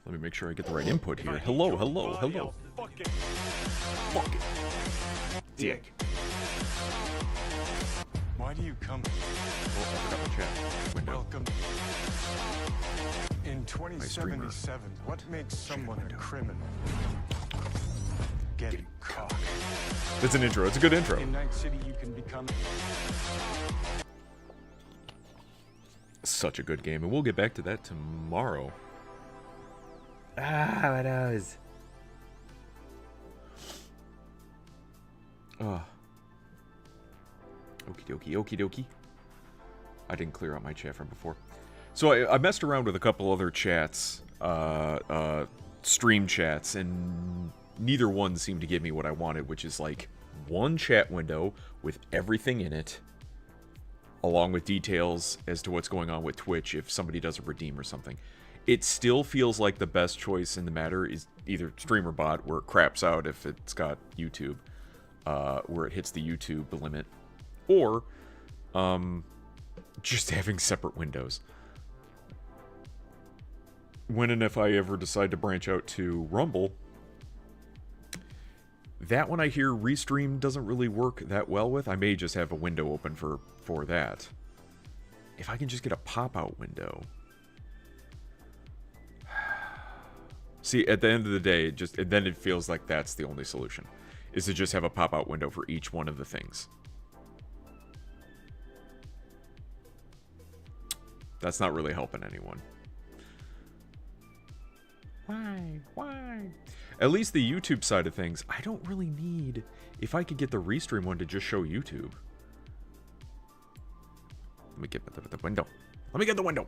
Let me make sure I get the right input here. Hello, hello, hello. Fuck it. Dick. Why do you come? Oh, I forgot my chat window. Welcome. In 2077, what makes someone a criminal? Getting caught. It's an intro. It's a good intro. In Night City, you can become... Such a good game, and we'll get back to that tomorrow. Ah, my nose. Okie dokie, okie dokie. I didn't clear out my chat from before. So I messed around with a couple other chats, stream chats, and neither one seemed to give me what I wanted, which is like one chat window with everything in it, along with details as to what's going on with Twitch if somebody does a redeem or something. It still feels like the best choice in the matter is either StreamerBot, where it craps out if it's got YouTube, where it hits the YouTube limit, or just having separate windows. When and if I ever decide to branch out to Rumble, that one I hear Restream doesn't really work that well with. I may just have a window open for that. If I can just get a pop-out window. See, at the end of the day, then it feels like that's the only solution, is to just have a pop-out window for each one of the things. That's not really helping anyone. Why? At least the YouTube side of things, I don't really need... If I could get the Restream one to just show YouTube. Let me get the window. Let me get the window.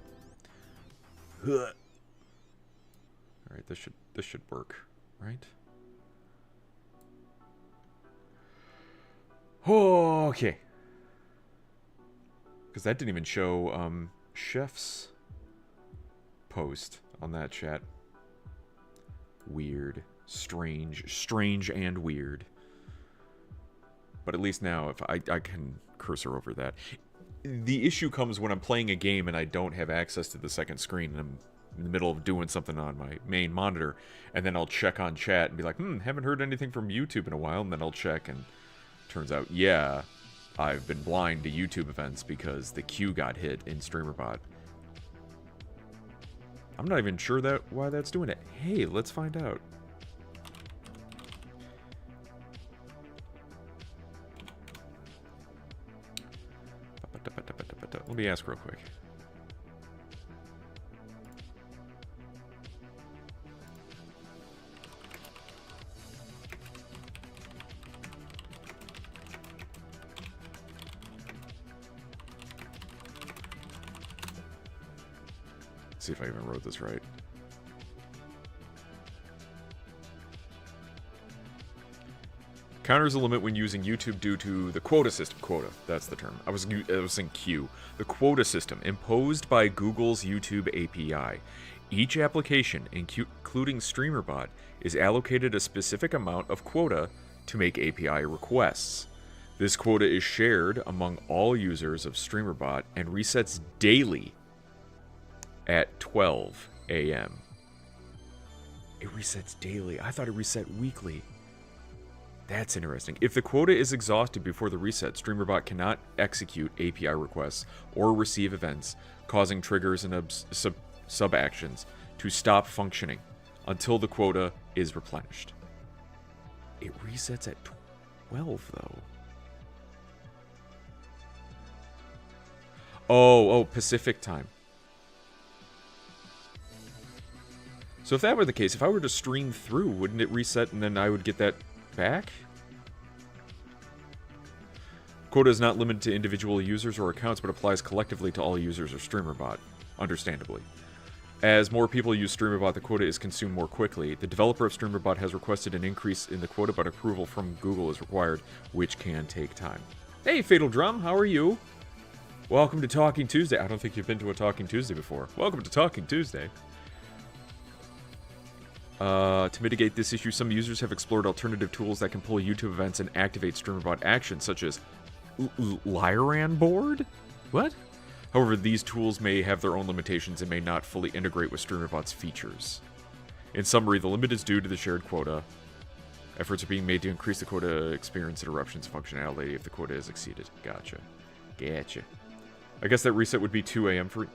Alright, this should work, right? Okay. Because that didn't even show Chef's post on that chat. Weird. Strange and weird. But at least now, if I can cursor over that. The issue comes when I'm playing a game and I don't have access to the second screen, and I'm in the middle of doing something on my main monitor, and then I'll check on chat and be like, haven't heard anything from YouTube in a while, and then I'll check, and turns out, yeah, I've been blind to YouTube events because the queue got hit in StreamerBot. I'm not even sure why that's doing it. Hey, let's find out. Let me ask real quick. See if I even wrote this right. Counters a limit when using YouTube due to the quota system. Quota, that's the term. I was saying queue. The quota system imposed by Google's YouTube API. Each application, including StreamerBot, is allocated a specific amount of quota to make API requests. This quota is shared among all users of StreamerBot and resets daily at 12 a.m. It resets daily. I thought it reset weekly. That's interesting. If the quota is exhausted before the reset, StreamerBot cannot execute API requests or receive events, causing triggers and sub-actions to stop functioning until the quota is replenished. It resets at 12, though. Oh, Pacific time. So if that were the case, if I were to stream through, wouldn't it reset and then I would get that back? Quota is not limited to individual users or accounts, but applies collectively to all users of StreamerBot, understandably. As more people use StreamerBot, the quota is consumed more quickly. The developer of StreamerBot has requested an increase in the quota, but approval from Google is required, which can take time. Hey, Fatal Drum, how are you? Welcome to Talking Tuesday. I don't think you've been to a Talking Tuesday before. Welcome to Talking Tuesday. To mitigate this issue, some users have explored alternative tools that can pull YouTube events and activate StreamerBot actions, such as Lyran board? What? However, these tools may have their own limitations and may not fully integrate with StreamerBot's features. In summary, the limit is due to the shared quota. Efforts are being made to increase the quota experience interruptions functionality if the quota is exceeded. Gotcha. Gotcha. I guess that reset would be 2 a.m. for...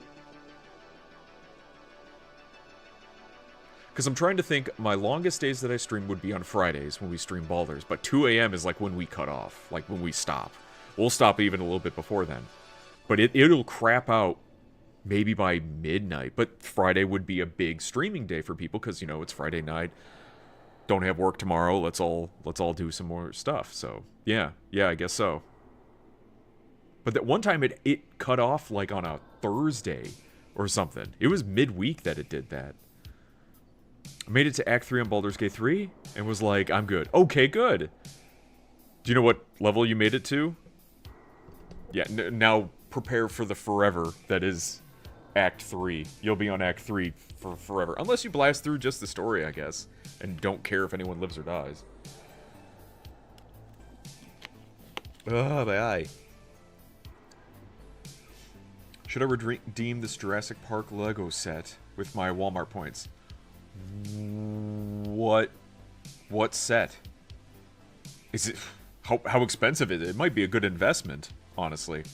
Because I'm trying to think, my longest days that I stream would be on Fridays when we stream Baldur's, but 2 a.m. is like when we cut off, like when we stop. We'll stop even a little bit before then. But it'll crap out maybe by midnight, but Friday would be a big streaming day for people because, you know, it's Friday night. Don't have work tomorrow. Let's all do some more stuff. So, yeah, I guess so. But that one time it cut off like on a Thursday or something. It was midweek that it did that. I made it to Act 3 on Baldur's Gate 3 and was like, I'm good. Okay, good. Do you know what level you made it to? Yeah, now prepare for the forever that is Act 3. You'll be on Act 3 for forever. Unless you blast through just the story, I guess. And don't care if anyone lives or dies. Oh, my eye. Should I redeem this Jurassic Park Lego set with my Walmart points? What set? Is it... How expensive is it? It might be a good investment, honestly.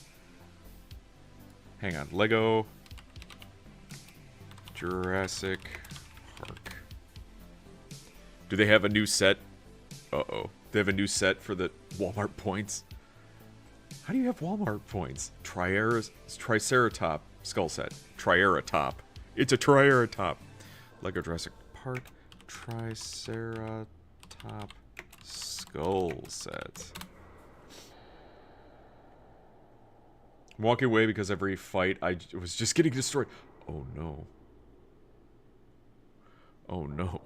Hang on. Lego... Jurassic Park. Do they have a new set? Uh-oh. They have a new set for the Walmart points? How do you have Walmart points? Triceratop skull set. Triceratop. It's a Triceratop. Lego Jurassic Park Triceratop skull set. I'm walking away because every fight I was just getting destroyed. Oh no. Oh no.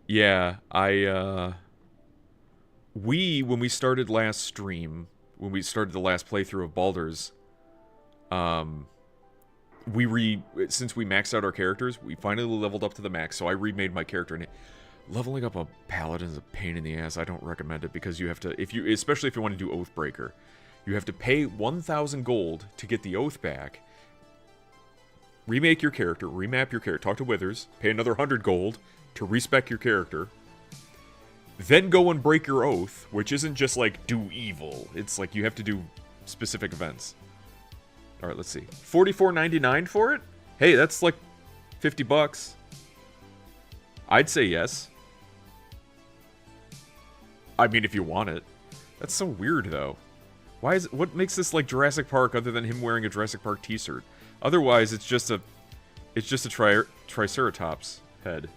Yeah, when we started last stream, when we started the last playthrough of Baldur's, since we maxed out our characters, we finally leveled up to the max, so I remade my character, and leveling up a paladin is a pain in the ass. I don't recommend it, because you have to, especially if you want to do Oathbreaker, you have to pay 1,000 gold to get the oath back, remake your character, remap your character, talk to Withers, pay another 100 gold to respec your character, then go and break your oath, which isn't just like do evil. It's like you have to do specific events. All right, let's see. $44.99 for it? Hey, that's like 50 bucks. I'd say yes. I mean, if you want it. That's so weird, though. What makes this like Jurassic Park other than him wearing a Jurassic Park t-shirt? Otherwise, it's just a Triceratops head.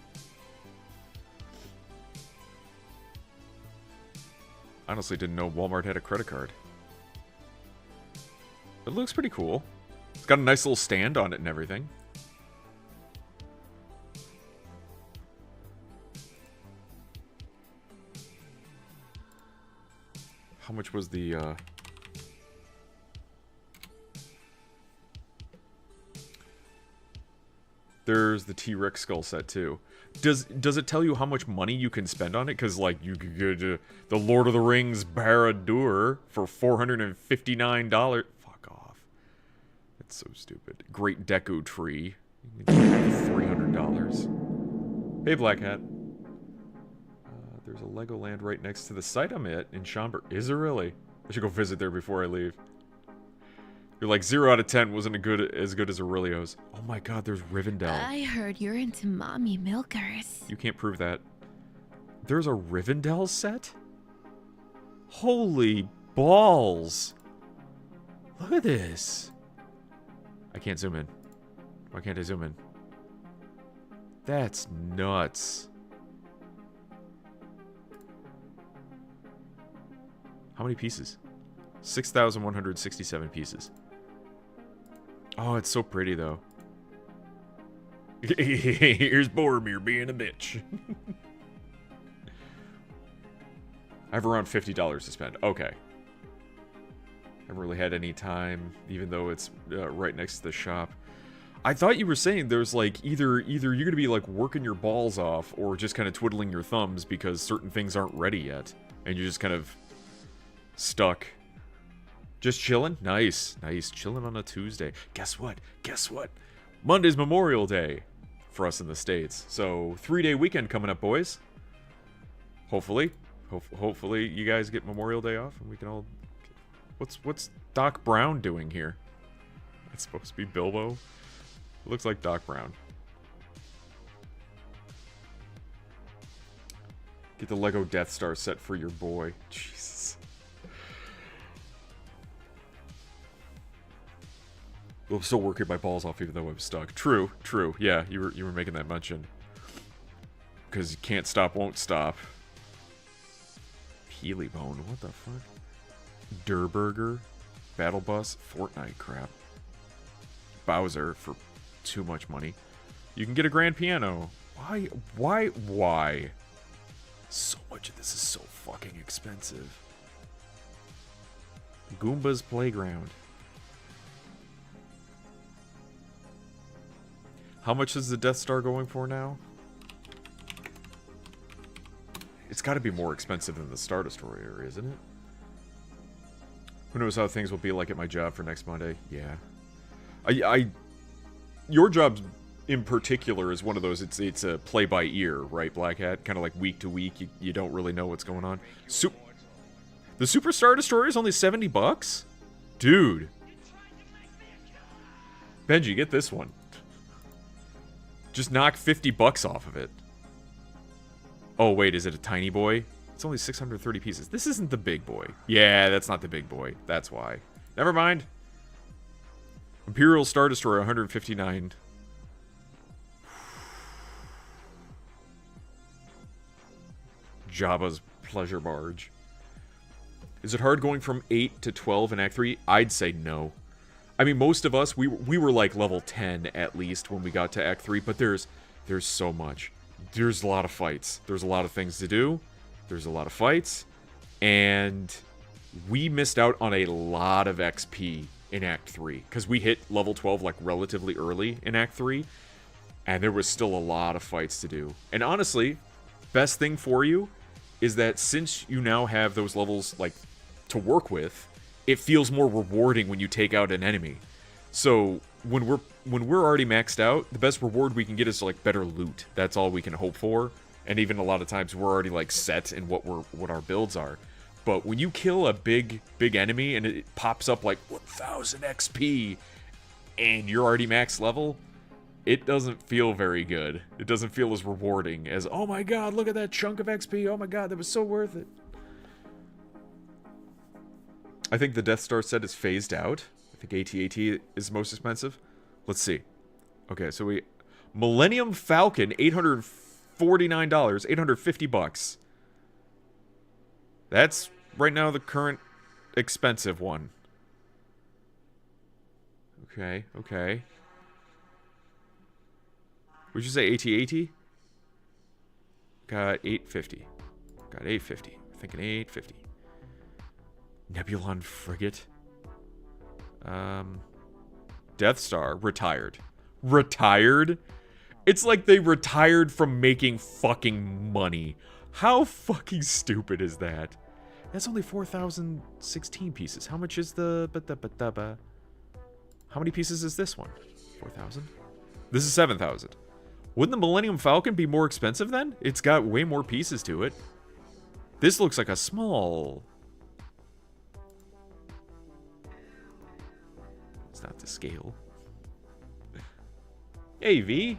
Honestly, didn't know Walmart had a credit card. It looks pretty cool. It's got a nice little stand on it and everything. How much was the, There's the T-Rex skull set, too. Does it tell you how much money you can spend on it? Because, like, you could get the Lord of the Rings Barad-dûr for $459. Fuck off. That's so stupid. Great Deku Tree. $300. Hey, Black Hat. There's a Legoland right next to the site I'm at in Schaumburg. Is there really? I should go visit there before I leave. You're like 0 out of 10 wasn't as good as Aurelio's. Oh my god, there's Rivendell. I heard you're into mommy milkers. You can't prove that. There's a Rivendell set? Holy balls. Look at this. I can't zoom in. Why can't I zoom in? That's nuts. How many pieces? 6,167 pieces. Oh, it's so pretty, though. Here's Boromir being a bitch. I have around $50 to spend. Okay. Haven't really had any time, even though it's right next to the shop. I thought you were saying there's like either you're gonna be like working your balls off or just kind of twiddling your thumbs because certain things aren't ready yet, and you're just kind of stuck. Just chilling? Nice. Nice. Chilling on a Tuesday. Guess what? Guess what? Monday's Memorial Day. for us in the States. So 3-day weekend coming up, boys. Hopefully. Hopefully you guys get Memorial Day off and we can all... What's Doc Brown doing here? It's supposed to be Bilbo. It looks like Doc Brown. Get the Lego Death Star set for your boy. Jesus. I'm still working my balls off even though I'm stuck. True. Yeah, you were making that mention. Because you can't stop, won't stop. Peely Bone, what the fuck? Durburger, Battle Bus, Fortnite crap. Bowser for too much money. You can get a grand piano. Why? So much of this is so fucking expensive. Goomba's Playground. How much is the Death Star going for now? It's got to be more expensive than the Star Destroyer, isn't it? Who knows how things will be like at my job for next Monday? Yeah. Your job in particular is one of those, it's a play by ear, right, Black Hat? Kind of like week to week, you don't really know what's going on. The Super Star Destroyer is only $70? Dude. Benji, get this one. Just knock $50 off of it. Oh, wait, is it a tiny boy? It's only 630 pieces. This isn't the big boy. Yeah, that's not the big boy. That's why. Never mind. Imperial Star Destroyer, 159. Jabba's Pleasure Barge. Is it hard going from 8 to 12 in Act 3? I'd say no. I mean, most of us, we were like level 10 at least when we got to Act 3, but there's so much. There's a lot of fights. There's a lot of things to do. There's a lot of fights. And we missed out on a lot of XP in Act 3. Because we hit level 12 like relatively early in Act 3. And there was still a lot of fights to do. And honestly, best thing for you is that since you now have those levels like to work with, it feels more rewarding when you take out an enemy. So when we're already maxed out, the best reward we can get is like better loot. That's all we can hope for. And even a lot of times we're already like set in what our builds are. But when you kill a big enemy and it pops up like 1000 XP and you're already max level, it doesn't feel very good. It doesn't feel as rewarding as, oh my god, look at that chunk of XP. Oh my god, that was so worth it. I think the Death Star set is phased out. I think AT-AT is most expensive. Let's see. Okay, so Millennium Falcon, $849, $850. That's right now the current expensive one. Okay. Would you say AT-AT? Got 850. Got 850. Thinking 850. Nebulon Frigate. Death Star. Retired. Retired? It's like they retired from making fucking money. How fucking stupid is that? That's only 4,016 pieces. How much is the... How many pieces is this one? 4,000? This is 7,000. Wouldn't the Millennium Falcon be more expensive then? It's got way more pieces to it. This looks like a small... It's not to scale. Hey, V.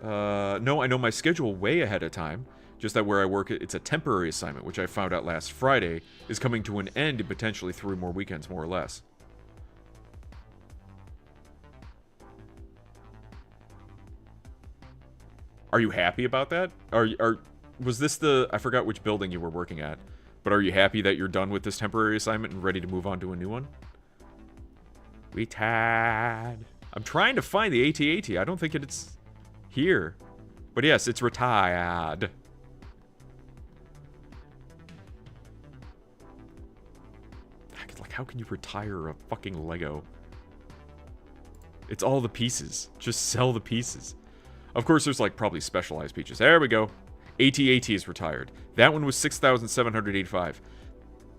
No, I know my schedule way ahead of time. Just that where I work, it's a temporary assignment, which I found out last Friday, is coming to an end in potentially 3 more weekends, more or less. Are you happy about that? Was this the... I forgot which building you were working at. But are you happy that you're done with this temporary assignment and ready to move on to a new one? Retired. I'm trying to find the AT-AT. I don't think it's here. But yes, it's retired. Like, how can you retire a fucking Lego? It's all the pieces. Just sell the pieces. Of course, there's like probably specialized pieces. There we go. AT-AT is retired. That one was 6,785.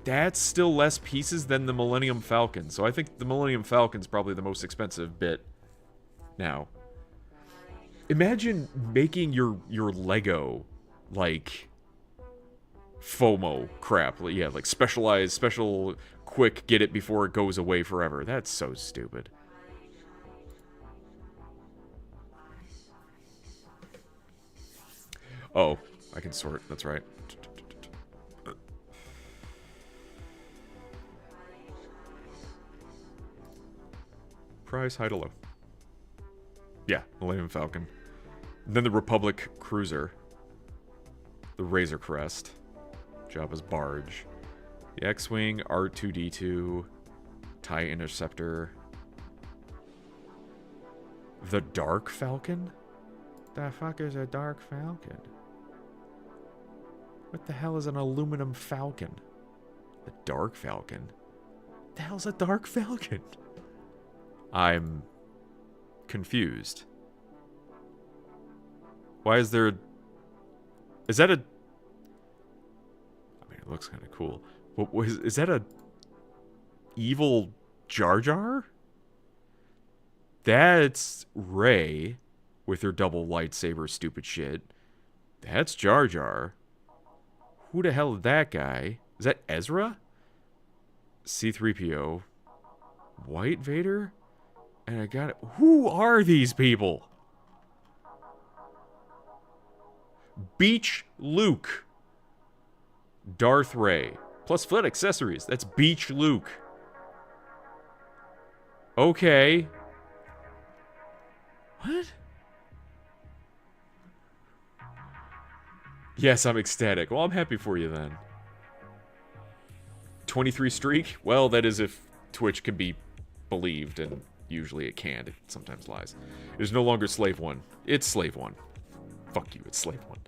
That's still less pieces than the Millennium Falcon. So I think the Millennium Falcon's probably the most expensive bit now. Imagine making your Lego, like, FOMO crap. Yeah, like specialized, special, quick, get it before it goes away forever. That's so stupid. Oh, I can sort. That's right. Prize, high to low. Yeah, Millennium Falcon. And then the Republic Cruiser. The Razor Crest. Jabba's Barge. The X-Wing, R2-D2. TIE Interceptor. The Dark Falcon? The fuck is a Dark Falcon? What the hell is an aluminum falcon? A Dark Falcon? What the hell's a Dark Falcon? I'm confused. Why is there... Is that a... I mean, it looks kind of cool. Is that a... evil Jar Jar? That's Rey with her double lightsaber stupid shit. That's Jar Jar. Who the hell is that guy? Is that Ezra? C-3PO. White Vader? And I got it. Who are these people? Beach Luke. Darth Rey. Plus flight accessories. That's Beach Luke. Okay. What? Yes, I'm ecstatic. Well, I'm happy for you then. 23 streak? Well, that is if Twitch can be believed, and usually it can. It sometimes lies. It is no longer Slave 1. It's Slave 1. Fuck you, it's Slave 1.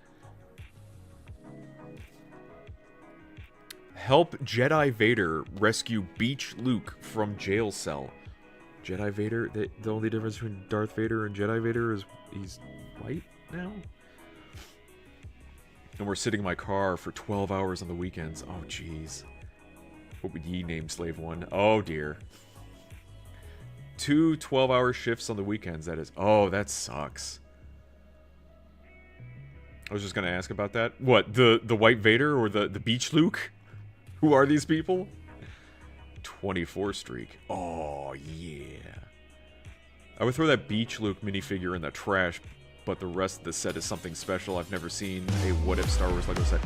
Help Jedi Vader rescue Beach Luke from jail cell. Jedi Vader? The only difference between Darth Vader and Jedi Vader is he's white now? And we're sitting in my car for 12 hours on the weekends. Oh, jeez. What would ye name Slave 1? Oh, dear. 2 12-hour shifts on the weekends, that is. Oh, that sucks. I was just going to ask about that. What, the White Vader or the Beach Luke? Who are these people? 24 streak. Oh, yeah. I would throw that Beach Luke minifigure in the trash, but the rest of the set is something special. I've never seen a What If Star Wars Lego set.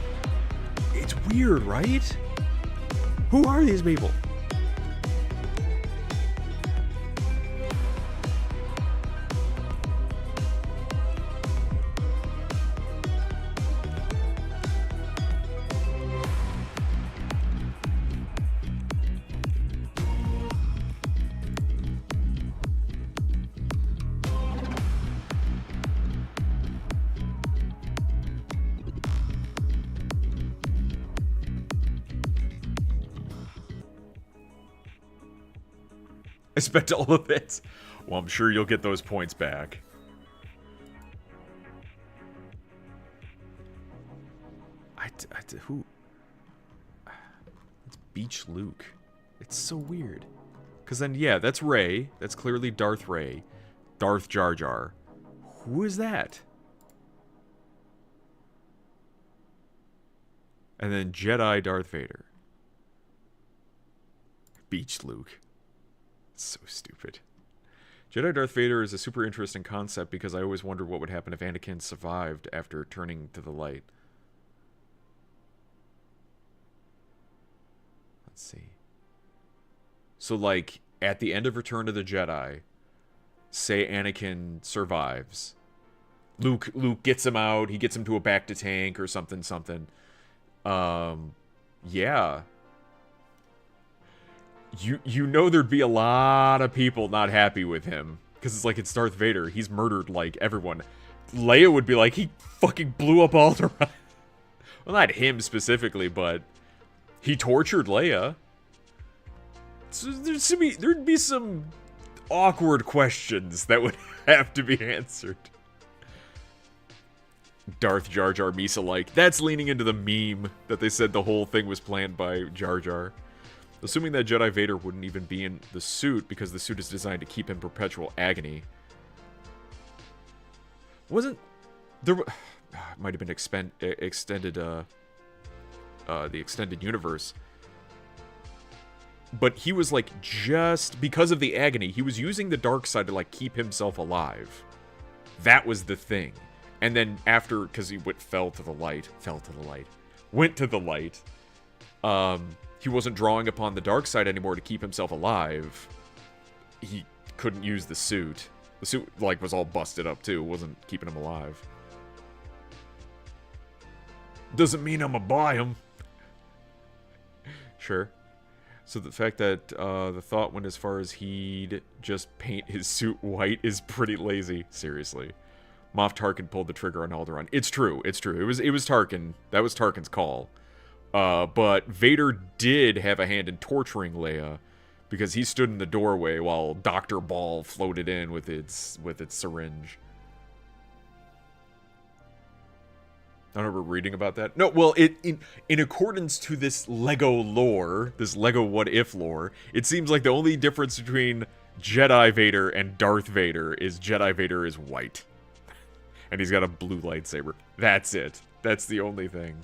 It's weird, right? Who are these people? I spent all of it. Well, I'm sure you'll get those points back. Who? It's Beach Luke. It's so weird. Because then, yeah, that's Rey. That's clearly Darth Rey. Darth Jar Jar. Who is that? And then Jedi Darth Vader. Beach Luke. So stupid. Jedi Darth Vader is a super interesting concept because I always wondered what would happen if Anakin survived after turning to the light. Let's see. So, like, at the end of Return of the Jedi, say Anakin survives. Luke gets him out, he gets him to a back-to-tank or something. Yeah. You know there'd be a lot of people not happy with him. Because it's like, it's Darth Vader. He's murdered, like, everyone. Leia would be like, he fucking blew up Alderaan. Well, not him specifically, but he tortured Leia. So there'd be some awkward questions that would have to be answered. Darth Jar Jar Misa-like. That's leaning into the meme that they said the whole thing was planned by Jar Jar. Assuming that Jedi Vader wouldn't even be in the suit because the suit is designed to keep in perpetual agony. Wasn't there? It might have been extended. The extended universe. But he was like, just because of the agony, he was using the dark side to like keep himself alive. That was the thing. And then after, because he went to the light, he wasn't drawing upon the dark side anymore to keep himself alive. He couldn't use the suit. The suit like was all busted up too. It wasn't keeping him alive. Doesn't mean I'm gonna buy him. Sure. So the fact that the thought went as far as he'd just paint his suit white is pretty lazy. Seriously. Moff Tarkin pulled the trigger on Alderaan. It's true. It's true. It was Tarkin. That was Tarkin's call. But Vader did have a hand in torturing Leia because he stood in the doorway while Dr. Ball floated in with its syringe. I don't remember reading about that. No, well, in accordance to this Lego lore, this Lego What If lore, it seems like the only difference between Jedi Vader and Darth Vader is Jedi Vader is white. And he's got a blue lightsaber. That's it. That's the only thing.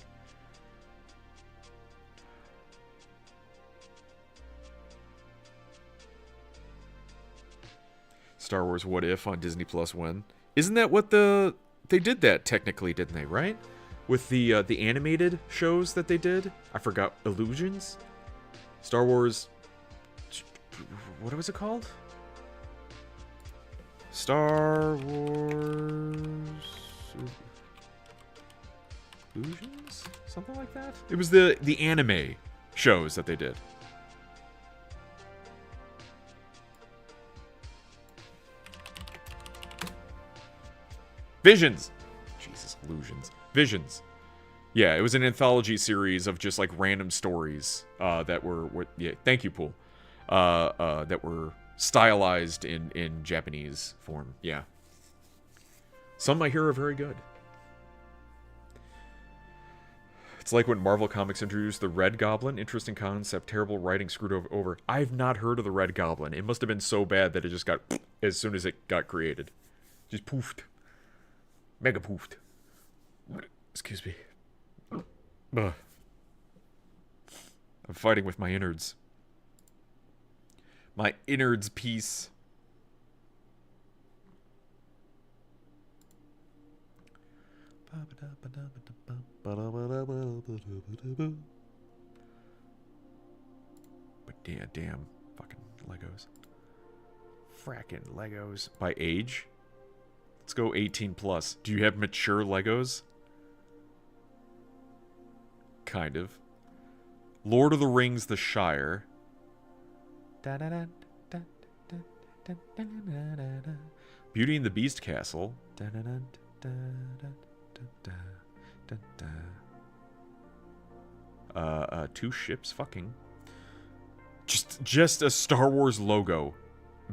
Star Wars What If on Disney Plus when? Isn't that what they did that technically, didn't they, right? With the animated shows that they did. I forgot. Illusions? Star Wars... What was it called? Star Wars... Illusions? Something like that? It was the anime shows that they did. Visions! Jesus, illusions. Visions. Yeah, it was an anthology series of just like random stories that were yeah, thank you, Pool. That were stylized in Japanese form. Yeah. Some I hear are very good. It's like when Marvel Comics introduced the Red Goblin. Interesting concept, terrible writing, screwed over. I've not heard of the Red Goblin. It must have been so bad that it just got as soon as it got created. Just poofed. Mega poofed. Excuse me. Ugh. I'm fighting with my innards. My innards piece. But damn fucking Legos. Frackin' Legos. By age? Let's go 18 plus. Do you have mature Legos? Kind of. Lord of the Rings, The Shire. Beauty and the Beast Castle. Two ships fucking. Just a Star Wars logo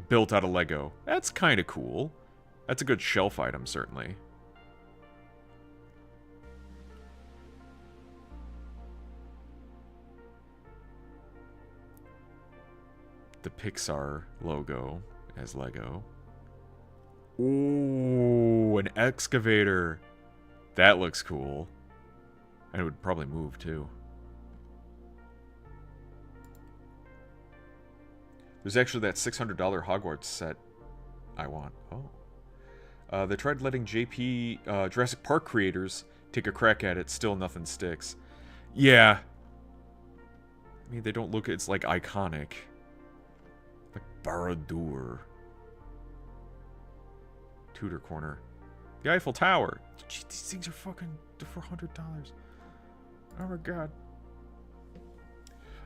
built out of Lego. That's kind of cool. That's a good shelf item, certainly. The Pixar logo as Lego. Ooh, an excavator. That looks cool. And it would probably move, too. There's actually that $600 Hogwarts set I want. Oh. They tried letting Jurassic Park creators take a crack at it. Still nothing sticks. Yeah. I mean, they don't look... It's, like, iconic. Like Barad-dûr. Tudor Corner. The Eiffel Tower. Gee, these things are fucking $400. Oh my god.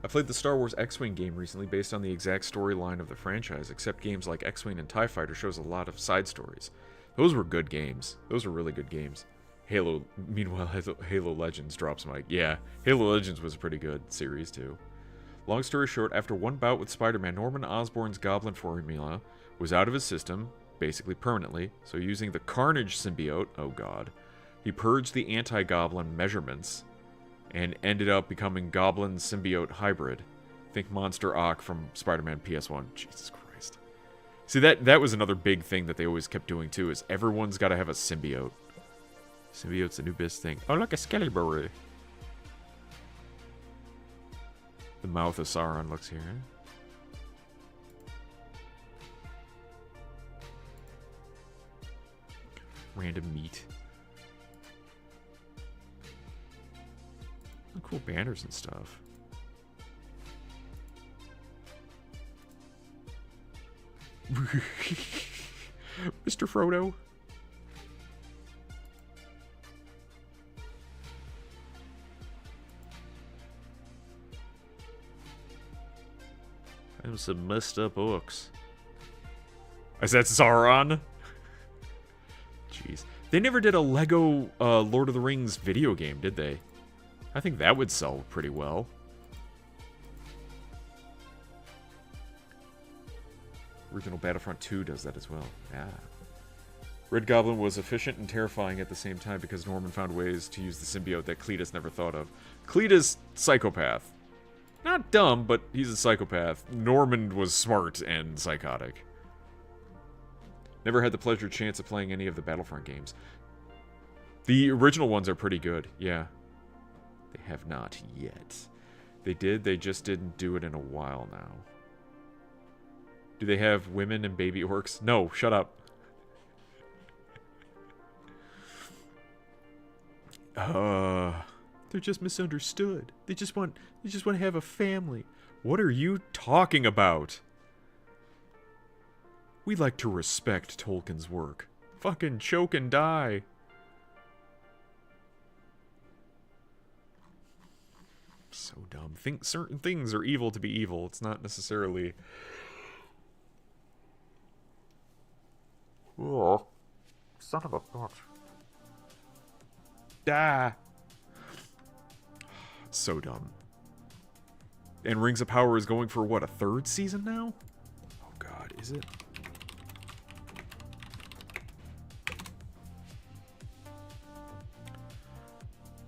I played the Star Wars X-Wing game recently based on the exact storyline of the franchise, except games like X-Wing and TIE Fighter shows a lot of side stories. Those were good games. Those were really good games. Meanwhile, Halo Legends drops Mike. Yeah, Halo Legends was a pretty good series too. Long story short, after one bout with Spider-Man, Norman Osborn's Goblin formula was out of his system, basically permanently, so using the Carnage symbiote, oh god, he purged the anti-Goblin measurements and ended up becoming Goblin symbiote hybrid. Think Monster Ock from Spider-Man PS1. Jesus Christ. See, that was another big thing that they always kept doing, too, is everyone's got to have a symbiote. Symbiote's the new best thing. Oh, look, a Skeleberry. The mouth of Sauron looks here. Random meat. Oh, cool banners and stuff. Mr. Frodo. Them some messed up orcs. I said Sauron. Jeez. They never did a Lego Lord of the Rings video game, did they? I think that would sell pretty well. Original Battlefront 2 does that as well. Yeah. Red Goblin was efficient and terrifying at the same time because Norman found ways to use the symbiote that Cletus never thought of. Cletus, psychopath. Not dumb, but he's a psychopath. Norman was smart and psychotic. Never had the pleasure chance of playing any of the Battlefront games. The original ones are pretty good, yeah. They have not yet. They did, they just didn't do it in a while now. Do they have women and baby orcs? No, shut up. They're just misunderstood. They just want to have a family. What are you talking about? We like to respect Tolkien's work. Fucking choke and die. So dumb. Think certain things are evil to be evil. It's not necessarily... Oh, son of a bitch. Die. So dumb. And Rings of Power is going for, what, a third season now? Oh god, is it?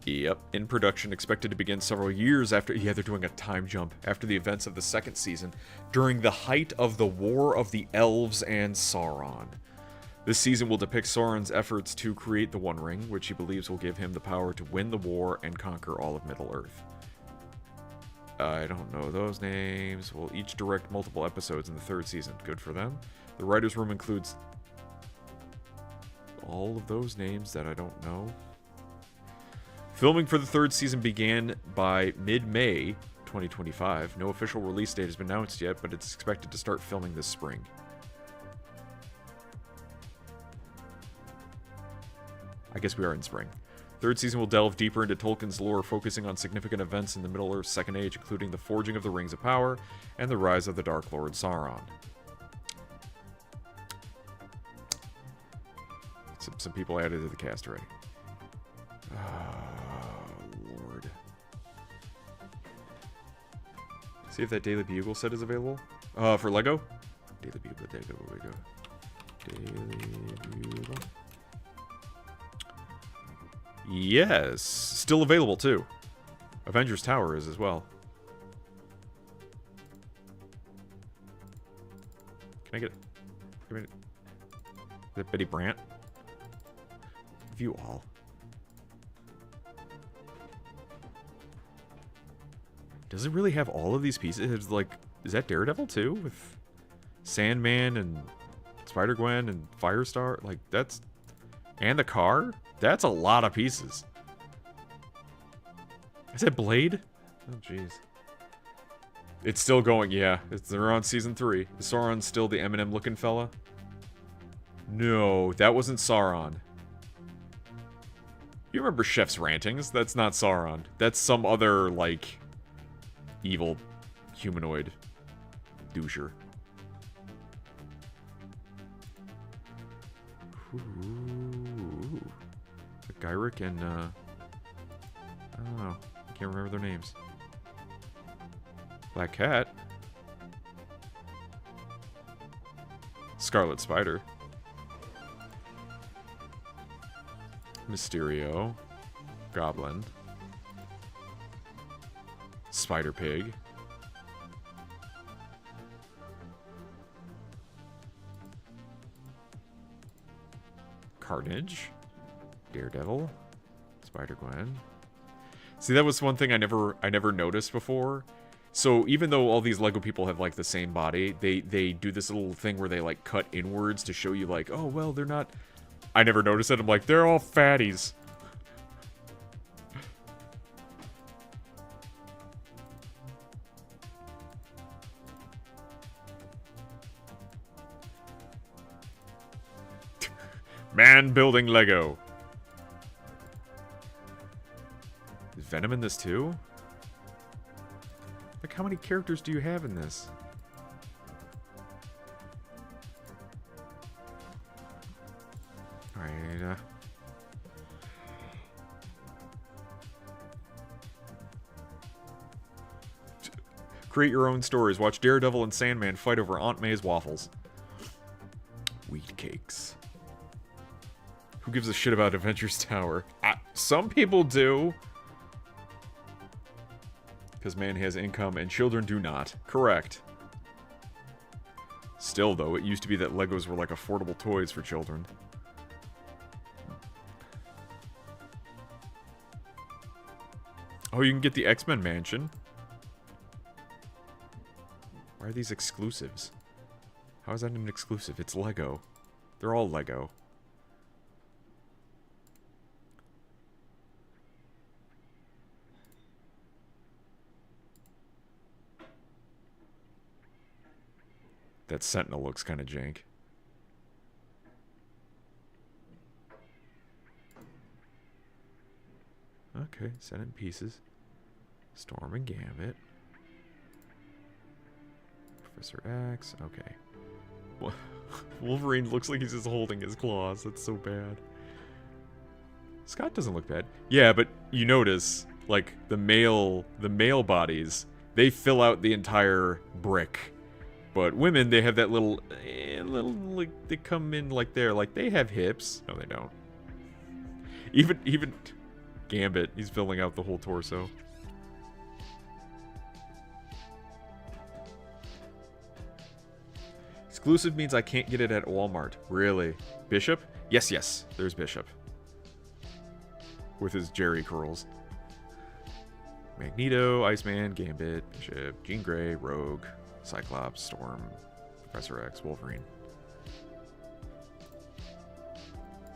Yep, in production, expected to begin several years after... Yeah, they're doing a time jump after the events of the second season, during the height of the War of the Elves and Sauron. This season will depict Sauron's efforts to create the One Ring, which he believes will give him the power to win the war and conquer all of Middle-earth. I don't know those names. Will each direct multiple episodes in the third season. Good for them. The writer's room includes all of those names that I don't know. Filming for the third season began by mid-May 2025. No official release date has been announced yet, but it's expected to start filming this spring. I guess we are in spring. Third season will delve deeper into Tolkien's lore, focusing on significant events in the Middle-earth's Second Age, including the forging of the Rings of Power and the rise of the Dark Lord Sauron. Some people added to the cast already. Oh, Lord. See if that Daily Bugle set is available. For Lego? Daily Bugle, Daily Bugle. Yes. Still available, too. Avengers Tower is as well. Can I get it? Give me it. Is that Betty Brant? View all. Does it really have all of these pieces? It's like, is that Daredevil, too? With Sandman and Spider-Gwen and Firestar? Like, that's... And the car? That's a lot of pieces. Is that Blade? Oh, jeez. It's still going, yeah. They're on season 3. Is Sauron still the Eminem-looking fella? No, that wasn't Sauron. You remember Chef's Rantings? That's not Sauron. That's some other, like, evil humanoid doucher. Ooh. Gyrick and, I don't know. I can't remember their names. Black Cat. Scarlet Spider. Mysterio. Goblin. Spider Pig. Carnage, Daredevil, Spider-Gwen. See, that was one thing I never noticed before. So even though all these Lego people have like the same body, they do this little thing where they like cut inwards to show you like, oh well, they're not. I never noticed it. I'm like, they're all fatties. Man building Lego. Is Venom in this too? Like, how many characters do you have in this? Alright, create your own stories. Watch Daredevil and Sandman fight over Aunt May's waffles. Wheat cakes. Who gives a shit about Avengers Tower? Some people do. Because man has income and children do not. Correct. Still, though, it used to be that Legos were like affordable toys for children. Oh, you can get the X-Men mansion. Why are these exclusives? How is that an exclusive? It's Lego. They're all Lego. That Sentinel looks kind of jank. Okay, send in pieces. Storm and Gambit. Professor X, okay. Wolverine looks like he's just holding his claws. That's so bad. Scott doesn't look bad. Yeah, but you notice, like, the male bodies, they fill out the entire brick. But women, they have that little, like, they come in like there, like they have hips. No, they don't. Even Gambit, he's filling out the whole torso. Exclusive means I can't get it at Walmart. Really? Bishop? Yes, there's Bishop. With his Jerry curls. Magneto, Iceman, Gambit, Bishop, Jean Grey, Rogue, Cyclops, Storm, Professor X, Wolverine.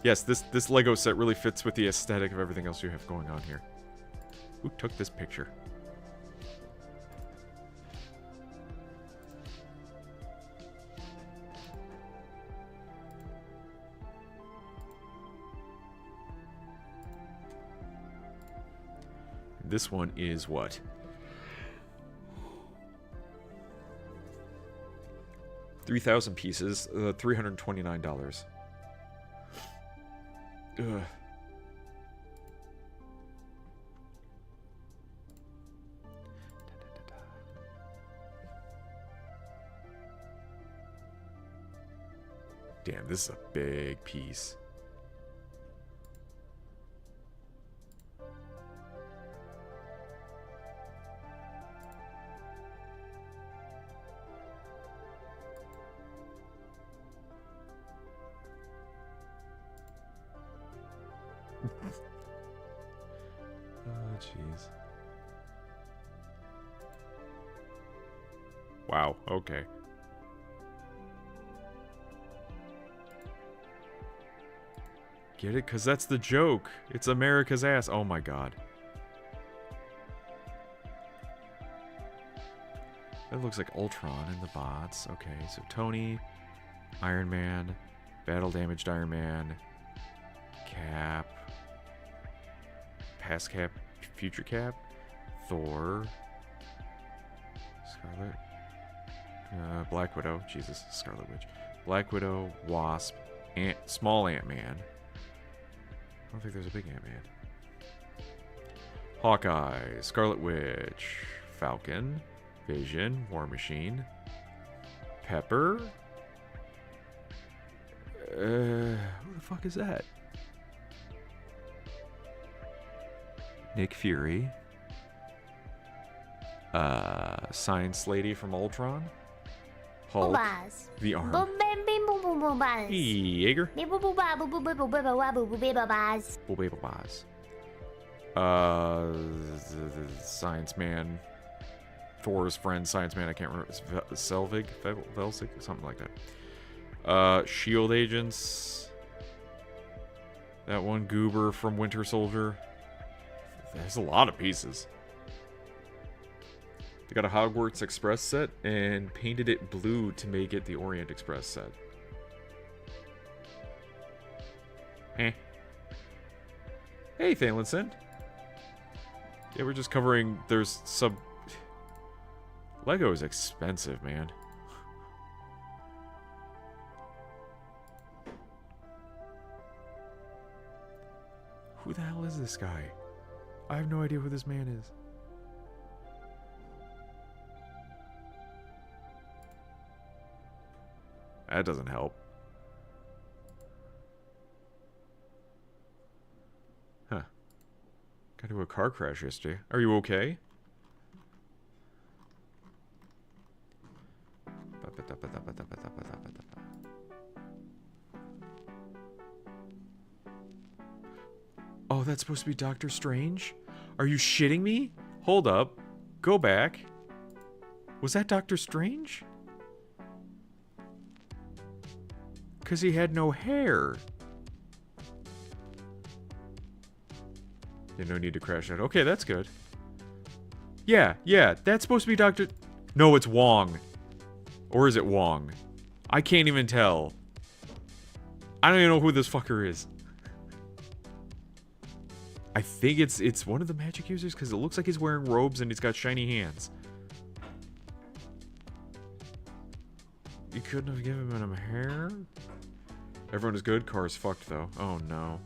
Yes, this Lego set really fits with the aesthetic of everything else you have going on here. Who took this picture? This one is what? 3,000 pieces, $329. Ugh. Damn, this is a big piece. Oh, jeez. Wow, okay. Get it? Because that's the joke. It's America's ass. Oh my god. That looks like Ultron in the bots. Okay, so Tony, Iron Man, Battle Damaged Iron Man, Cap, Past Cap, Future Cap, Thor, Scarlet, Black Widow, Jesus, Scarlet Witch, Black Widow, Wasp, Small Ant-Man. I don't think there's a big Ant-Man. Hawkeye, Scarlet Witch, Falcon, Vision, War Machine, Pepper. Who the fuck is that? Nick Fury. Science Lady from Ultron. Hulk. The Arm. Hey, Jaeger. Bubas. Bubas. Science Man. Thor's friend, Science Man, I can't remember. It's Selvig? Velsig? Something like that. Shield agents. That one goober from Winter Soldier. There's a lot of pieces. They got a Hogwarts Express set and painted it blue to make it the Orient Express set. Eh. Hey, Thalenson. Yeah, we're just covering... There's some... Lego is expensive, man. Who the hell is this guy? I have no idea who this man is. That doesn't help. Huh. Got into a car crash yesterday. Are you okay? Oh, that's supposed to be Doctor Strange? Are you shitting me? Hold up. Go back. Was that Doctor Strange? Because he had no hair. Yeah, no need to crash out. Okay, that's good. Yeah, that's supposed to be Dr. No, it's Wong. Or is it Wong? I can't even tell. I don't even know who this fucker is. I think it's one of the magic users because it looks like he's wearing robes and he's got shiny hands. You couldn't have given him hair? Everyone is good. Car's fucked though. Oh no.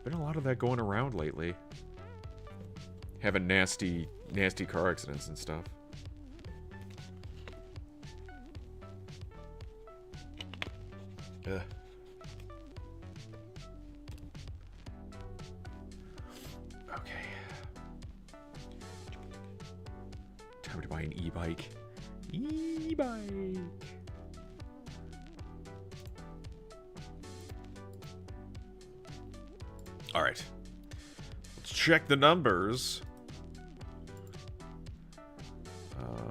Been a lot of that going around lately. Having nasty car accidents and stuff. Ugh. Okay. Time to buy an e-bike. E-bike. All right. Let's check the numbers.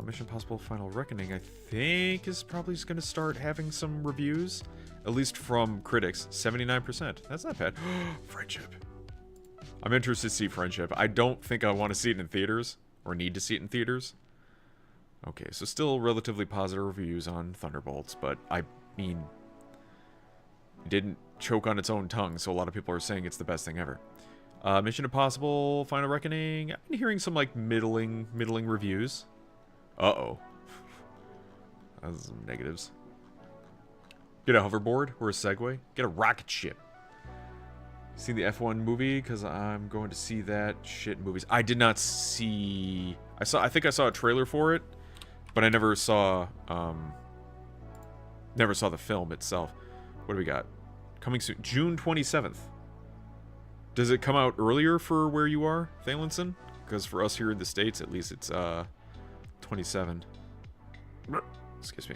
Mission Impossible Final Reckoning, I think, is probably just going to start having some reviews. At least from critics. 79%. That's not bad. Friendship. I'm interested to see Friendship. I don't think I want to see it in theaters. Or need to see it in theaters. Okay, so still relatively positive reviews on Thunderbolts. But, I mean... It didn't choke on its own tongue, so a lot of people are saying it's the best thing ever. Mission Impossible Final Reckoning. I've been hearing some, like, middling reviews. Uh-oh. That's some negatives. Get a hoverboard or a Segway. Get a rocket ship. See the F1 movie? Because I'm going to see that shit in movies. I did not see... I think I saw a trailer for it, but I never saw the film itself. What do we got? Coming soon. June 27th. Does it come out earlier for where you are, Thalenson? Because for us here in the States, at least it's 27. Excuse me.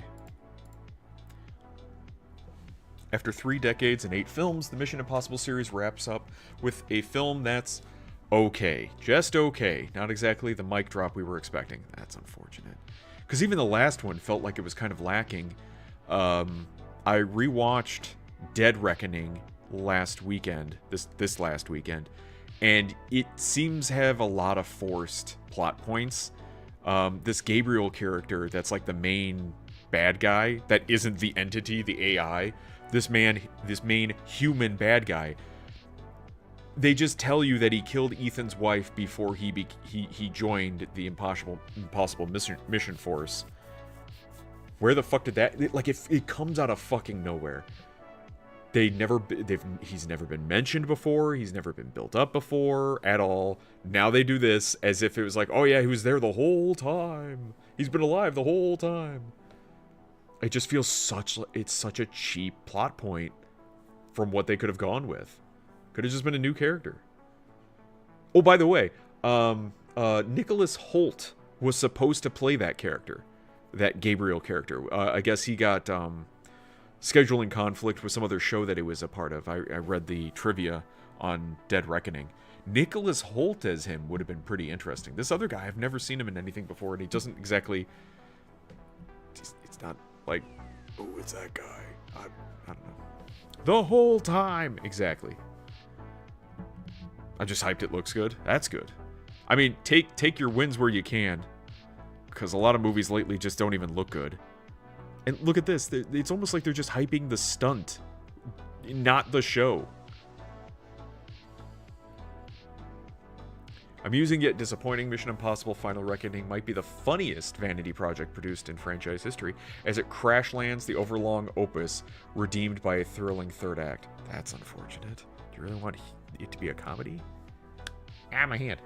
After 3 decades and 8 films, the Mission Impossible series wraps up with a film that's okay. Just okay. Not exactly the mic drop we were expecting. That's unfortunate. Because even the last one felt like it was kind of lacking. I rewatched Dead Reckoning last weekend. This last weekend. And it seems to have a lot of forced plot points. This Gabriel character that's like the main bad guy that isn't the entity, the AI. This main human bad guy. They just tell you that he killed Ethan's wife before he joined the Impossible Mission Force. Where the fuck did that... Like, it comes out of fucking nowhere. He's never been mentioned before. He's never been built up before at all. Now they do this as if it was like, oh yeah, he was there the whole time. He's been alive the whole time. It just feels such a cheap plot point from what they could have gone with. Could have just been a new character. Oh, by the way, Nicholas Hoult was supposed to play that character, that Gabriel character. I guess he got scheduling conflict with some other show that he was a part of. I read the trivia on Dead Reckoning. Nicholas Hoult as him would have been pretty interesting. This other guy, I've never seen him in anything before, and he doesn't exactly... It's not like, oh, it's that guy. I don't know. The whole time! Exactly. I'm just hyped it looks good. That's good. I mean, take your wins where you can, because a lot of movies lately just don't even look good. And look at this. It's almost like they're just hyping the stunt, not the show. Amusing yet disappointing, Mission Impossible Final Reckoning might be the funniest vanity project produced in franchise history, as it crash lands the overlong opus, redeemed by a thrilling third act. That's unfortunate. Do you really want it to be a comedy? Ah, my hand.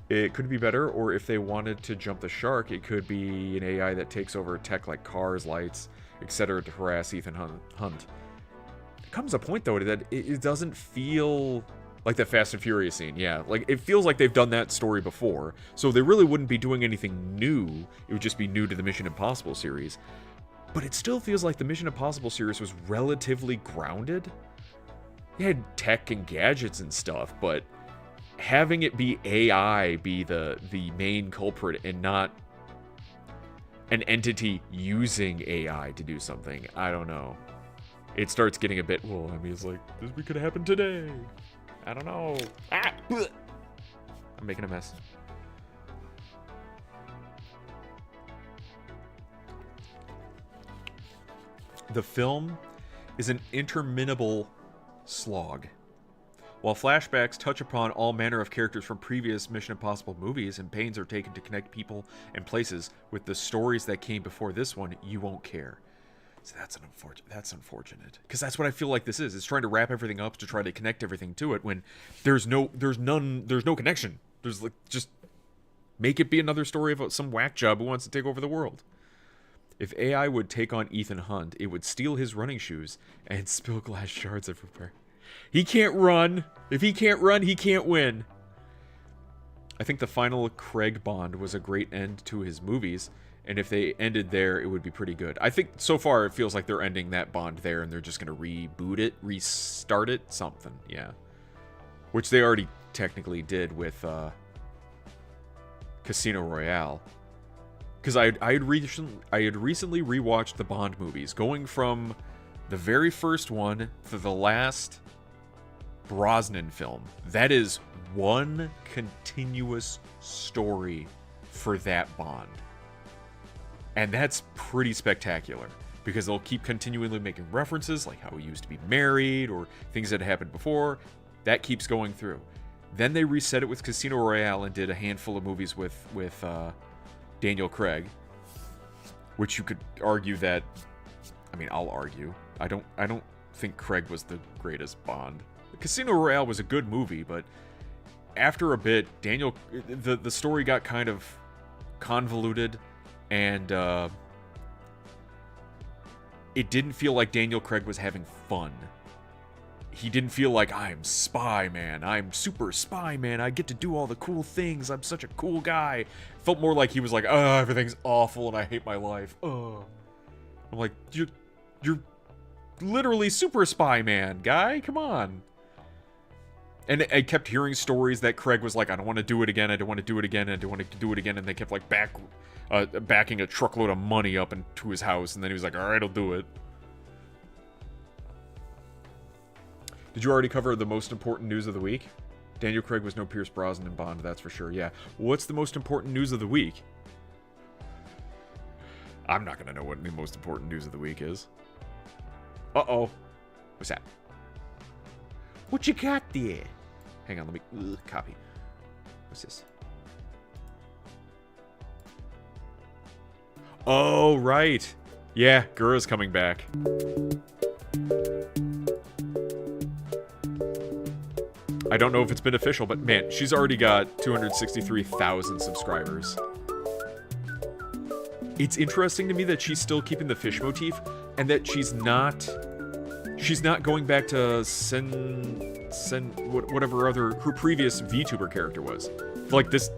It could be better, or if they wanted to jump the shark, it could be an AI that takes over tech like cars, lights, etc. to harass Ethan Hunt. There comes a point, though, that it doesn't feel... like that Fast and Furious scene, yeah. Like, it feels like they've done that story before, so they really wouldn't be doing anything new. It would just be new to the Mission Impossible series. But it still feels like the Mission Impossible series was relatively grounded. It had tech and gadgets and stuff, but having it be AI be the main culprit and not an entity using AI to do something, I don't know. It starts getting a bit, well, I mean, it's like, this could happen today. I don't know. Ah! I'm making a mess. The film is an interminable slog. While flashbacks touch upon all manner of characters from previous Mission Impossible movies and pains are taken to connect people and places with the stories that came before this one, you won't care. So that's unfortunate, because that's what I feel like this is. It's trying to wrap everything up to try to connect everything to it when there's no connection. There's like, just make it be another story about some whack job who wants to take over the world. If AI would take on Ethan Hunt, it would steal his running shoes and spill glass shards everywhere. He can't run. If he can't run, he can't win. I think the final Craig Bond was a great end to his movies. And if they ended there, it would be pretty good. I think so far it feels like they're ending that Bond there and they're just going to reboot it, restart it, something. Yeah. Which they already technically did with Casino Royale. Because I had recently rewatched the Bond movies, going from the very first one to the last Brosnan film. That is one continuous story for that Bond. And that's pretty spectacular, because they'll keep continually making references, like how he used to be married, or things that happened before. That keeps going through. Then they reset it with Casino Royale and did a handful of movies with Daniel Craig, which you could argue that, I mean, I'll argue. I don't think Craig was the greatest Bond. Casino Royale was a good movie, but after a bit, the story got kind of convoluted. And it didn't feel like Daniel Craig was having fun. He didn't feel like, I'm spy man, I'm super spy man, I get to do all the cool things, I'm such a cool guy. It felt more like he was like, oh, everything's awful and I hate my life. Oh. I'm like, you're literally super spy man, guy, come on. And I kept hearing stories that Craig was like, I don't want to do it again, I don't want to do it again, I don't want to do it again, and they kept like backing a truckload of money up into his house, and then he was like, alright, I'll do it. Did you already cover the most important news of the week? Daniel Craig was no Pierce Brosnan in Bond, that's for sure, yeah. What's the most important news of the week? I'm not gonna know what the most important news of the week is. Uh-oh. What's that? What you got there? Hang on, let me copy. What's this? Oh, right. Yeah, Gura's coming back. I don't know if it's been official, but man, she's already got 263,000 subscribers. It's interesting to me that she's still keeping the fish motif, and that she's not going back to whatever other her previous VTuber character was. Like, this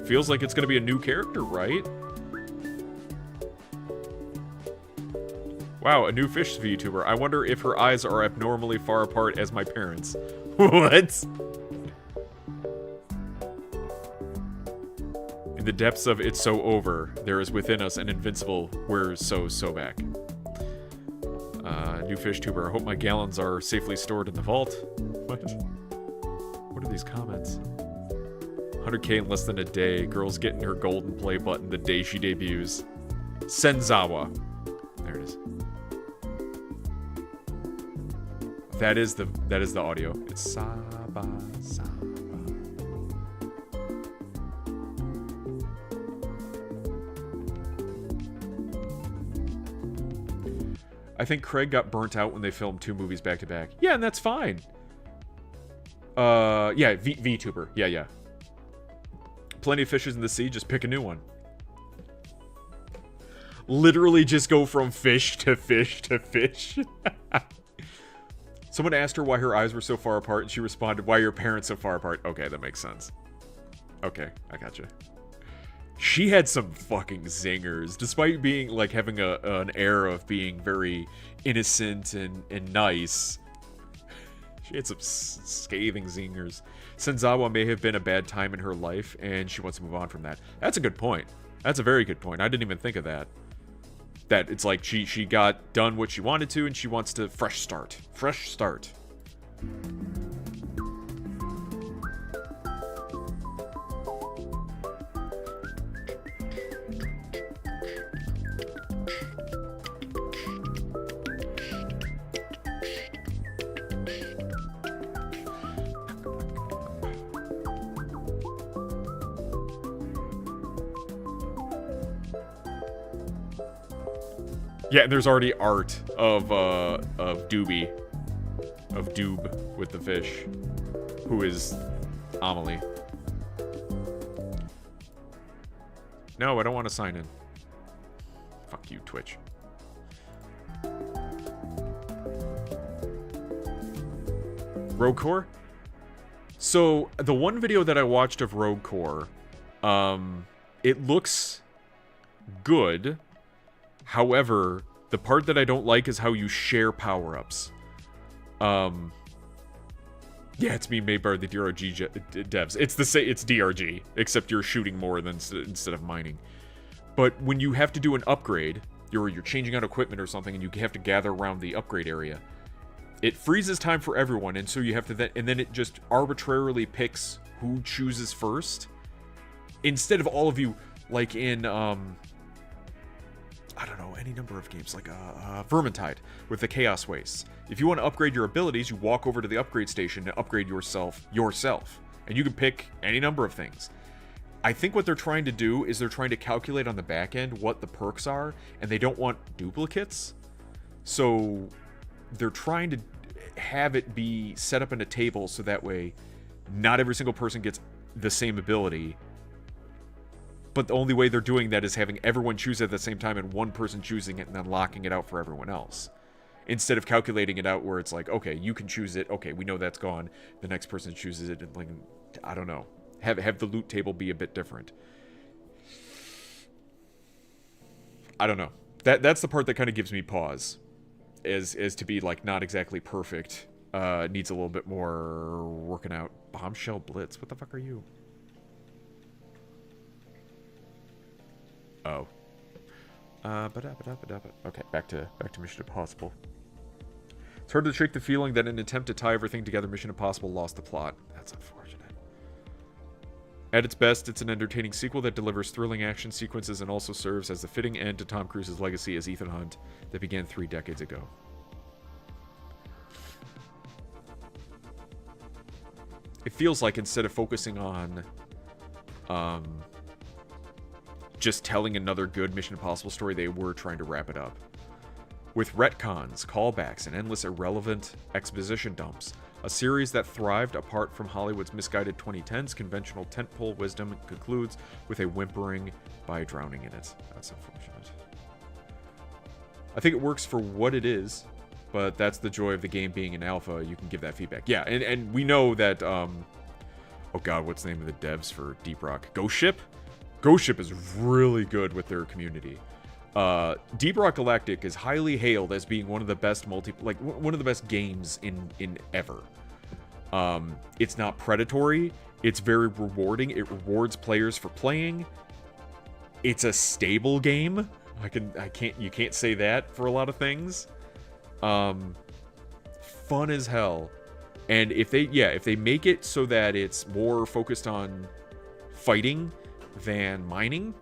feels like it's going to be a new character, right? Wow, a new fish VTuber. I wonder if her eyes are abnormally far apart as my parents. What? In the depths of It's So Over, there is within us an invincible We're So back. New fish tuber. I hope my gallons are safely stored in the vault. What? What are these comments? 100k in less than a day. Girl's getting her golden play button the day she debuts. Senzawa. There it is. That is the audio. It's Saba. I think Craig got burnt out when they filmed 2 movies back to back. Yeah, and that's fine. Yeah, VTuber. Yeah. Plenty of fishes in the sea, just pick a new one. Literally just go from fish to fish to fish. Someone asked her why her eyes were so far apart, and she responded, why are your parents so far apart? Okay, that makes sense. Okay, I gotcha. She had some fucking zingers, despite being, like, having an air of being very innocent and nice. She had some scathing zingers. Senzawa may have been a bad time in her life, and she wants to move on from that. That's a good point. That's a very good point. I didn't even think of that. That it's like she got done what she wanted to, and she wants to fresh start. Fresh start. Yeah, there's already art of Doobie. Of Doob with the fish. Who is Amelie. No, I don't want to sign in. Fuck you, Twitch. Rogue Core? So, the one video that I watched of Rogue Core, it looks good. However, the part that I don't like is how you share power-ups. Yeah, it's being made by the DRG devs. It's DRG, except you're shooting more than instead of mining. But when you have to do an upgrade, you're changing out equipment or something, and you have to gather around the upgrade area, it freezes time for everyone, and so you have to then it just arbitrarily picks who chooses first, instead of all of you, like in I don't know, any number of games, like Vermintide, with the Chaos Wastes. If you want to upgrade your abilities, you walk over to the upgrade station to upgrade yourself. And you can pick any number of things. I think what they're trying to do is they're trying to calculate on the back end what the perks are, and they don't want duplicates. So they're trying to have it be set up in a table so that way not every single person gets the same ability. But the only way they're doing that is having everyone choose it at the same time and one person choosing it and then locking it out for everyone else. Instead of calculating it out where it's like, okay, you can choose it. Okay, we know that's gone. The next person chooses it. And like, I don't know. Have the loot table be a bit different. I don't know. That's the part that kind of gives me pause. As to be like not exactly perfect. Needs a little bit more working out. Bombshell Blitz. What the fuck are you? Oh. Okay, back to Mission Impossible. It's hard to shake the feeling that in an attempt to tie everything together, Mission Impossible lost the plot. That's unfortunate. At its best, it's an entertaining sequel that delivers thrilling action sequences and also serves as the fitting end to Tom Cruise's legacy as Ethan Hunt that began 3 decades ago. It feels like instead of focusing on just telling another good Mission Impossible story, they were trying to wrap it up. With retcons, callbacks, and endless irrelevant exposition dumps, a series that thrived apart from Hollywood's misguided 2010s conventional tentpole wisdom concludes with a whimpering by drowning in it. That's unfortunate. I think it works for what it is, but that's the joy of the game being an alpha. You can give that feedback. Yeah, and we know that, oh god, what's the name of the devs for Deep Rock? Ghost Ship? Ghost Ship is really good with their community. Deep Rock Galactic is highly hailed as being one of the best one of the best games in ever. It's not predatory. It's very rewarding. It rewards players for playing. It's a stable game. You can't say that for a lot of things. Fun as hell. And if they make it so that it's more focused on fighting than mining,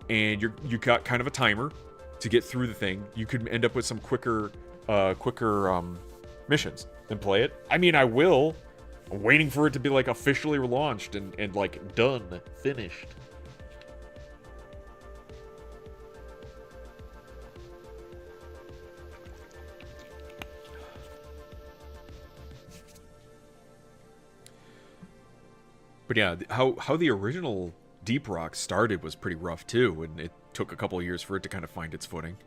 and you got kind of a timer to get through the thing, you could end up with some quicker missions and play it. I mean, I will. I'm waiting for it to be like officially launched and like done, finished. But yeah, how the original Deep Rock started was pretty rough too, and it took a couple of years for it to kind of find its footing.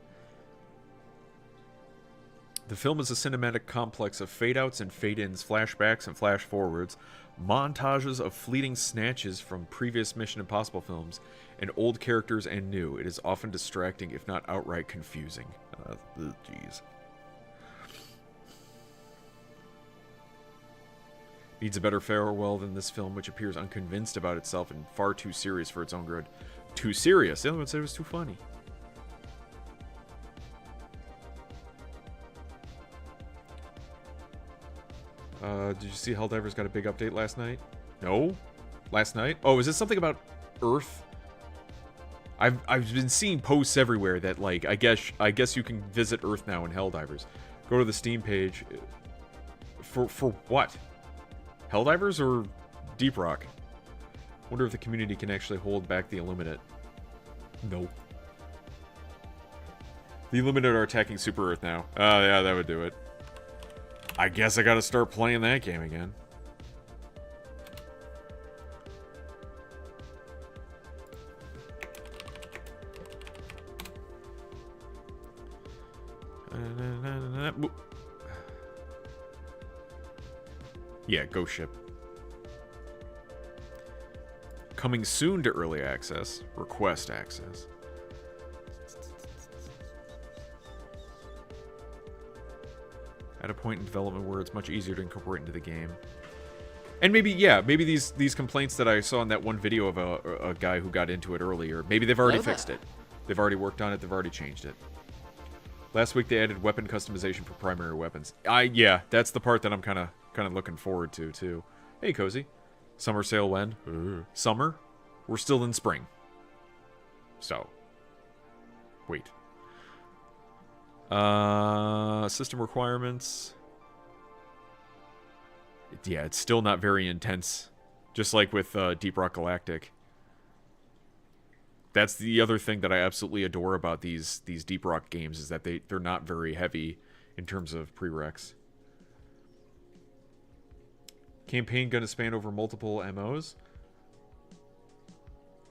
The film is a cinematic complex of fade-outs and fade-ins, flashbacks and flash-forwards, montages of fleeting snatches from previous Mission Impossible films, and old characters and new. It is often distracting, if not outright confusing. Jeez. Needs a better farewell than this film, which appears unconvinced about itself and far too serious for its own good. Too serious? The other one said it was too funny. Did you see Helldivers got a big update last night? No? Last night? Oh, is this something about Earth? I've been seeing posts everywhere that, like, I guess you can visit Earth now in Helldivers. Go to the Steam page. For what? Helldivers or Deep Rock? Wonder if the community can actually hold back the Illuminate. No. The Illuminate are attacking Super Earth now. Oh, yeah, that would do it. I guess I gotta start playing that game again. Yeah, Ghost Ship. Coming soon to early access. Request access. At a point in development where it's much easier to incorporate into the game. And maybe these complaints that I saw in that one video of a guy who got into it earlier, maybe they've already fixed it. They've already worked on it, they've already changed it. Last week they added weapon customization for primary weapons. Yeah, that's the part that I'm kind of looking forward to too. Hey, Cozy. Summer sale when? Summer? We're still in spring. So. Wait. System requirements. Yeah, it's still not very intense. Just like with Deep Rock Galactic. That's the other thing that I absolutely adore about these Deep Rock games, is that they're not very heavy in terms of prereqs. Campaign gonna span over multiple MOs.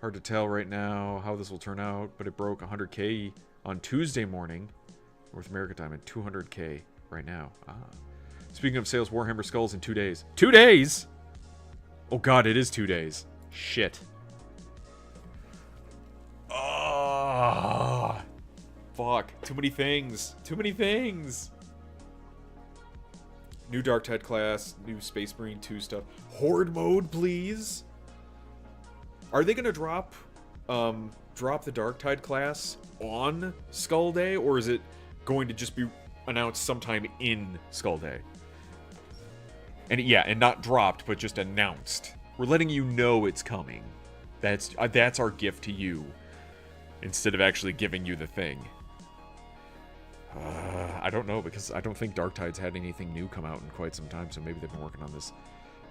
Hard to tell right now how this will turn out, but it broke 100k on Tuesday morning, North America time, and 200k right now. Speaking of sales, Warhammer Skulls in 2 days. 2 days? Oh god, it is 2 days. Shit. Oh, fuck. Too many things. Too many things. New Darktide class, new Space Marine 2 stuff. Horde mode, please. Are they gonna drop the Darktide class on Skull Day, or is it going to just be announced sometime in Skull Day? And yeah, and not dropped, but just announced. We're letting you know it's coming. That's our gift to you, instead of actually giving you the thing. I don't know, because I don't think Darktide's had anything new come out in quite some time, so maybe they've been working on this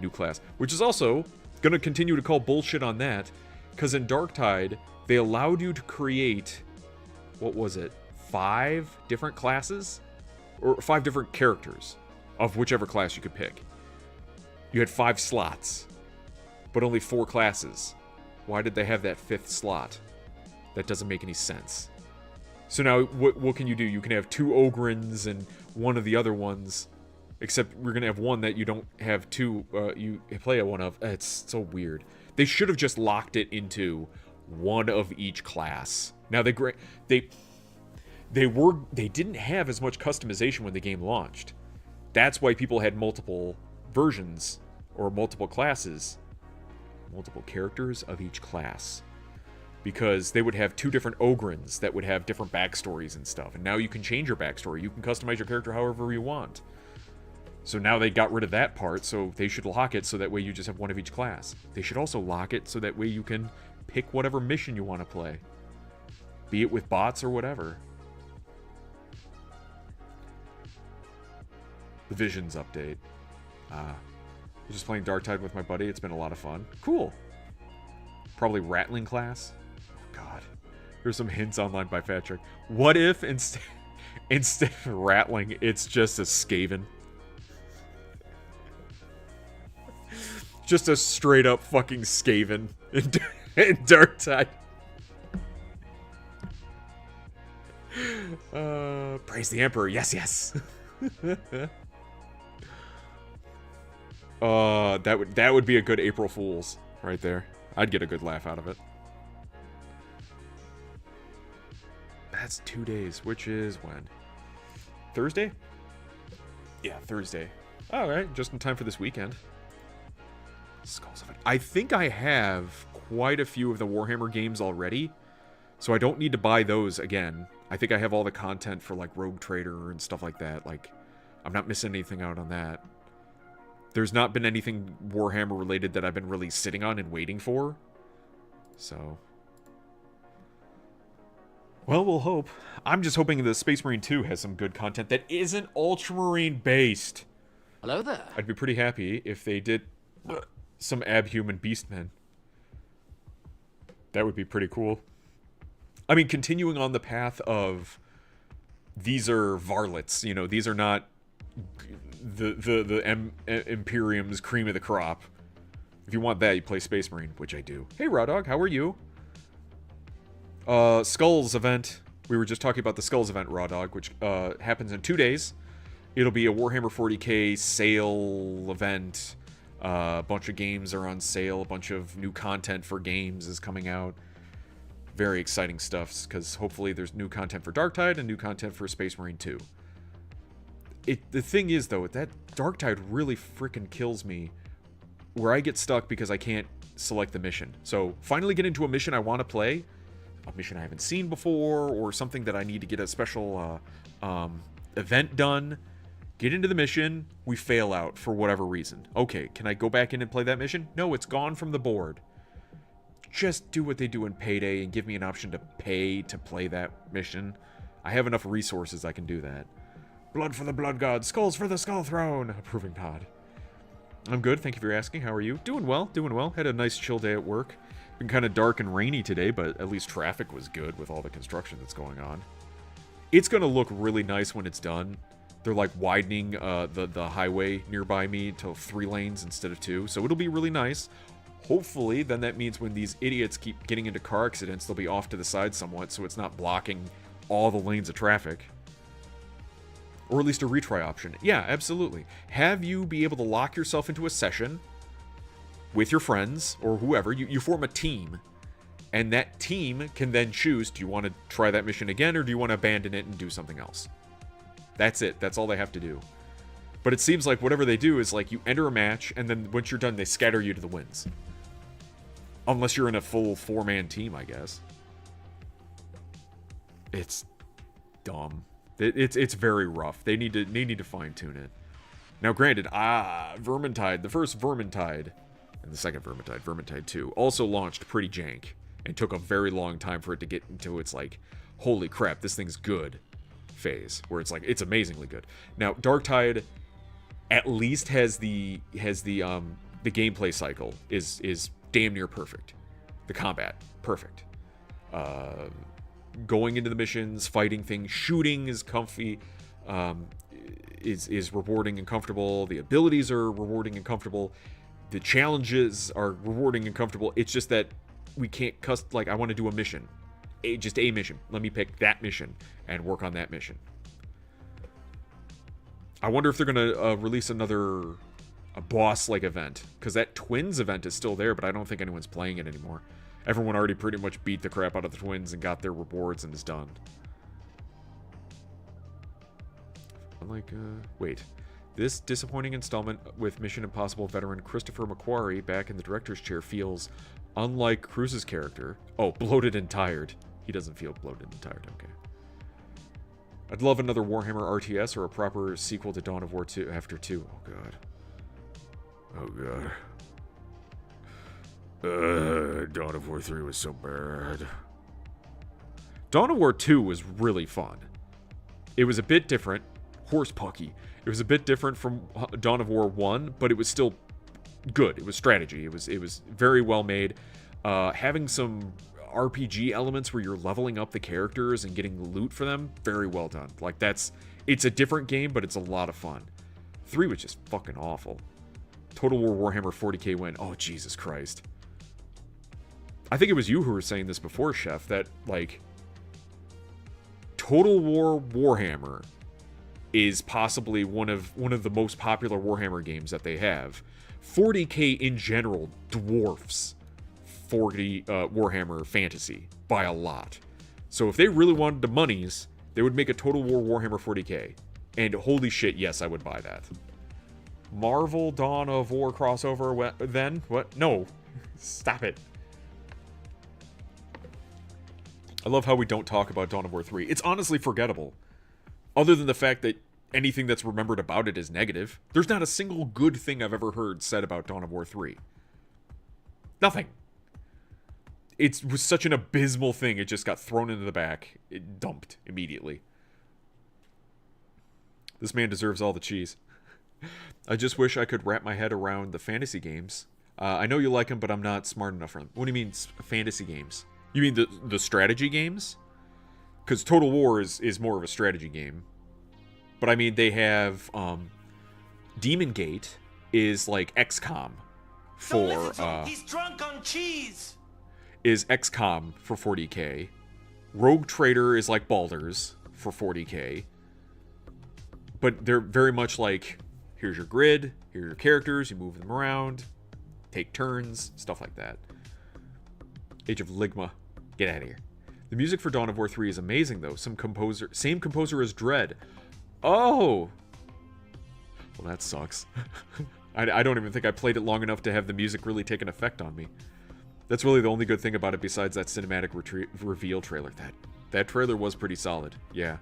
new class. Which is also going to continue to call bullshit on that, because in Darktide, they allowed you to create, what was it, 5 different classes? Or 5 different characters of whichever class you could pick. You had 5 slots, but only 4 classes. Why did they have that 5th slot? That doesn't make any sense. So now, what can you do? You can have 2 Ogrins and one of the other ones, except we're going to have one that you don't have 2, you play one of. It's so weird. They should have just locked it into one of each class. Now they didn't have as much customization when the game launched. That's why people had multiple versions or multiple classes, multiple characters of each class, because they would have 2 different Ogrins that would have different backstories and stuff. And now you can change your backstory. You can customize your character however you want. So now they got rid of that part, so they should lock it so that way you just have one of each class. They should also lock it so that way you can pick whatever mission you want to play, be it with bots or whatever. The Visions update. I'm just playing Darktide with my buddy. It's been a lot of fun. Cool. Probably Rattling class. Oh, God. There's some hints online by Patrick. What if instead of Rattling, it's just a Skaven? Just a straight up fucking Skaven in Darktide. Praise the Emperor. Yes, yes. That would be a good April Fool's right there. I'd get a good laugh out of it. That's 2 days, which is when? Thursday? Yeah, Thursday. All right, just in time for this weekend. Skulls of it. I think I have quite a few of the Warhammer games already, so I don't need to buy those again. I think I have all the content for like Rogue Trader and stuff like that. Like, I'm not missing anything out on that. There's not been anything Warhammer related that I've been really sitting on and waiting for. So, well, we'll hope. I'm just hoping the Space Marine 2 has some good content that isn't Ultramarine based. Hello there. I'd be pretty happy if they did some Abhuman Beastmen. That would be pretty cool. I mean, continuing on the path of these are varlets, you know, these are not the Imperium's cream of the crop. If you want that, you play Space Marine, which I do. Hey, Raw Dog, how are you? Skulls event. We were just talking about the Skulls event, Raw Dog, which happens in 2 days. It'll be a Warhammer 40k sale event. A bunch of games are on sale. A bunch of new content for games is coming out. Very exciting stuff, because hopefully there's new content for Darktide and new content for Space Marine 2. The thing is, though, that Darktide really freaking kills me, where I get stuck because I can't select the mission. So, finally get into a mission I want to play, a mission I haven't seen before, or something that I need to get a special event done. Get into the mission, we fail out for whatever reason. Okay, can I go back in and play that mission? No, it's gone from the board. Just do what they do in Payday and give me an option to pay to play that mission. I have enough resources I can do that. Blood for the Blood God, skulls for the Skull Throne. Approving nod. I'm good, thank you for asking. How are you? Doing well, doing well. Had a nice chill day at work. Been kind of dark and rainy today, but at least traffic was good with all the construction that's going on. It's going to look really nice when it's done. They're like widening the highway nearby me to 3 lanes instead of 2, so it'll be really nice. Hopefully, then that means when these idiots keep getting into car accidents, they'll be off to the side somewhat, so it's not blocking all the lanes of traffic. Or at least a retry option. Yeah, absolutely. Have you be able to lock yourself into a session with your friends, or whoever. You form a team, and that team can then choose, do you want to try that mission again, or do you want to abandon it and do something else? That's it. That's all they have to do. But it seems like whatever they do is like you enter a match, and then once you're done, they scatter you to the winds. Unless you're in a full 4-man team, I guess. It's dumb. It's very rough. They need to fine-tune it. Now, granted, Vermintide, the first Vermintide, and the second Vermintide, Vermintide 2, also launched pretty jank, and took a very long time for it to get into its, like, holy crap, this thing's good phase, where it's like, it's amazingly good. Now, Darktide at least has the gameplay cycle is damn near perfect. The combat, perfect. Going into the missions, fighting things, shooting is comfy, is rewarding and comfortable. The abilities are rewarding and comfortable. The challenges are rewarding and comfortable. It's just that we can't like, I want to do a mission. Just a mission. Let me pick that mission and work on that mission. I wonder if they're going to release a boss-like event, because that Twins event is still there, but I don't think anyone's playing it anymore. Everyone already pretty much beat the crap out of the twins and got their rewards and is done. Unlike, wait. This disappointing installment with Mission Impossible veteran Christopher McQuarrie back in the director's chair feels unlike Cruise's character. Oh, bloated and tired. He doesn't feel bloated and tired, okay. I'd love another Warhammer RTS or a proper sequel to Dawn of War 2 after 2. Oh, God. Oh, God. Dawn of War 3 was so bad. Dawn of War 2 was really fun. It was a bit different. Horse pucky. It was a bit different from Dawn of War 1, but it was still good. It was strategy. It was very well made. Having some RPG elements where you're leveling up the characters and getting loot for them, very well done. Like, it's a different game, but it's a lot of fun. 3 was just fucking awful. Total War Warhammer 40k win. Oh, Jesus Christ. I think it was you who were saying this before, Chef, that, like, Total War Warhammer is possibly one of the most popular Warhammer games that they have. 40k in general dwarfs 40 Warhammer Fantasy by a lot. So if they really wanted the monies, they would make a Total War Warhammer 40k. And holy shit, yes, I would buy that. Marvel Dawn of War crossover then? What? No. Stop it. I love how we don't talk about Dawn of War 3. It's honestly forgettable. Other than the fact that anything that's remembered about it is negative. There's not a single good thing I've ever heard said about Dawn of War 3. Nothing. It was such an abysmal thing, it just got thrown into the back. It dumped immediately. This man deserves all the cheese. I just wish I could wrap my head around the fantasy games. I know you like them, but I'm not smart enough for them. What do you mean fantasy games? You mean the strategy games? Because Total War is more of a strategy game. But I mean, they have Demon Gate is like XCOM for he's drunk on cheese. Is XCOM for 40k. Rogue Trader is like Baldur's for 40k. But they're very much like, here's your grid, here are your characters, you move them around, take turns, stuff like that. Age of Ligma, get out of here. The music for Dawn of War 3 is amazing though. Same composer as Dread. Oh! Well, that sucks. I don't even think I played it long enough to have the music really take an effect on me. That's really the only good thing about it besides that cinematic reveal trailer. That trailer was pretty solid, yeah.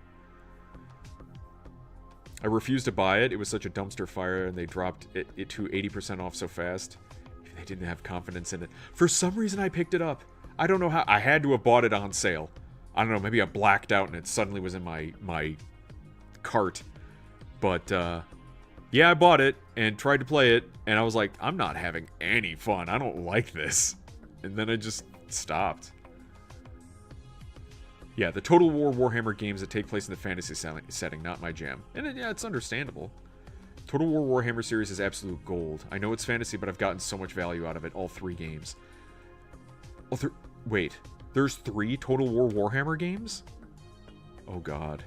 I refused to buy it. It was such a dumpster fire, and they dropped it to 80% off so fast. They didn't have confidence in it. For some reason, I picked it up. I don't know how. I had to have bought it on sale. I don't know, maybe I blacked out and it suddenly was in my cart. But, yeah, I bought it and tried to play it, and I was like, I'm not having any fun. I don't like this. And then I just stopped. Yeah, the Total War Warhammer games that take place in the fantasy setting, not my jam. And yeah, it's understandable. Total War Warhammer series is absolute gold. I know it's fantasy, but I've gotten so much value out of it, all 3 games. Wait, there's 3 Total War Warhammer games? Oh god.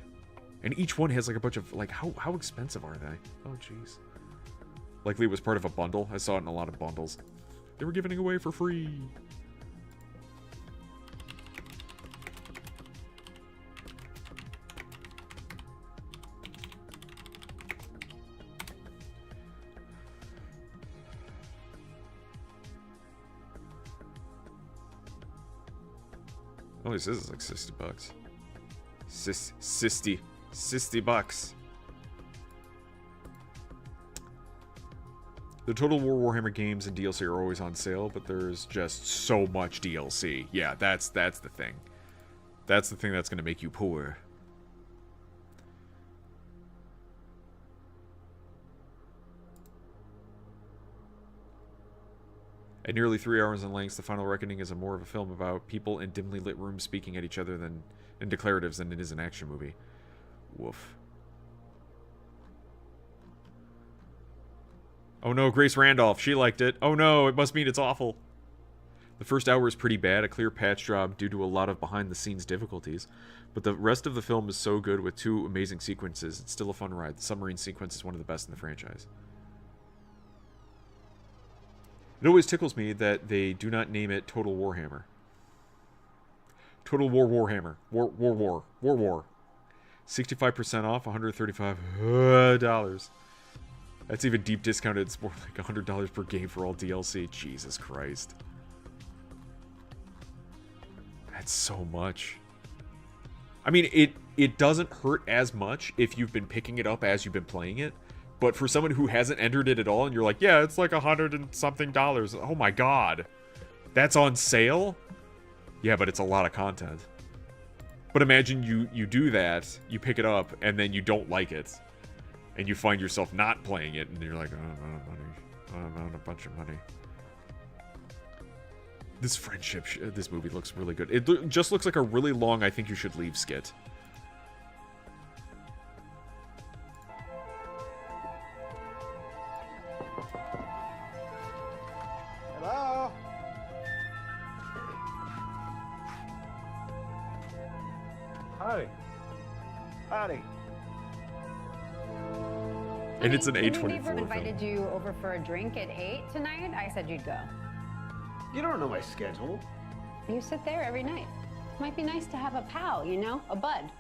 And each one has like a bunch of, like, how expensive are they? Oh jeez. Likely it was part of a bundle. I saw it in a lot of bundles. They were giving it away for free. Oh, this is like $60. 60 bucks. The Total War Warhammer games and DLC are always on sale, but there's just so much DLC. Yeah, that's the thing. That's the thing that's going to make you poor. At nearly 3 hours in length, The Final Reckoning is more of a film about people in dimly lit rooms speaking at each other than in declaratives than it is an action movie. Woof. Oh no, Grace Randolph, she liked it. Oh no, it must mean it's awful. The first hour is pretty bad, a clear patch job due to a lot of behind-the-scenes difficulties. But the rest of the film is so good with 2 amazing sequences, it's still a fun ride. The submarine sequence is one of the best in the franchise. It always tickles me that they do not name it Total Warhammer. Total War Warhammer. War. 65% off, $135. That's even deep discounted. It's more like $100 per game for all DLC. Jesus Christ. That's so much. I mean, it doesn't hurt as much if you've been picking it up as you've been playing it. But for someone who hasn't entered it at all, and you're like, yeah, it's like $100 and something. Oh my god. That's on sale? Yeah, but it's a lot of content. But imagine you do that, you pick it up, and then you don't like it. And you find yourself not playing it, and you're like, oh, I'm out of money. I'm out a bunch of money. This friendship, this movie looks really good. It just looks like a really long I Think You Should Leave skit. Hello? Howdy. Howdy. And it's an When your A24 neighbor film. invited you over for a drink at 8 tonight, I said you'd go. You don't know my schedule. You sit there every night. Might be nice to have a pal, you know, a bud.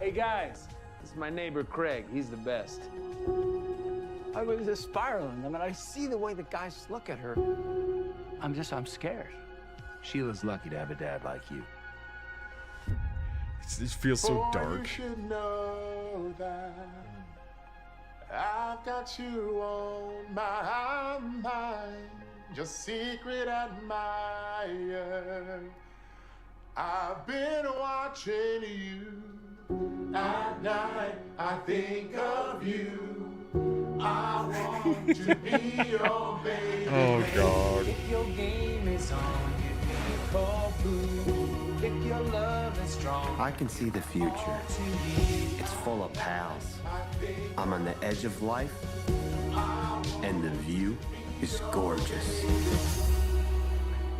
Hey guys, this is my neighbor Craig. He's the best. I was just spiraling. I mean, I see the way the guys look at her. I'm scared. Sheila's lucky to have a dad like you. It feels so Boy, dark. You should know that I've got you on my mind, your secret admirer. I've been watching you at night. I think of you. I want to be your baby. Oh god. If your game is on, give me a call, boo. If your love is strong, I can see the future. It's full of pals. I'm on the edge of life, and the view is gorgeous.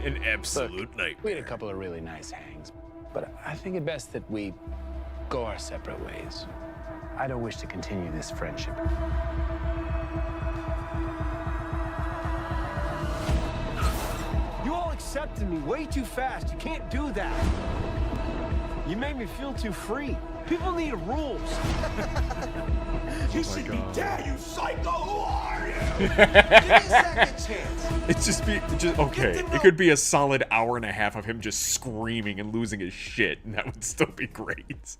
An absolute nightmare. We had a couple of really nice hangs, but I think it best that we go our separate ways. I don't wish to continue this friendship. You all accepted me way too fast. You can't do that. You made me feel too free. People need rules. You should be dead, you psycho. Who are you? Give me a second chance. It's just okay. It could be a solid hour and a half of him just screaming and losing his shit, and that would still be great.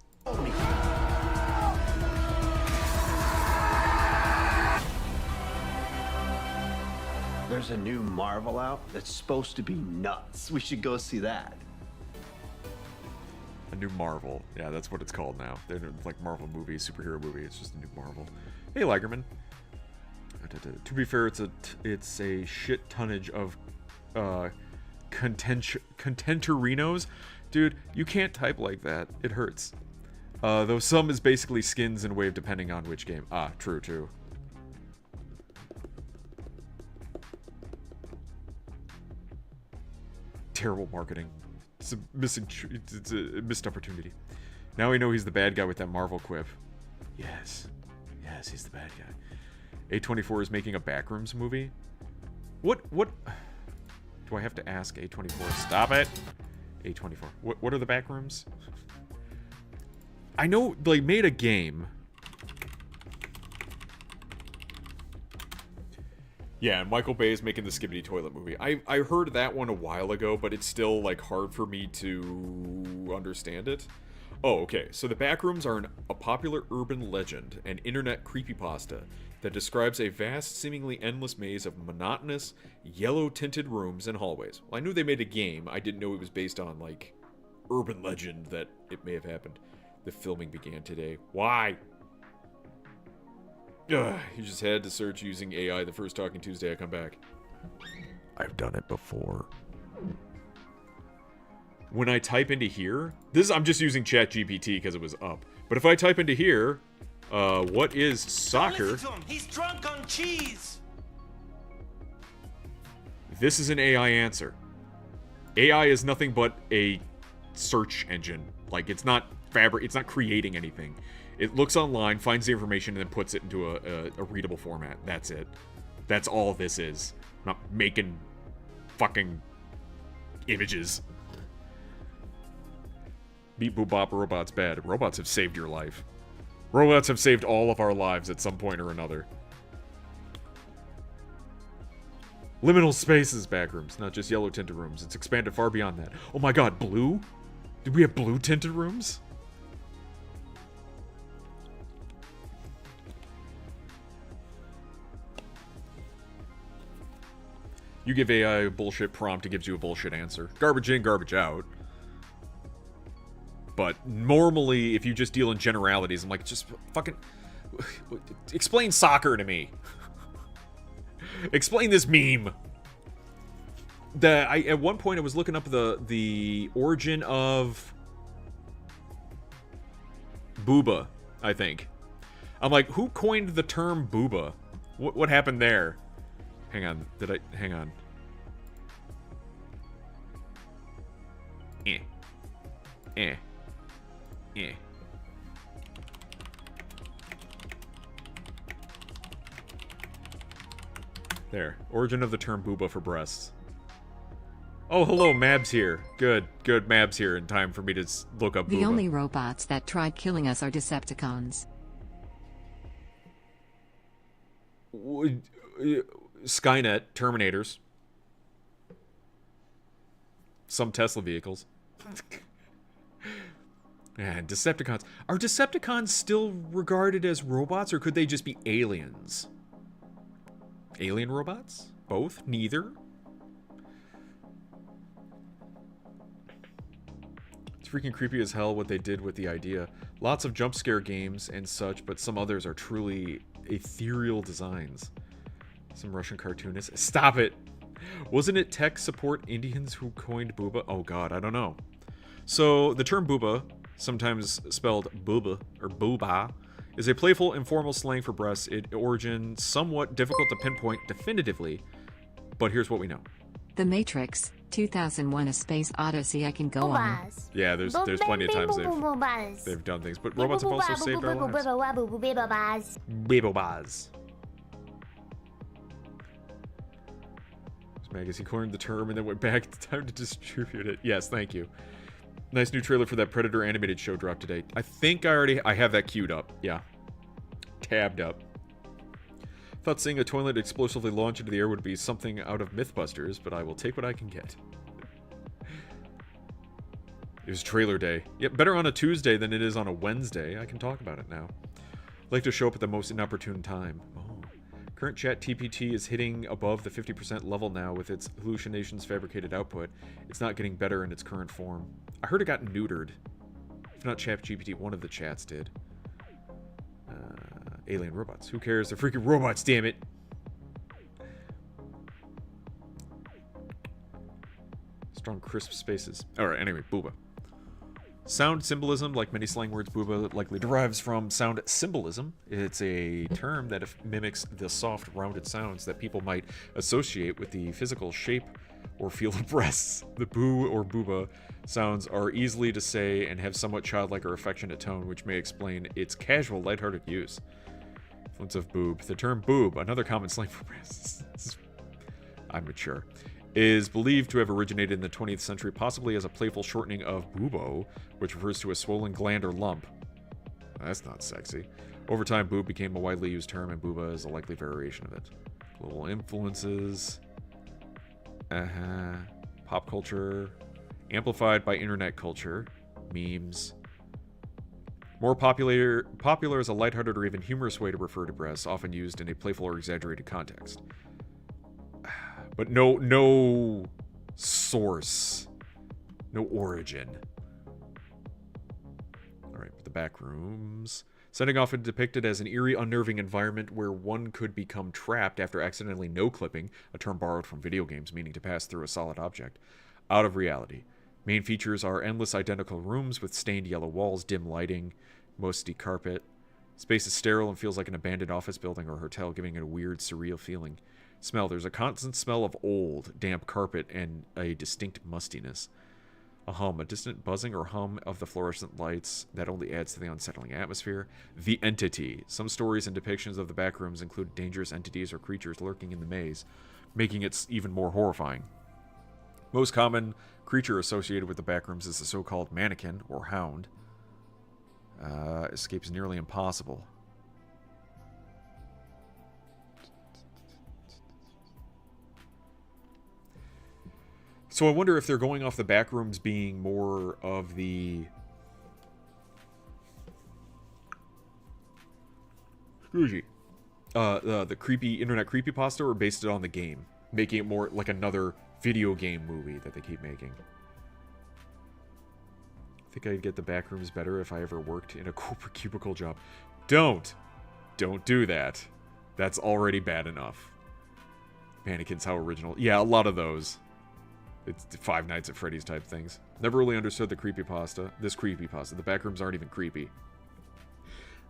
There's a new Marvel out that's supposed to be nuts. We should go see that. A new Marvel. Yeah, that's what it's called now. They're like Marvel movie, superhero movie. It's just a new Marvel. Hey, Ligerman. To be fair, it's a shit tonnage of contentorinos. Dude, you can't type like that. It hurts. Though some is basically skins and wave depending on which game. Ah, true. Terrible marketing. It's a missed opportunity. Now we know he's the bad guy with that Marvel quip. Yes, he's the bad guy. A24 is making a Backrooms movie. What do I have to ask A24? Stop it. A24. What are the Backrooms? I know they made a game. Yeah, and Michael Bay is making the Skibbity Toilet movie. I heard that one a while ago, but it's still like hard for me to understand it. Oh, okay. So the Backrooms are a popular urban legend and internet creepypasta that describes a vast, seemingly endless maze of monotonous, yellow-tinted rooms and hallways. Well, I knew they made a game. I didn't know it was based on, like, urban legend that it may have happened. The filming began today. Why? Ugh, you just had to search using AI the first Talking Tuesday I come back. I've done it before. When I type into here, I'm just using ChatGPT because it was up. But if I type into here, what is soccer? Listen to him. He's drunk on cheese. This is an AI answer. AI is nothing but a search engine. Like, it's not creating anything. It looks online, finds the information, and then puts it into a readable format. That's it. That's all this is. I'm not making fucking images. Beep boop bop, robots bad. Robots have saved your life. Robots have saved all of our lives at some point or another. Liminal spaces backrooms, not just yellow tinted rooms. It's expanded far beyond that. Oh my god, blue? Did we have blue tinted rooms? You give AI a bullshit prompt, it gives you a bullshit answer. Garbage in, garbage out. But normally, if you just deal in generalities, I'm like, just fucking... explain soccer to me. Explain this meme. At one point, I was looking up the origin of booba, I think. I'm like, who coined the term booba? What happened there? Hang on. Hang on. There. Origin of the term booba for breasts. Oh, hello, Mab's here. Good, Mab's here in time for me to look up booba. The only robots that tried killing us are Decepticons. Skynet, Terminators. Some Tesla vehicles. And Decepticons. Are Decepticons still regarded as robots, or could they just be aliens? Alien robots? Both? Neither? It's freaking creepy as hell what they did with the idea. Lots of jump scare games and such, but some others are truly ethereal designs. Some Russian cartoonists. Stop it! Wasn't it tech support Indians who coined booba? Oh god, I don't know. So, the term booba, sometimes spelled booba or booba, is a playful, informal slang for breasts. Its origin somewhat difficult to pinpoint definitively, but here's what we know. The Matrix, 2001: A Space Odyssey. I can go on. Yeah, there's plenty of times they've done things, but robots have also saved our lives. Bebobaz. Magazine coined the term and then went back. It's time to distribute it. Yes, thank you. Nice new trailer for that Predator animated show dropped today. I think I have that queued up. Yeah. Tabbed up. Thought seeing a toilet explosively launch into the air would be something out of Mythbusters, but I will take what I can get. It was trailer day. Yep, better on a Tuesday than it is on a Wednesday. I can talk about it now. Like to show up at the most inopportune time. Oh. Current chat TPT is hitting above the 50% level now with its hallucinations fabricated output. It's not getting better in its current form. I heard it got neutered. If not chat GPT, one of the chats did. Alien robots. Who cares? They're freaking robots, damn it! Strong, crisp spaces. Alright, anyway, booba. Sound symbolism, like many slang words, booba likely derives from sound symbolism. It's a term that mimics the soft, rounded sounds that people might associate with the physical shape or feel of breasts. The boo or booba sounds are easily to say and have somewhat childlike or affectionate tone, which may explain its casual, lighthearted use. Influence of boob. The term boob, another common slang for breasts. I'm mature. Is believed to have originated in the 20th century, possibly as a playful shortening of boobo, which refers to a swollen gland or lump. That's not sexy. Over time, boob became a widely used term, and booba is a likely variation of it. Global influences. Pop culture. Amplified by internet culture. Memes. More popular as a lighthearted or even humorous way to refer to breasts, often used in a playful or exaggerated context. But no source. No origin. Alright, the back rooms. Setting off and depicted as an eerie, unnerving environment where one could become trapped after accidentally no-clipping, a term borrowed from video games meaning to pass through a solid object, out of reality. Main features are endless identical rooms with stained yellow walls, dim lighting, musty carpet. Space is sterile and feels like an abandoned office building or hotel, giving it a weird, surreal feeling. Smell. There's a constant smell of old, damp carpet and a distinct mustiness. A hum. A distant buzzing or hum of the fluorescent lights that only adds to the unsettling atmosphere. The entity. Some stories and depictions of the back rooms include dangerous entities or creatures lurking in the maze, making it even more horrifying. Most common creature associated with the backrooms is the so-called mannequin, or hound. Escape is nearly impossible. So I wonder if they're going off the backrooms being more of the... the creepy internet creepypasta, or based it on the game, making it more like another video game movie that they keep making. I think I'd get the backrooms better if I ever worked in a corporate cubicle job. Don't do that. That's already bad enough. Mannequins, how original. Yeah, a lot of those. It's Five Nights at Freddy's type things. Never really understood the creepypasta. This creepypasta. The backrooms aren't even creepy.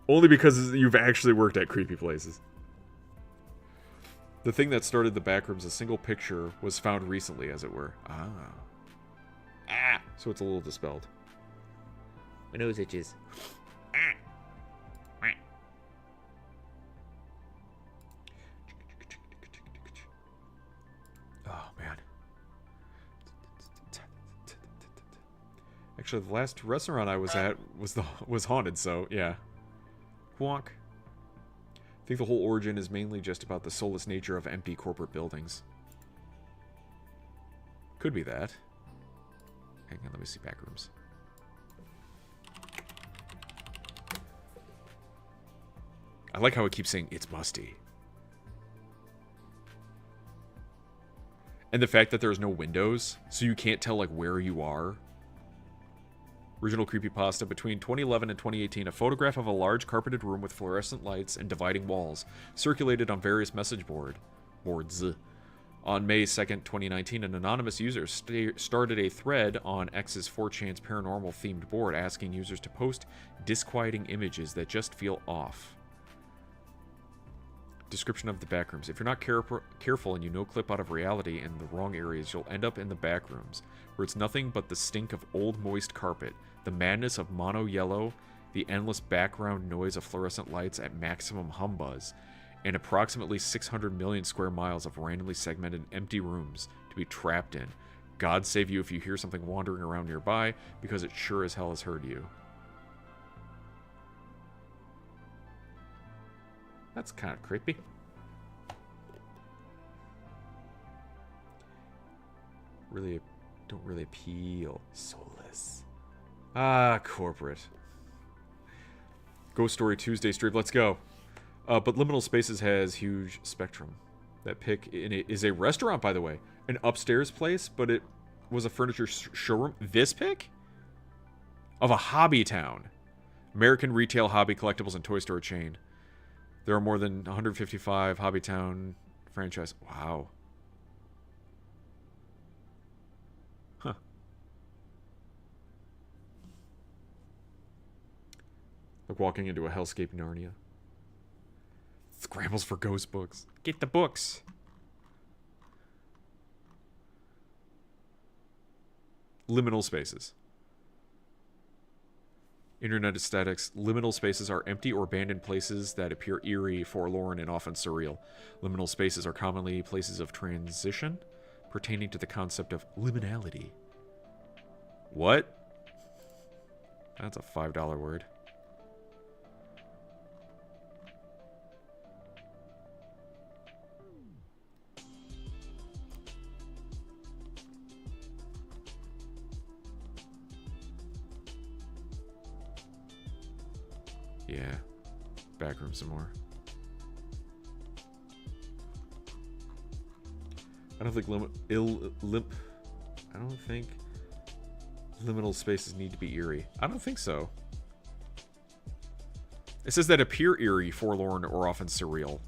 Only because you've actually worked at creepy places. The thing that started the backrooms, a single picture, was found recently, as it were. So it's a little dispelled. My nose itches. Oh, man. Actually, the last restaurant I was at was haunted, so yeah. Wonk. I think the whole origin is mainly just about the soulless nature of empty corporate buildings. Could be that. Hang on, let me see backrooms. I like how it keeps saying it's musty. And the fact that there's no windows, so you can't tell like where you are. Original creepypasta. Between 2011 and 2018, a photograph of a large carpeted room with fluorescent lights and dividing walls circulated on various message boards. On May 2nd, 2019, an anonymous user started a thread on X's 4chan's paranormal themed board asking users to post disquieting images that just feel off. Description of the backrooms. If you're not careful and you no-clip out of reality in the wrong areas, you'll end up in the backrooms, where it's nothing but the stink of old moist carpet, the madness of mono yellow, the endless background noise of fluorescent lights at maximum humbuzz, and approximately 600 million square miles of randomly segmented empty rooms to be trapped in. God save you if you hear something wandering around nearby, because it sure as hell has heard you. That's kind of creepy. Don't really appeal. Soulless. Corporate. Ghost Story Tuesday stream. Let's go. But Liminal Spaces has huge spectrum. That pick in it is a restaurant, by the way. An upstairs place, but it was a furniture showroom. This pick? Of a hobby town. American retail hobby collectibles and toy store chain. There are more than 155 Hobbytown franchise. Wow. Huh. Like walking into a hellscape Narnia. Scrambles for ghost books. Get the books. Liminal spaces. Internet aesthetics. Liminal spaces are empty or abandoned places that appear eerie, forlorn, and often surreal. Liminal spaces are commonly places of transition, pertaining to the concept of liminality. What? That's a $5 word. Yeah. Backroom some more. I don't think I don't think liminal spaces need to be eerie. I don't think so. It says that appear eerie, forlorn, or often surreal.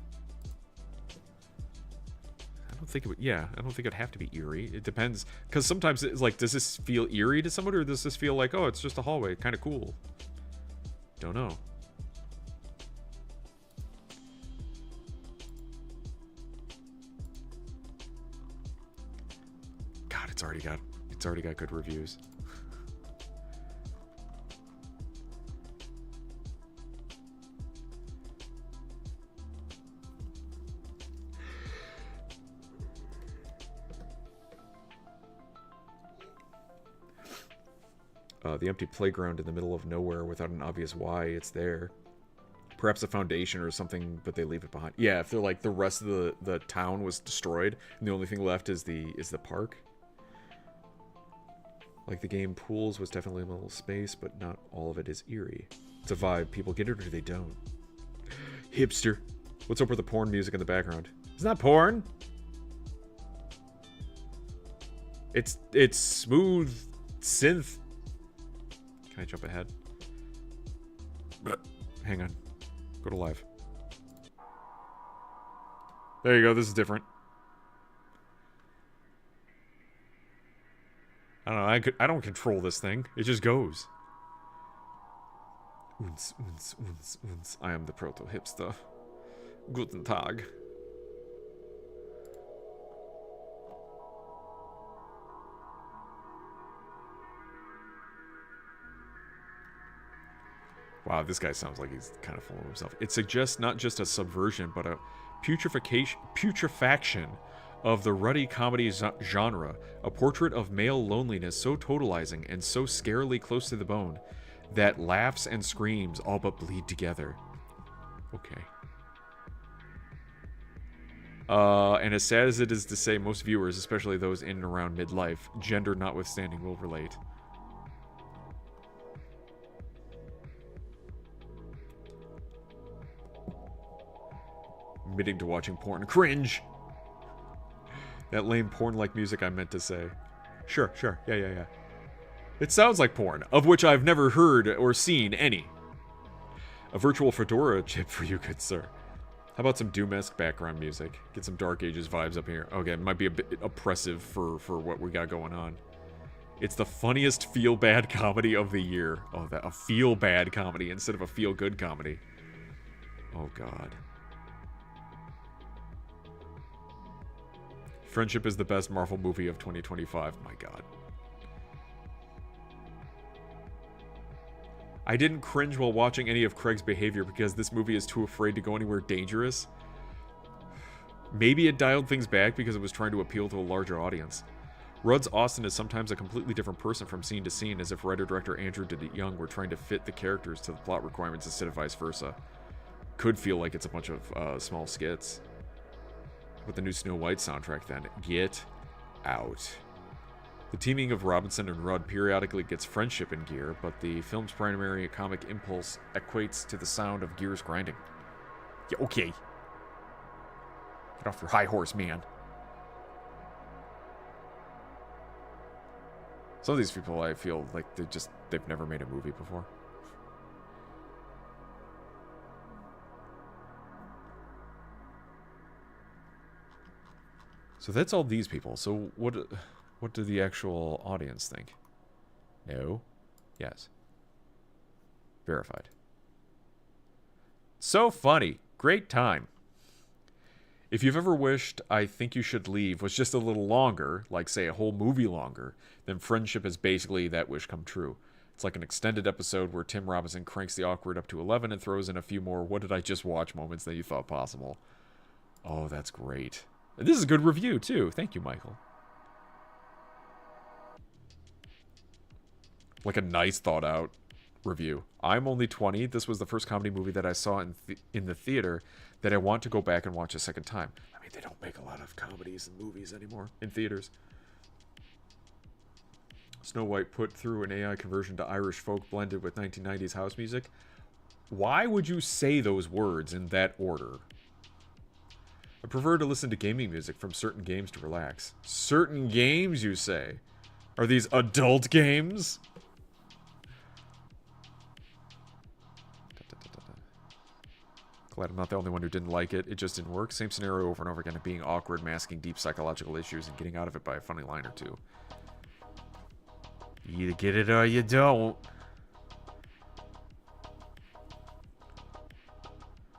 I don't think it would, yeah, I don't think it'd have to be eerie. It depends, because sometimes it's like, does this feel eerie to someone, or does this feel like, oh, it's just a hallway, kind of cool? Don't know. God, it's already got good reviews. The empty playground in the middle of nowhere without an obvious why it's there. Perhaps a foundation or something, but they leave it behind. Yeah, if they're like the rest of the town was destroyed and the only thing left is the park. Like the game Pools was definitely a little space, but not all of it is eerie. It's a vibe. People get it or they don't. Hipster. What's up with the porn music in the background? It's not porn. It's smooth synth. Can I jump ahead? Hang on. Go to live. There you go. This is different. I don't know. I don't control this thing. It just goes. Uns, uns, uns, uns. I am the proto-hipster. Guten Tag. Wow, this guy sounds like he's kind of full of himself. It suggests not just a subversion, but a putrefaction of the ruddy comedy genre, a portrait of male loneliness so totalizing and so scarily close to the bone that laughs and screams all but bleed together. Okay. And as sad as it is to say, most viewers, especially those in and around midlife, gender notwithstanding, will relate. Admitting to watching porn. Cringe! That lame porn-like music I meant to say. Sure. Yeah. It sounds like porn, of which I've never heard or seen any. A virtual fedora chip for you, good sir. How about some Doom-esque background music? Get some Dark Ages vibes up here. Okay, it might be a bit oppressive for what we got going on. It's the funniest feel-bad comedy of the year. Oh, a feel-bad comedy instead of a feel-good comedy. Oh, God. Friendship is the best Marvel movie of 2025. My God. I didn't cringe while watching any of Craig's behavior because this movie is too afraid to go anywhere dangerous. Maybe it dialed things back because it was trying to appeal to a larger audience. Rudd's Austin is sometimes a completely different person from scene to scene, as if writer-director Andrew Young were trying to fit the characters to the plot requirements instead of vice versa. Could feel like it's a bunch of small skits. With the new Snow White soundtrack then. Get out. The teaming of Robinson and Rudd periodically gets friendship in gear, but the film's primary comic impulse equates to the sound of gears grinding. Yeah, okay. Get off your high horse, man. Some of these people, I feel like they've never made a movie before. So that's all these people. So what do the actual audience think? No? Yes. Verified. So funny. Great time. If you've ever wished I Think You Should Leave was just a little longer, like say a whole movie longer, then Friendship is basically that wish come true. It's like an extended episode where Tim Robinson cranks the awkward up to 11 and throws in a few more what did I just watch moments that you thought possible. Oh, that's great. This is a good review, too. Thank you, Michael. Like a nice, thought-out review. I'm only 20. This was the first comedy movie that I saw in the theater that I want to go back and watch a second time. I mean, they don't make a lot of comedies and movies anymore in theaters. Snow White put through an AI conversion to Irish folk blended with 1990s house music. Why would you say those words in that order? I prefer to listen to gaming music from certain games to relax. Certain games, you say? Are these adult games? Glad I'm not the only one who didn't like it. It just didn't work. Same scenario over and over again of being awkward, masking deep psychological issues, and getting out of it by a funny line or two. You either get it or you don't.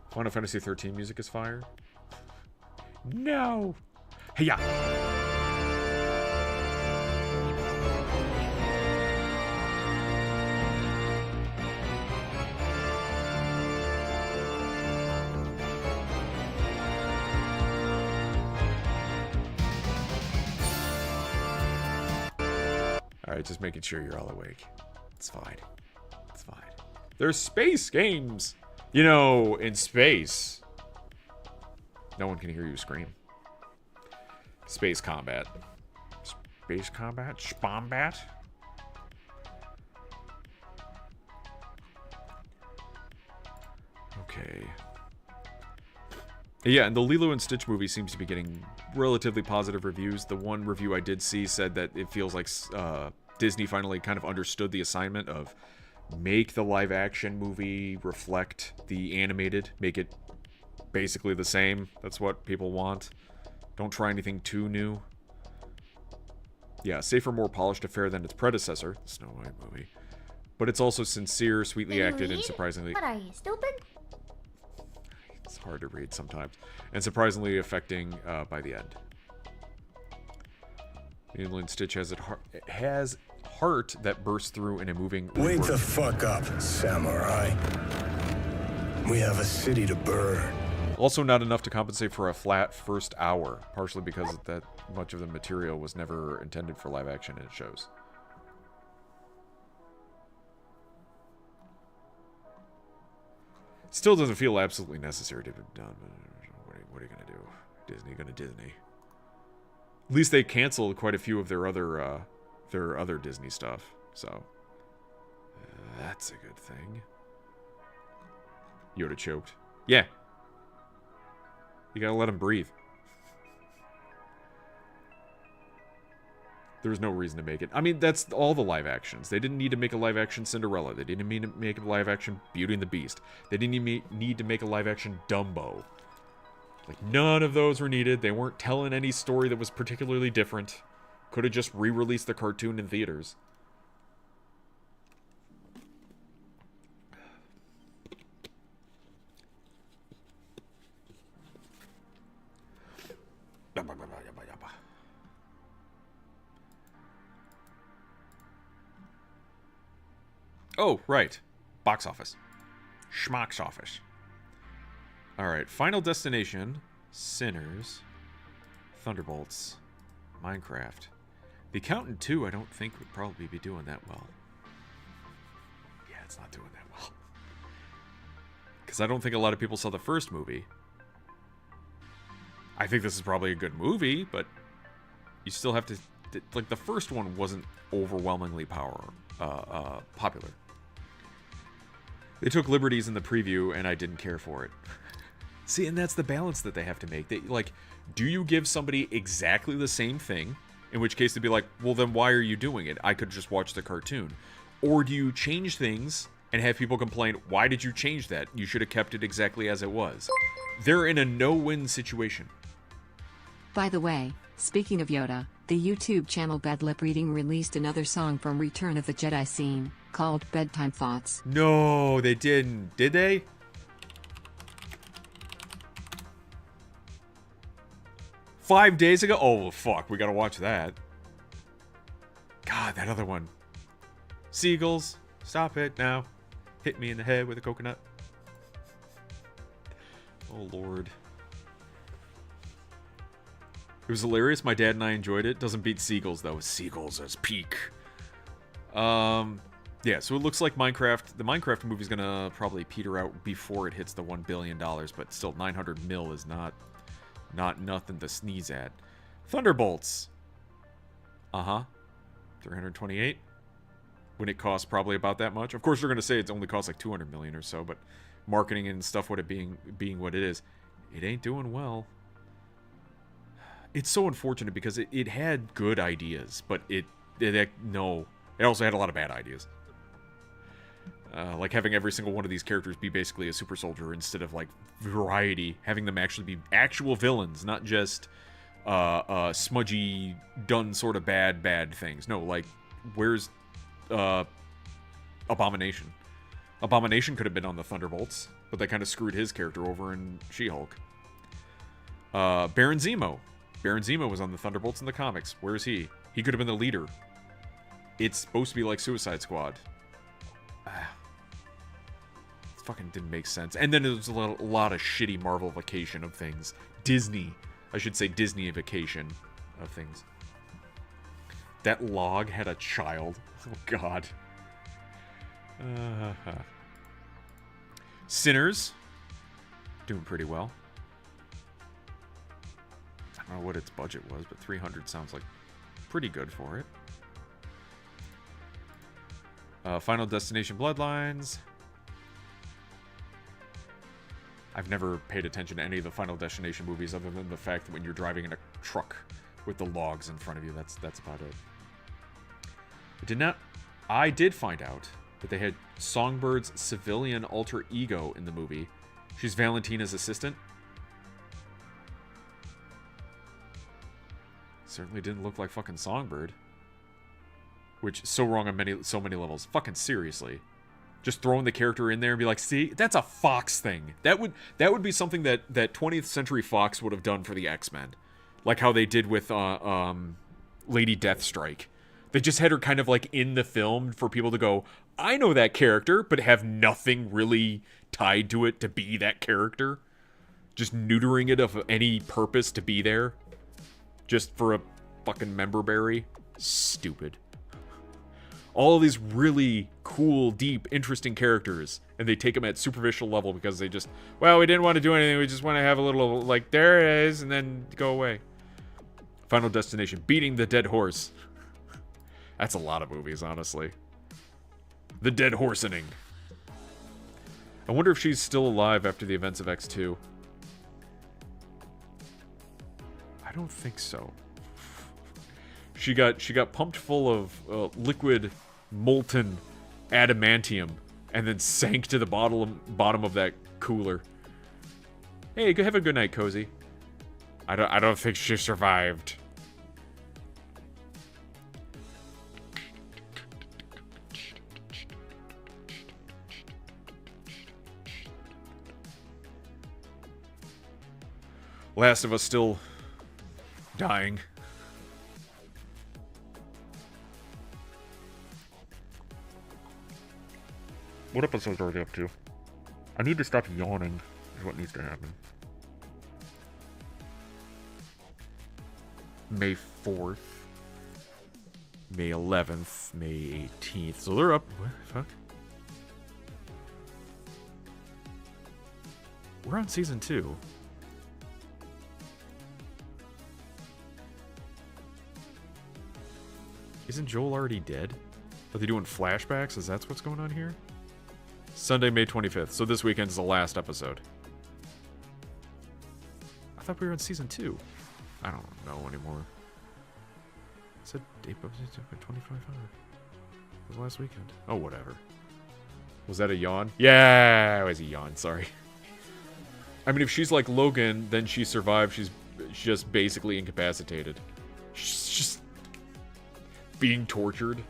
Final Fantasy 13 music is fire. No. Hey, yeah. All right, just making sure you're all awake. It's fine. It's fine. There's space games. You know, in space, no one can hear you scream. Space combat. Space combat? Spombat? Okay. Yeah, and the Lilo and Stitch movie seems to be getting relatively positive reviews. The one review I did see said that it feels like Disney finally kind of understood the assignment of make the live-action movie reflect the animated, make it basically the same. That's what people want. Don't try anything too new. Yeah, safer, more polished affair than its predecessor, the Snow White movie. But it's also sincere, sweetly acted, and surprisingly... What are you, stupid? It's hard to read sometimes. And surprisingly affecting by the end. Lilo and Stitch has heart that bursts through in a moving... Wake the fuck up, samurai. We have a city to burn. Also not enough to compensate for a flat first hour, partially because that much of the material was never intended for live action, and it shows. Still doesn't feel absolutely necessary to be done. What are you gonna do? Disney gonna Disney. At least they canceled quite a few of their other Disney stuff, so that's a good thing. Yoda choked. Yeah. You gotta let him breathe. There was no reason to make it. I mean, that's all the live actions. They didn't need to make a live action Cinderella. They didn't need to make a live action Beauty and the Beast. They didn't even need to make a live action Dumbo. Like, none of those were needed. They weren't telling any story that was particularly different. Could have just re-released the cartoon in theaters. Oh, right. Box office. Schmox office. Alright, Final Destination, Sinners, Thunderbolts, Minecraft. The Accountant 2, I don't think would probably be doing that well. Yeah, it's not doing that well. Because I don't think a lot of people saw the first movie. I think this is probably a good movie, but you still have to... Like, the first one wasn't overwhelmingly popular. They took liberties in the preview, and I didn't care for it. See, and that's the balance that they have to make. They, like, do you give somebody exactly the same thing? In which case they'd be like, well, then why are you doing it? I could just watch the cartoon. Or do you change things and have people complain, why did you change that? You should have kept it exactly as it was. They're in a no-win situation. By the way, speaking of Yoda, the YouTube channel Bad Lip Reading released another song from Return of the Jedi scene, called Bedtime Thoughts. No, they didn't. Did they? $5 days ago? Oh, fuck. We gotta watch that. God, that other one. Seagulls, stop it now. Hit me in the head with a coconut. Oh, Lord. It was hilarious. My dad and I enjoyed it. Doesn't beat Seagulls, though. Seagulls is peak. Yeah, so it looks like Minecraft... The Minecraft movie's gonna probably peter out before it hits the $1 billion, but still, 900 mil is not nothing to sneeze at. Thunderbolts. 328. When it costs probably about that much. Of course, they're gonna say it's only costs like 200 million or so, but marketing and stuff, what it being what it is, it ain't doing well. It's so unfortunate because it had good ideas, but it also had a lot of bad ideas. Like having every single one of these characters be basically a super soldier instead of like variety, having them actually be actual villains, not just smudgy, done sort of bad things. No, like where's Abomination? Abomination could have been on the Thunderbolts, but they kind of screwed his character over in She-Hulk. Baron Zemo. Baron Zemo was on the Thunderbolts in the comics. Where is he? He could have been the leader. It's supposed to be like Suicide Squad. It fucking didn't make sense. And then there was a lot of shitty Marvel-ification of things. Disney. I should say Disney-ification of things. That log had a child. Oh, God. Sinners. Doing pretty well. I don't know what its budget was, but 300 sounds like pretty good for it. Final Destination Bloodlines. I've never paid attention to any of the Final Destination movies other than the fact that when you're driving in a truck with the logs in front of you, that's about it. I did find out that they had Songbird's civilian alter ego in the movie. She's Valentina's assistant. Certainly didn't look like fucking Songbird. Which is so wrong on so many levels. Fucking seriously. Just throwing the character in there and be like, see, that's a Fox thing. That would be something that 20th Century Fox would have done for the X-Men. Like how they did with Lady Deathstrike. They just had her kind of like in the film for people to go, I know that character, but have nothing really tied to it to be that character. Just neutering it of any purpose to be there. Just for a fucking member berry. Stupid. All of these really cool, deep, interesting characters, and they take them at superficial level because they just, well, we didn't want to do anything, we just want to have a little, like, there it is, and then go away. Final Destination, Beating the Dead Horse. That's a lot of movies, honestly. The Dead Horsening. I wonder if she's still alive after the events of X2. I don't think so. She got pumped full of liquid molten adamantium and then sank to the bottom of that cooler. Hey, go have a good night, Cozy. I don't think she survived. Last of Us still dying. What episodes are they up to? I need to stop yawning, is what needs to happen. May 4th. May 11th. May 18th. So they're up. What the fuck? We're on season 2. Isn't Joel already dead? Are they doing flashbacks? Is that what's going on here? Sunday, May 25th. So this weekend is the last episode. I thought we were on season 2. I don't know anymore. It said April 25. It was last weekend. Oh, whatever. Was that a yawn? Yeah, it was a yawn. Sorry. I mean, if she's like Logan, then she survived. She's just basically incapacitated. She's just being tortured.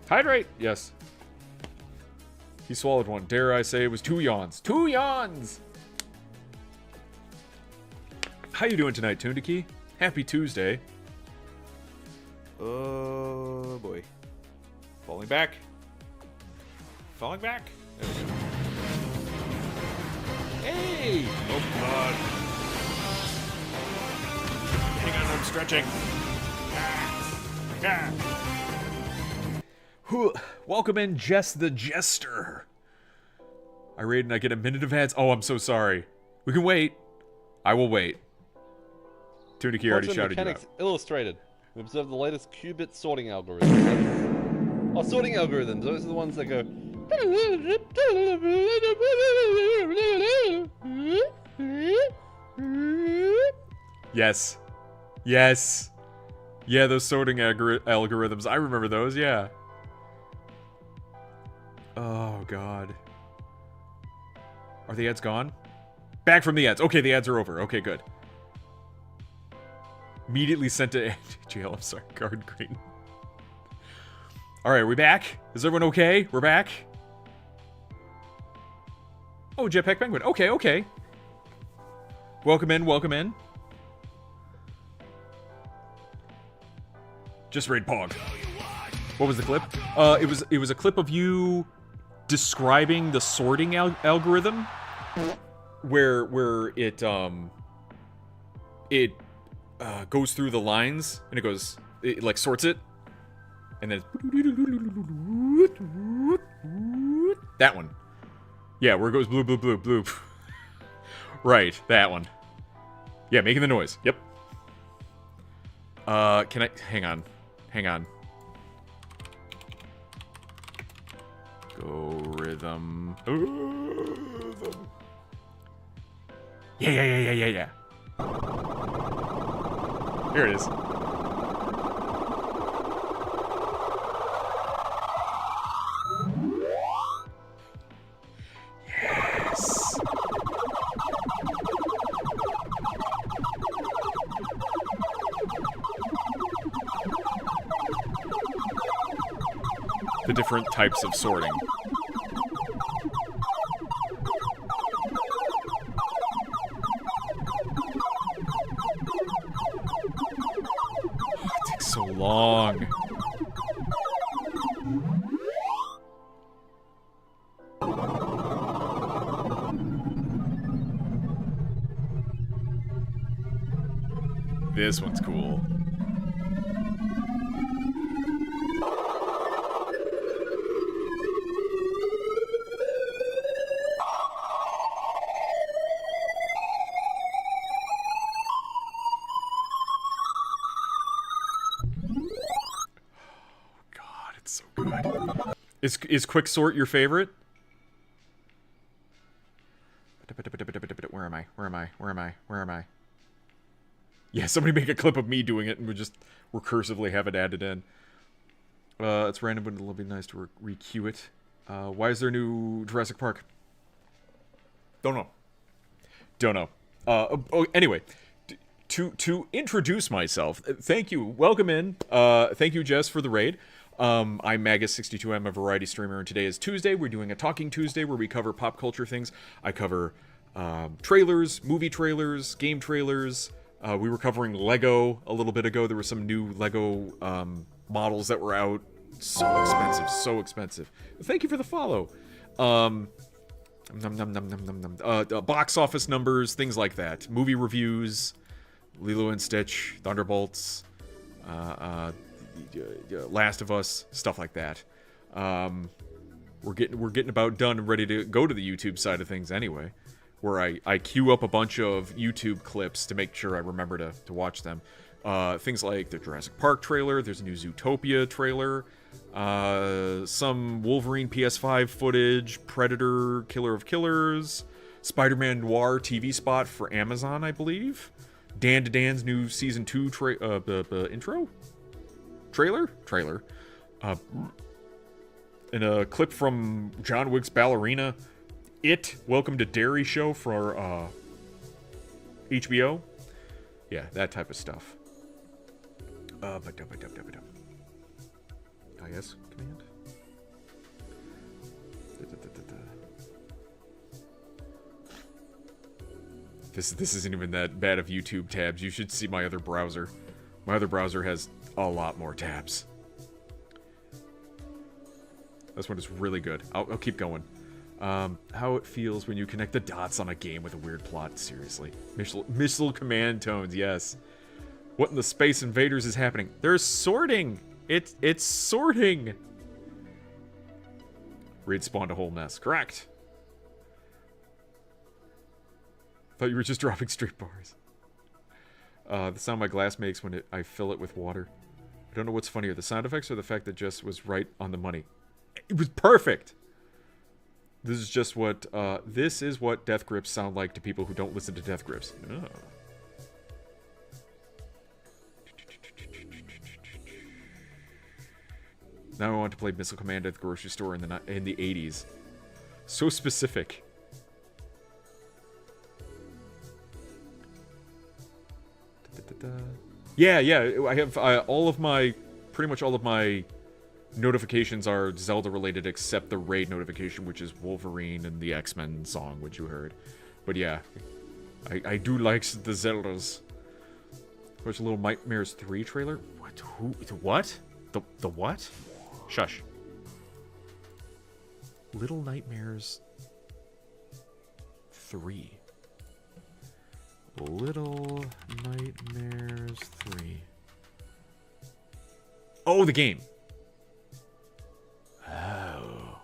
Hydrate! Yes. He swallowed one. Dare I say it was 2 yawns. 2 yawns! How you doing tonight, Tundaki? Happy Tuesday. Oh, boy. Falling back. Falling back. There we go. Hey! Oh, God. Hang on, I'm stretching. Welcome in, Jess the Jester. I raid and I get a minute of ads. Oh, I'm so sorry. We can wait. I will wait. Tunicky already shouted you out. Illustrated. We observe the latest qubit sorting algorithms. Oh, sorting algorithms. Those are the ones that go. Yes. Yes. Yeah, those sorting algorithms. I remember those, yeah. Oh, God. Are the ads gone? Back from the ads. Okay, the ads are over. Okay, good. Immediately sent to jail. I'm sorry, Guard Green. Alright, are we back? Is everyone okay? We're back? Oh, Jetpack Penguin. Okay, okay. Welcome in, welcome in. Just raid Pog. What was the clip? It was a clip of you describing the sorting algorithm, where it goes through the lines and it like sorts it, and then That one. Yeah, where it goes blue, blue, blue, blue. Right, that one. Yeah, making the noise. Yep. Can I... Hang on. Hang on. Go rhythm. Rhythm. Yeah. Here it is. Yes. The different types of sorting. It takes so long. This one's cool. Is quick sort your favorite? Where am I? Yeah, somebody make a clip of me doing it and we just recursively have it added in. It's random, but it'll be nice to re-queue it. Why is there new Jurassic Park? Don't know. Anyway, to introduce myself, thank you. Welcome in. Thank you, Jess, for the raid. I'm Magus62. I'm a variety streamer, and today is Tuesday. We're doing a Talking Tuesday where we cover pop culture things. I cover trailers, movie trailers, game trailers. We were covering Lego a little bit ago. There were some new Lego models that were out. So expensive. Thank you for the follow. Box office numbers, things like that. Movie reviews, Lilo and Stitch, Thunderbolts, Last of Us, stuff like that. We're getting about done and ready to go to the YouTube side of things anyway, where I queue up a bunch of YouTube clips to make sure I remember to watch them. Things like the Jurassic Park trailer, there's a new Zootopia trailer, some Wolverine PS5 footage, Predator, Killer of Killers, Spider-Man Noir TV spot for Amazon, I believe, Dan to Dan's new Season 2 intro? Trailer? And a clip from John Wick's Ballerina. Welcome to Derry show for HBO. Yeah, that type of stuff. IS command. This isn't even that bad of YouTube tabs. You should see my other browser. My other browser has a lot more tabs. This one is really good. I'll keep going. How it feels when you connect the dots on a game with a weird plot. Seriously. Missile command tones, yes. What in the Space Invaders is happening? There's sorting! It's sorting! Raid spawned a whole mess. Correct. Thought you were just dropping street bars. The sound my glass makes when I fill it with water. I don't know what's funnier, the sound effects or the fact that Jess was right on the money. It was perfect! This is just what, this is what death grips sound like to people who don't listen to death grips. Oh. Now I want to play Missile Command at the grocery store in the 80s. So specific. Yeah, I have pretty much all of my notifications are Zelda related except the raid notification, which is Wolverine and the X-Men song, which you heard. But yeah, I do like the Zeldas. There's a little Nightmares 3 trailer. What? Who? What? The what? Shush. Little Nightmares 3. Little Nightmares 3. Oh, the game. Oh.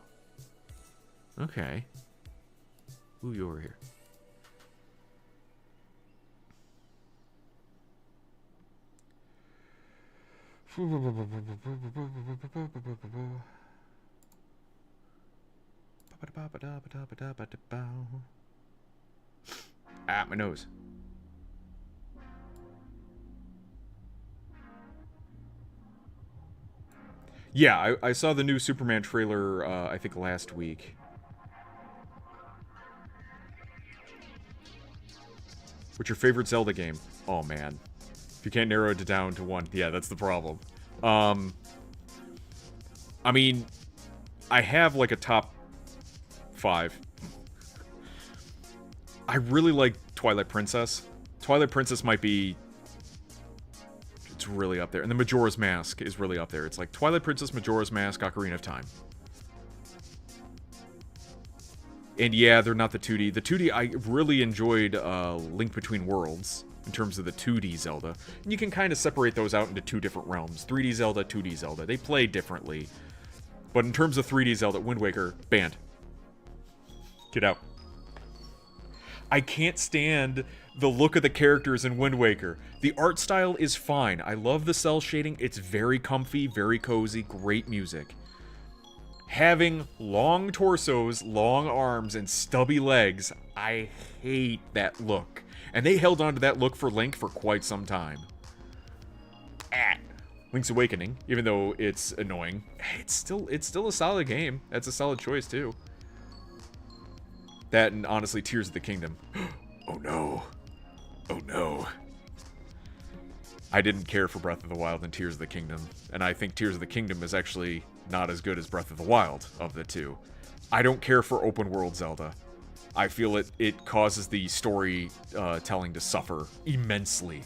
Okay. Move you over here. Ah, my nose. Yeah, I saw the new Superman trailer, I think last week. What's your favorite Zelda game? Oh, man. If you can't narrow it down to one, yeah, that's the problem. I mean, I have, like, a top 5. I really like Twilight Princess. Twilight Princess might be... It's really up there. And the Majora's Mask is really up there. It's like Twilight Princess, Majora's Mask, Ocarina of Time. And yeah, they're not the 2D. The 2D, I really enjoyed Link Between Worlds in terms of the 2D Zelda. And you can kind of separate those out into two different realms. 3D Zelda, 2D Zelda. They play differently. But in terms of 3D Zelda, Wind Waker, banned. Get out. I can't stand the look of the characters in Wind Waker. The art style is fine. I love the cell shading. It's very comfy, very cozy, great music. Having long torsos, long arms, and stubby legs, I hate that look. And they held on to that look for Link for quite some time. Link's Awakening, even though it's annoying, it's still a solid game. That's a solid choice too. That and honestly, Tears of the Kingdom. Oh no. Oh no. I didn't care for Breath of the Wild and Tears of the Kingdom, and I think Tears of the Kingdom is actually not as good as Breath of the Wild of the two. I don't care for open world Zelda. I feel it causes the story telling to suffer immensely.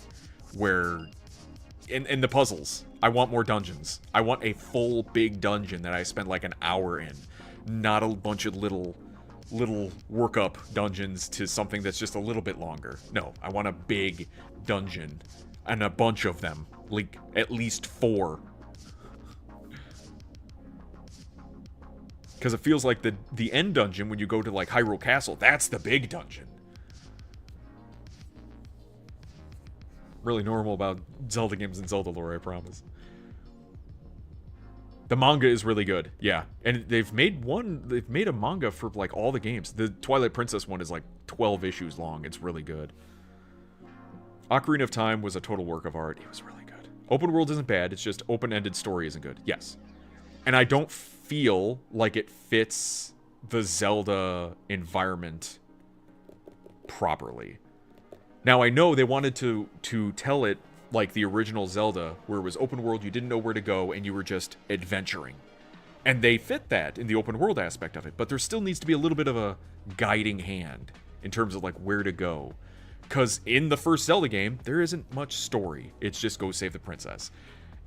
Where in the puzzles, I want more dungeons. I want a full big dungeon that I spend like an hour in, not a bunch of little workup dungeons to something that's just a little bit longer. No, I want a big dungeon and a bunch of them, like at least 4. Because it feels like the end dungeon when you go to like Hyrule Castle, that's the big dungeon. Really normal about Zelda games and Zelda lore, I promise. The manga is really good, yeah. And they've made a manga for like all the games. The Twilight Princess one is like 12 issues long. It's really good. Ocarina of Time was a total work of art. It was really good. Open world isn't bad, it's just open-ended story isn't good. Yes. And I don't feel like it fits the Zelda environment properly. Now, I know they wanted to tell it like the original Zelda, where it was open world, you didn't know where to go, and you were just adventuring. And they fit that in the open world aspect of it, but there still needs to be a little bit of a guiding hand in terms of like where to go. Because in the first Zelda game, there isn't much story. It's just go save the princess.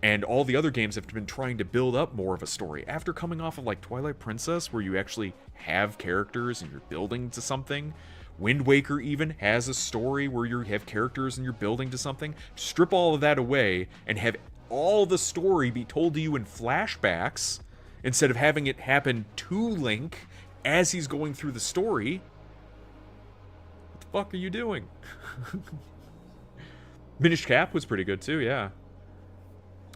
And all the other games have been trying to build up more of a story. After coming off of like Twilight Princess, where you actually have characters and you're building to something, Wind Waker even has a story where you have characters and you're building to something. Strip all of that away and have all the story be told to you in flashbacks instead of having it happen to Link as he's going through the story. What the fuck are you doing? Minish Cap was pretty good too, yeah.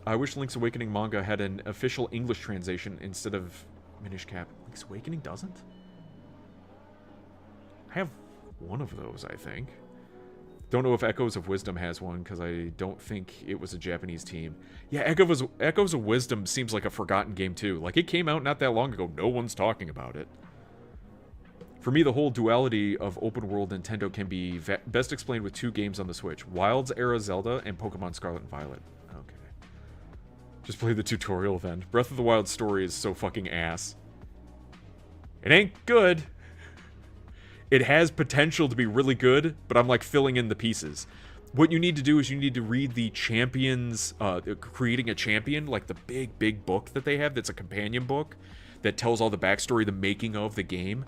I wish Link's Awakening manga had an official English translation instead of Minish Cap. Link's Awakening doesn't? I have one of those, I think. Don't know if Echoes of Wisdom has one, because I don't think it was a Japanese team. Yeah, Echoes of Wisdom seems like a forgotten game, too. Like, it came out not that long ago. No one's talking about it. For me, the whole duality of open-world Nintendo can be best explained with 2 games on the Switch. Wilds Era Zelda and Pokemon Scarlet and Violet. Okay. Just play the tutorial then. Breath of the Wild story is so fucking ass. It ain't good. It has potential to be really good, but I'm like filling in the pieces. What you need to do is you need to read the champions, creating a champion, like the big book that they have that's a companion book that tells all the backstory, the making of the game.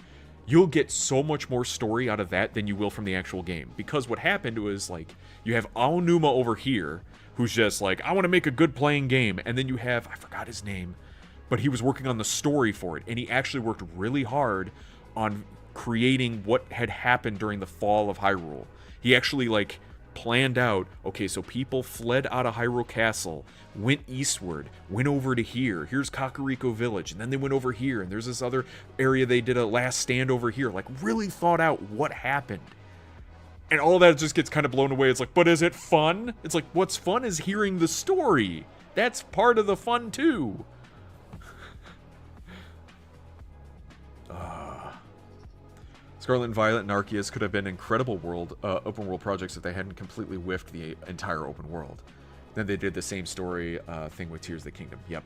You'll get so much more story out of that than you will from the actual game. Because what happened was, like, you have Aonuma over here, who's just like, I want to make a good playing game. And then you have, I forgot his name, but he was working on the story for it, and he actually worked really hard creating what had happened during the fall of Hyrule. He actually like planned out, okay, so people fled out of Hyrule Castle, went eastward, went over to here. Here's Kakariko Village, and then they went over here, and there's this other area they did a last stand over here. Like, really thought out what happened. And all of that just gets kind of blown away. It's like, but is it fun? It's like, what's fun is hearing the story. That's part of the fun, too. Scarlet and Violet and Arceus could have been incredible open world projects if they hadn't completely whiffed the entire open world. Then they did the same story thing with Tears of the Kingdom. Yep.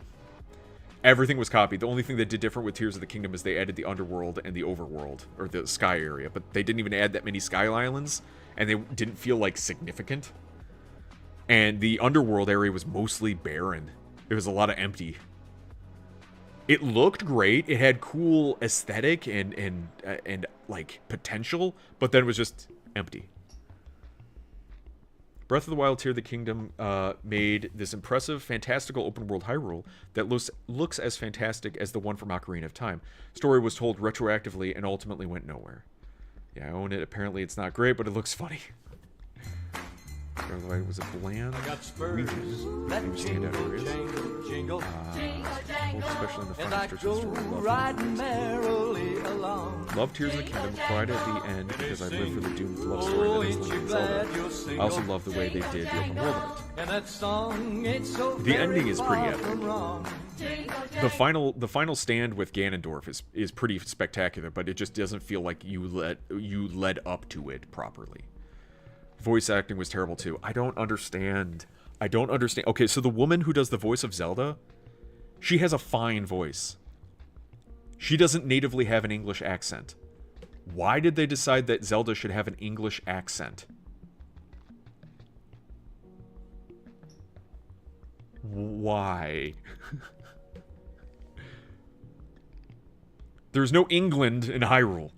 Everything was copied. The only thing they did different with Tears of the Kingdom is they added the underworld and the overworld, or the sky area. But they didn't even add that many sky islands, and they didn't feel like significant. And the underworld area was mostly barren. It was a lot of empty. It looked great. It had cool aesthetic and like potential, but then it was just empty. Breath of the Wild Tears of the Kingdom made this impressive, fantastical open world Hyrule that looks as fantastic as the one from Ocarina of Time. Story was told retroactively and ultimately went nowhere. Yeah, I own it. Apparently it's not great, but it looks funny. By the way, it was a bland stand out areas. Especially in the final stretch of the story. Love Tears of the Kingdom, cried at the end because I live for the doomed love story that is Link and Zelda. I also love the way they did the open world of it. The ending is pretty epic. The final stand with Ganondorf is pretty spectacular, but it just doesn't feel like you led up to it properly. Voice acting was terrible too. I don't understand. Okay, so the woman who does the voice of Zelda, she has a fine voice. She doesn't natively have an English accent. Why did they decide that Zelda should have an English accent? Why? There's no England in Hyrule.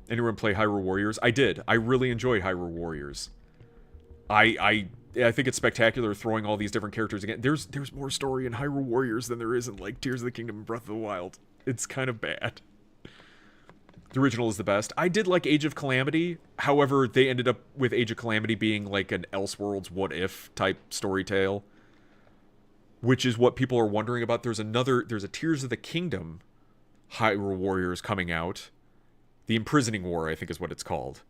Anyone play Hyrule Warriors? I did. I really enjoyed Hyrule Warriors. I think it's spectacular throwing all these different characters again. There's more story in Hyrule Warriors than there is in like Tears of the Kingdom and Breath of the Wild. It's kind of bad. The original is the best. I did like Age of Calamity. However, they ended up with Age of Calamity being like an Elseworlds what if type story tale, which is what people are wondering about. There's a Tears of the Kingdom Hyrule Warriors coming out. The Imprisoning War, I think is what it's called.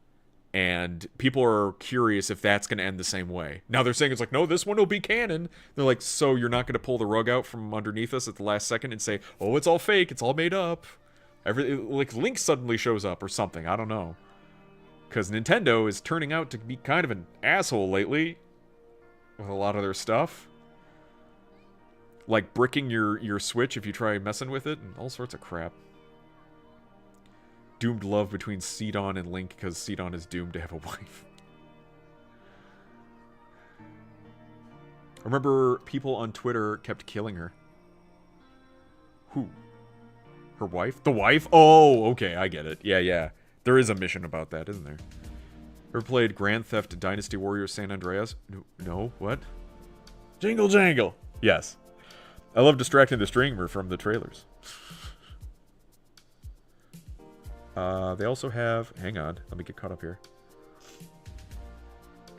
And people are curious if that's going to end the same way. Now they're saying it's like, no, this one will be canon. They're like, so you're not going to pull the rug out from underneath us at the last second and say, oh, it's all fake, it's all made up. Like Link suddenly shows up or something, I don't know. Because Nintendo is turning out to be kind of an asshole lately with a lot of their stuff. Like bricking your Switch if you try messing with it and all sorts of crap. Doomed love between Sidon and Link because Sidon is doomed to have a wife. I remember people on Twitter kept killing her. Who? Her wife? The wife? Oh, okay, I get it. Yeah. There is a mission about that, isn't there? Ever played Grand Theft Dynasty Warriors San Andreas? No, what? Jingle Jangle! Yes. I love distracting the streamer from the trailers. They also have... Hang on, let me get caught up here.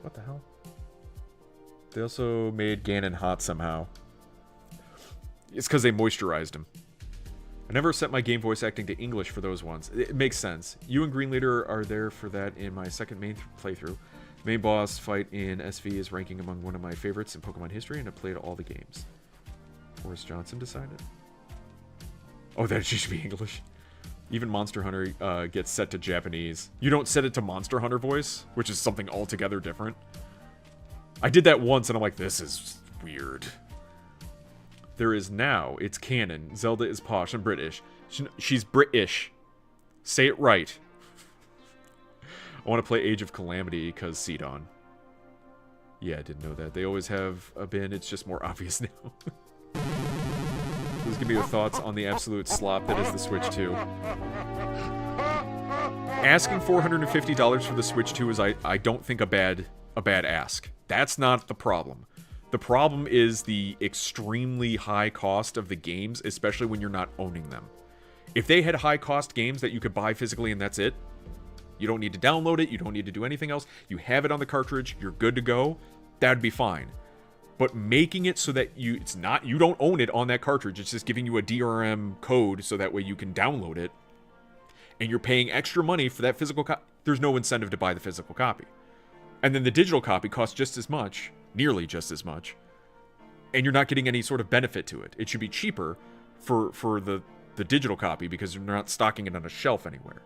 What the hell? They also made Ganon hot somehow. It's because they moisturized him. I never set my game voice acting to English for those ones. It makes sense. You and Green Leader are there for that in my second main playthrough. Main boss fight in SV is ranking among one of my favorites in Pokemon history, and I played all the games. Boris Johnson decided. Oh, that should be English. Even Monster Hunter gets set to Japanese. You don't set it to Monster Hunter voice, which is something altogether different. I did that once, and I'm like, this is weird. There is now. It's canon. Zelda is posh and British. She's British. Say it right. I want to play Age of Calamity because Sidon. Yeah, I didn't know that. They always have been. It's just more obvious now. Please give me your thoughts on the absolute slop that is the Switch 2. Asking $450 for the Switch 2 is, I don't think, a bad ask. That's not the problem. The problem is the extremely high cost of the games, especially when you're not owning them. If they had high-cost games that you could buy physically and that's it, you don't need to download it, you don't need to do anything else, you have it on the cartridge, you're good to go, that'd be fine. But making it so that you don't own it on that cartridge, it's just giving you a DRM code so that way you can download it, and you're paying extra money for that physical copy, there's no incentive to buy the physical copy. And then the digital copy costs just as much, nearly just as much, and you're not getting any sort of benefit to it. It should be cheaper for the digital copy because you're not stocking it on a shelf anywhere.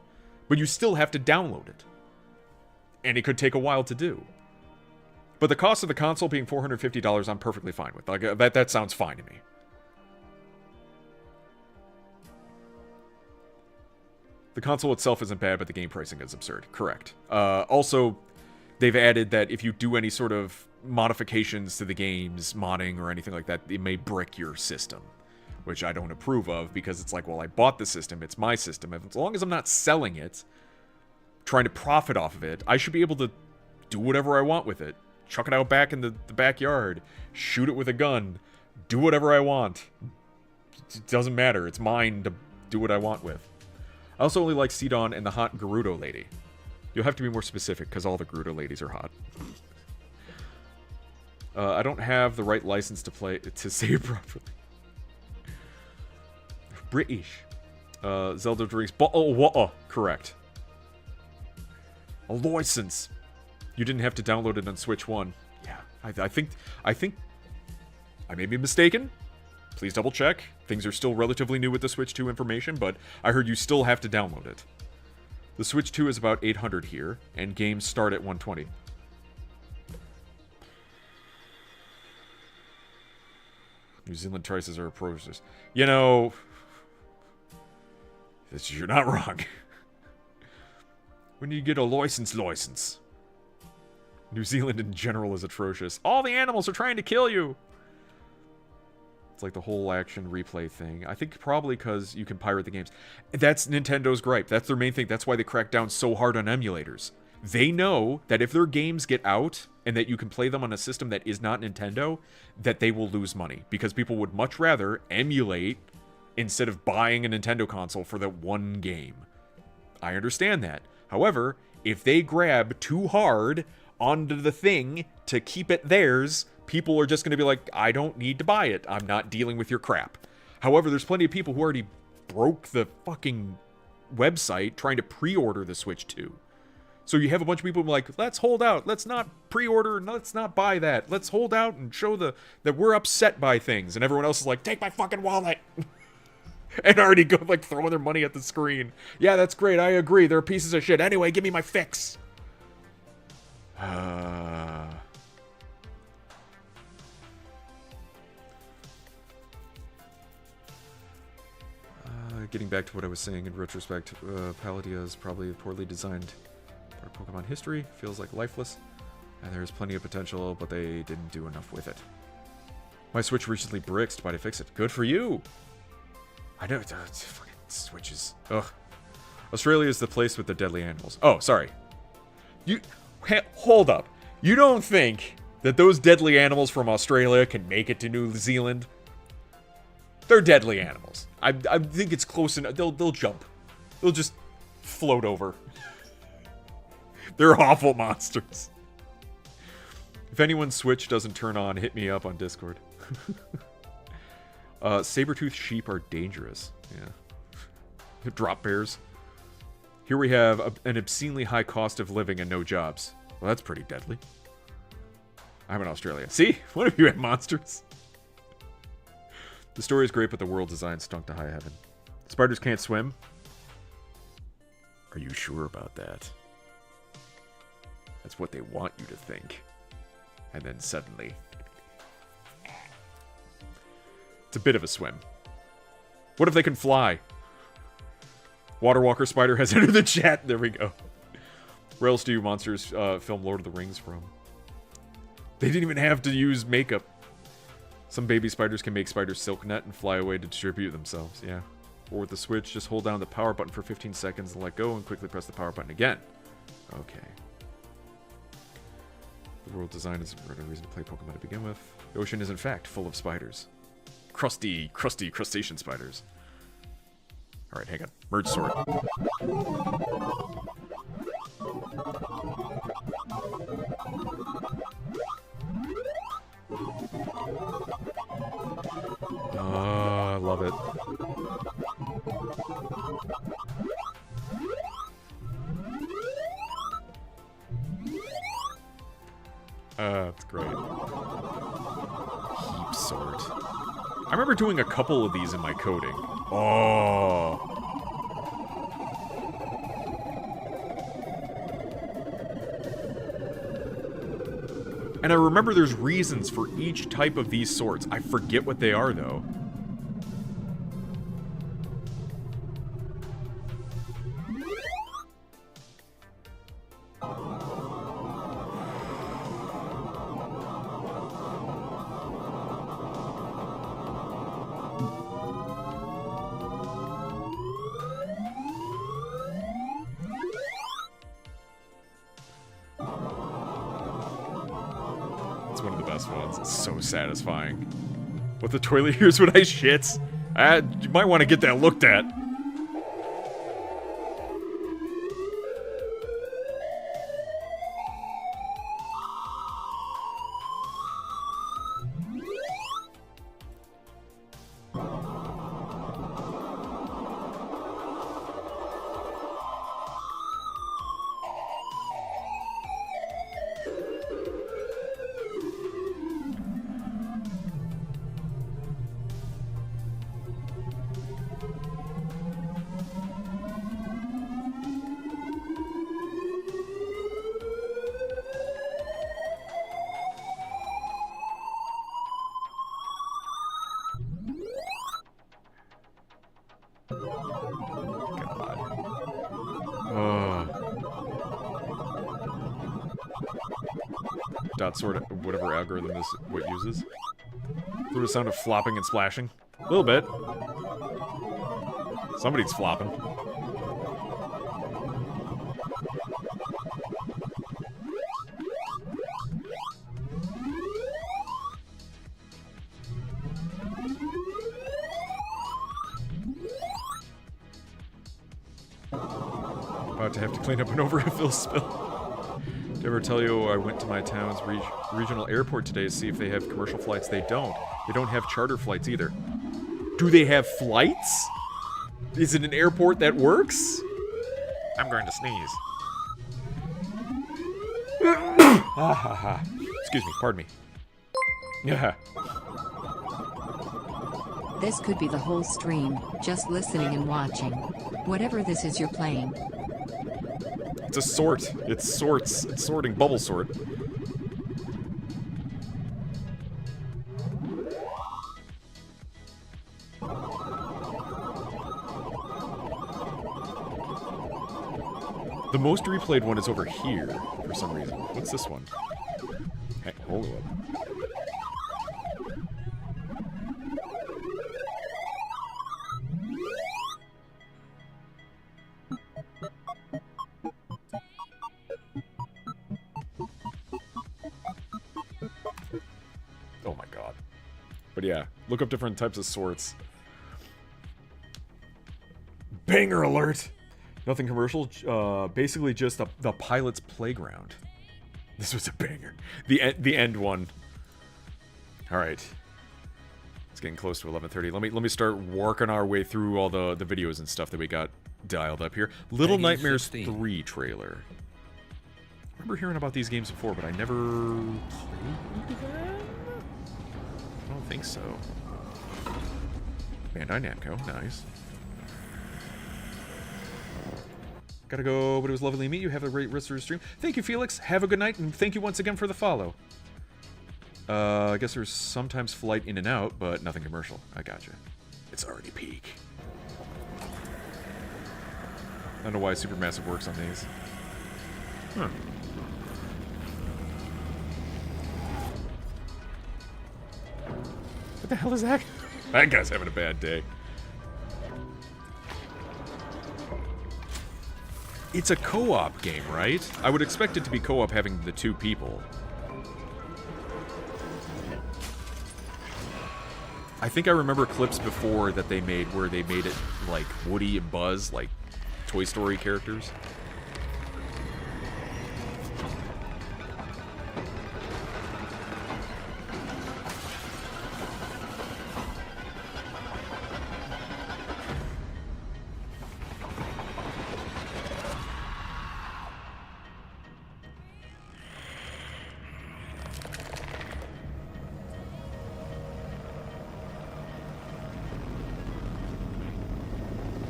But you still have to download it. And it could take a while to do. But the cost of the console being $450, I'm perfectly fine with. Like, that sounds fine to me. The console itself isn't bad, but the game pricing is absurd. Correct. Also, they've added that if you do any sort of modifications to the games, modding or anything like that, it may brick your system. Which I don't approve of, because it's like, well, I bought the system, it's my system. As long as I'm not selling it, trying to profit off of it, I should be able to do whatever I want with it. Chuck it out back in the backyard, shoot it with a gun, do whatever I want. It doesn't matter, it's mine to do what I want with. I also only like Sidon and the hot Gerudo lady. You'll have to be more specific, because all the Gerudo ladies are hot. I don't have the right license to say it properly. British. Zelda drinks bottled water. Correct. A license. You didn't have to download it on Switch 1. Yeah. I think I may be mistaken. Please double check. Things are still relatively new with the Switch 2 information, but I heard you still have to download it. The Switch 2 is about 800 here, and games start at 120. New Zealand prices are atrocious. You know, you're not wrong. When you get a license. New Zealand in general is atrocious. All the animals are trying to kill you. It's like the whole action replay thing. I think probably because you can pirate the games. That's Nintendo's gripe. That's their main thing. That's why they crack down so hard on emulators. They know that if their games get out and that you can play them on a system that is not Nintendo, that they will lose money. Because people would much rather emulate instead of buying a Nintendo console for that one game. I understand that. However, if they grab too hard onto the thing to keep it theirs, people are just going to be like, I don't need to buy it. I'm not dealing with your crap. However, there's plenty of people who already broke the fucking website trying to pre-order the Switch 2. So you have a bunch of people like, let's hold out. Let's not pre-order. Let's not buy that. Let's hold out and show that we're upset by things. And everyone else is like, take my fucking wallet. And already go like throwing their money at the screen. Yeah, that's great. I agree. They're pieces of shit. Anyway, give me my fix. Getting back to what I was saying in retrospect, Paldea is probably a poorly designed part of Pokemon history. Feels like lifeless. And there's plenty of potential, but they didn't do enough with it. My Switch recently bricked, but I fixed it. Good for you! I know, it's fucking Switches. Ugh. Australia is the place with the deadly animals. Oh, sorry. Hold up. You don't think that those deadly animals from Australia can make it to New Zealand? They're deadly animals. I think it's close enough. They'll jump. They'll just float over. They're awful monsters. If anyone's Switch doesn't turn on, hit me up on Discord. Saber-toothed sheep are dangerous. Yeah. Drop bears. Here we have an obscenely high cost of living and no jobs. Well, that's pretty deadly. I'm in Australia. See? One of you have monsters. The story is great, but the world design stunk to high heaven. Spiders can't swim? Are you sure about that? That's what they want you to think. And then suddenly... It's a bit of a swim. What if they can fly? Waterwalker Spider has entered the chat. There we go. Where else do you monsters film Lord of the Rings from? They didn't even have to use makeup. Some baby spiders can make spider silk net and fly away to distribute themselves. Yeah. Or with the Switch, just hold down the power button for 15 seconds and let go and quickly press the power button again. Okay. The world design is a reason to play Pokemon to begin with. The ocean is in fact full of spiders. Crusty crustacean spiders. Alright, hang on. Merge sword. I love it. That's great. Heap sword. I remember doing a couple of these in my coding. Oh. And I remember there's reasons for each type of these swords. I forget what they are, though. It's one of the best ones. It's so satisfying. What the toilet hears when I shit? You might want to get that looked at. Dot sort of whatever algorithm is what it uses. Through the sound of flopping and splashing. A little bit. Somebody's flopping. About to have to clean up an overfill spill. Did I ever tell you I went to my town's regional airport today to see if they have commercial flights? They don't. They don't have charter flights either. Do they have flights? Is it an airport that works? I'm going to sneeze. Excuse me, pardon me. Yeah. This could be the whole stream, just listening and watching. Whatever this is you're playing. It's a sort. It's sorts. It's sorting. Bubble sort. The most replayed one is over here, for some reason. What's this one? Hey, hold up. Oh my god. But yeah, look up different types of sorts. Banger alert! Nothing commercial, basically just the pilot's playground. This was a banger. The end one. All right. It's getting close to 11:30. Let me start working our way through all the videos and stuff that we got dialed up here. Little Nightmares 3 trailer. I remember hearing about these games before, but I never played them? I don't think so. Bandai Namco, nice. Gotta go, but it was lovely to meet you. Have a great rest of your stream. Thank you, Felix. Have a good night, and thank you once again for the follow. I guess there's sometimes flight in and out, but nothing commercial. I gotcha. It's already peak. I don't know why Supermassive works on these. Huh. What the hell is that? That guy's having a bad day. It's a co-op game, right? I would expect it to be co-op having the two people. I think I remember clips before that they made where they made it like Woody and Buzz, like Toy Story characters.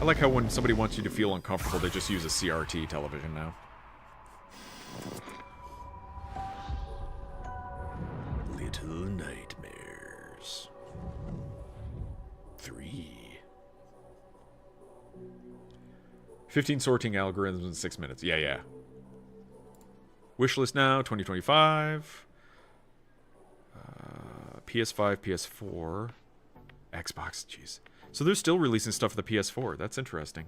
I like how when somebody wants you to feel uncomfortable, they just use a CRT television now. Little Nightmares 3. 15 sorting algorithms in 6 minutes. Yeah. Wishlist now, 2025. PS5, PS4. Xbox, jeez. So they're still releasing stuff for the PS4. That's interesting.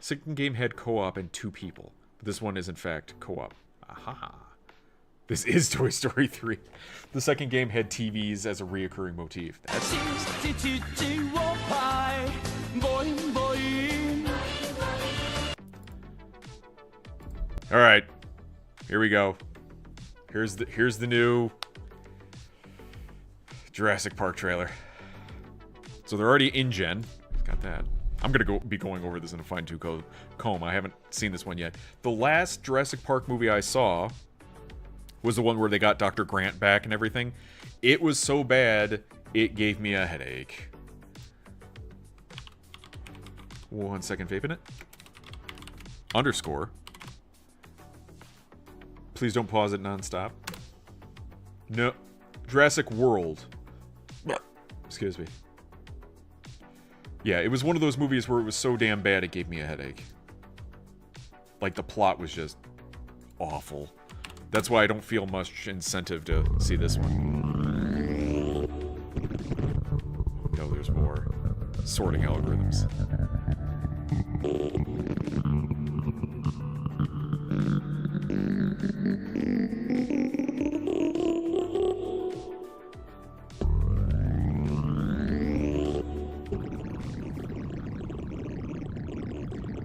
Second game had co-op and 2 people. But this one is, in fact, co-op. Aha. This is Toy Story 3. The second game had TVs as a reoccurring motif. That's interesting. Alright. Here we go. Here's the new Jurassic Park trailer. So they're already in-gen. Got that. I'm going to be going over this in a fine-tooth comb. I haven't seen this one yet. The last Jurassic Park movie I saw was the one where they got Dr. Grant back and everything. It was so bad, it gave me a headache. 1 second, vaping it. Underscore. Please don't pause it nonstop. No. Jurassic World. Excuse me. Yeah, it was one of those movies where it was so damn bad it gave me a headache. Like, the plot was just awful. That's why I don't feel much incentive to see this one. No, there's more. Sorting algorithms.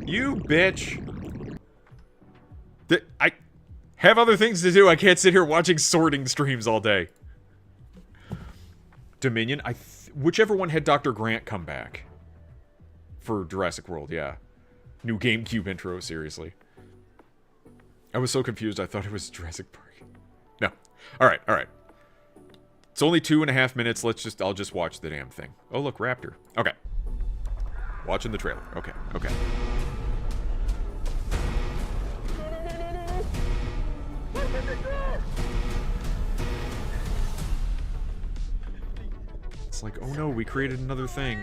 You bitch. I have other things to do. I can't sit here watching sorting streams all day. Dominion. Whichever one had Dr. Grant come back. For Jurassic World, yeah. New GameCube intro, seriously. I was so confused, I thought it was Jurassic Park. No. Alright. It's only 2.5 minutes. I'll just watch the damn thing. Oh, look, Raptor. Okay. Watching the trailer. Okay. It's like, oh no, we created another thing.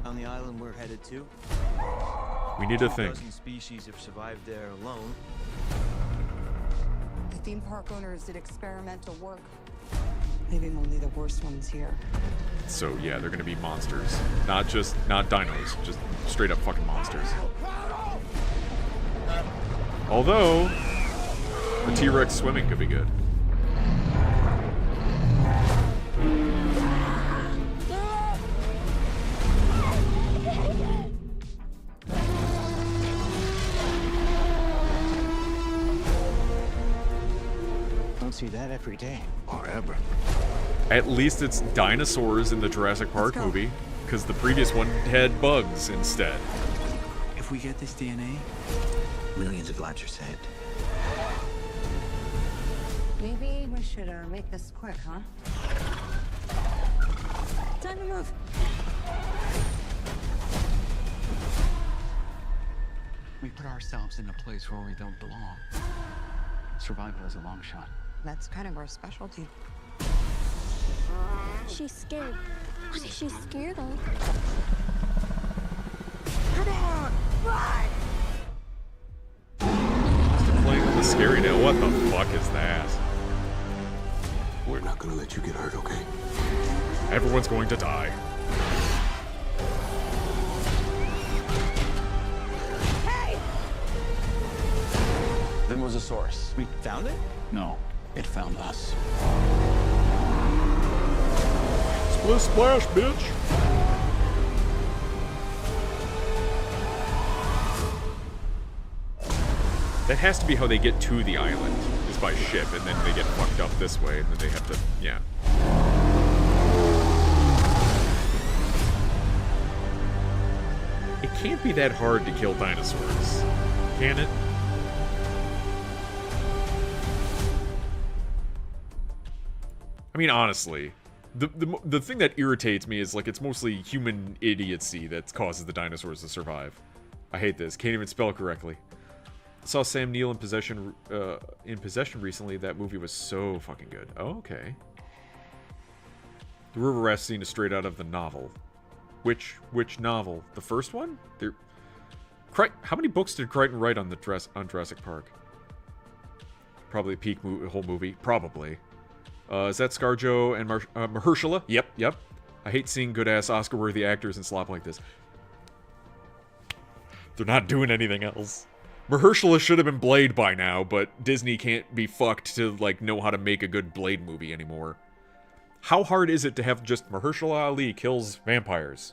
On the island we're headed to, we need a thing. 1,000 species have survived there alone. The theme park owners did experimental work, leaving only the worst ones here. So yeah, they're gonna be monsters. Not dinos, just straight up fucking monsters. Although, the T-Rex swimming could be good. Don't see that every day. Or ever. At least it's dinosaurs in the Jurassic Park movie, because the previous one had bugs instead. If we get this DNA, millions of lives are saved. Maybe we should make this quick, huh? Time to move. We put ourselves in a place where we don't belong. Survival is a long shot. That's kind of our specialty. She's scared. She's scared of. Come on! Run! Playing with the scary now. What the fuck is that? We're not gonna let you get hurt, okay? Everyone's going to die. Hey! Then was a source. We found it? No, it found us. Split splash, bitch! That has to be how they get to the island, is by ship, and then they get fucked up this way, and then they have to, yeah. It can't be that hard to kill dinosaurs, can it? I mean, honestly, the thing that irritates me is, like, it's mostly human idiocy that causes the dinosaurs to survive. I hate this. Can't even spell it correctly. I saw Sam Neill in Possession recently. That movie was so fucking good. Oh, okay. The river raft scene is straight out of the novel. Which novel? The first one? How many books did Crichton write on Jurassic Park? Probably a peak whole movie. Probably. Is that ScarJo and Mahershala? Yep. I hate seeing good-ass Oscar-worthy actors in slop like this. They're not doing anything else. Mahershala should have been Blade by now, but Disney can't be fucked to, like, know how to make a good Blade movie anymore. How hard is it to have just Mahershala Ali kills vampires?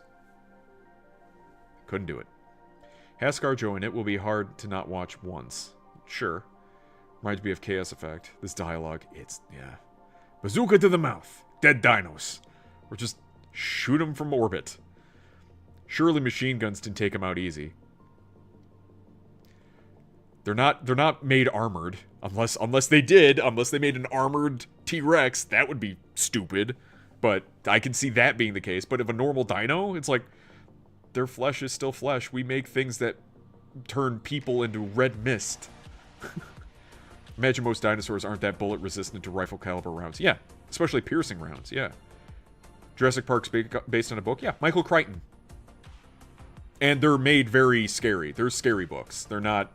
Couldn't do it. Has ScarJo in it will be hard to not watch once. Sure. Reminds me of Chaos Effect. This dialogue, yeah. Bazooka to the mouth. Dead dinos. Or just shoot them from orbit. Surely machine guns can take them out easy. They're not made armored. Unless they made an armored T-Rex, that would be stupid. But I can see that being the case. But if a normal dino, it's like, their flesh is still flesh. We make things that turn people into red mist. Imagine most dinosaurs aren't that bullet resistant to rifle caliber rounds. Yeah, especially piercing rounds, yeah. Jurassic Park's based on a book? Yeah, Michael Crichton. And they're made very scary. They're scary books. They're not...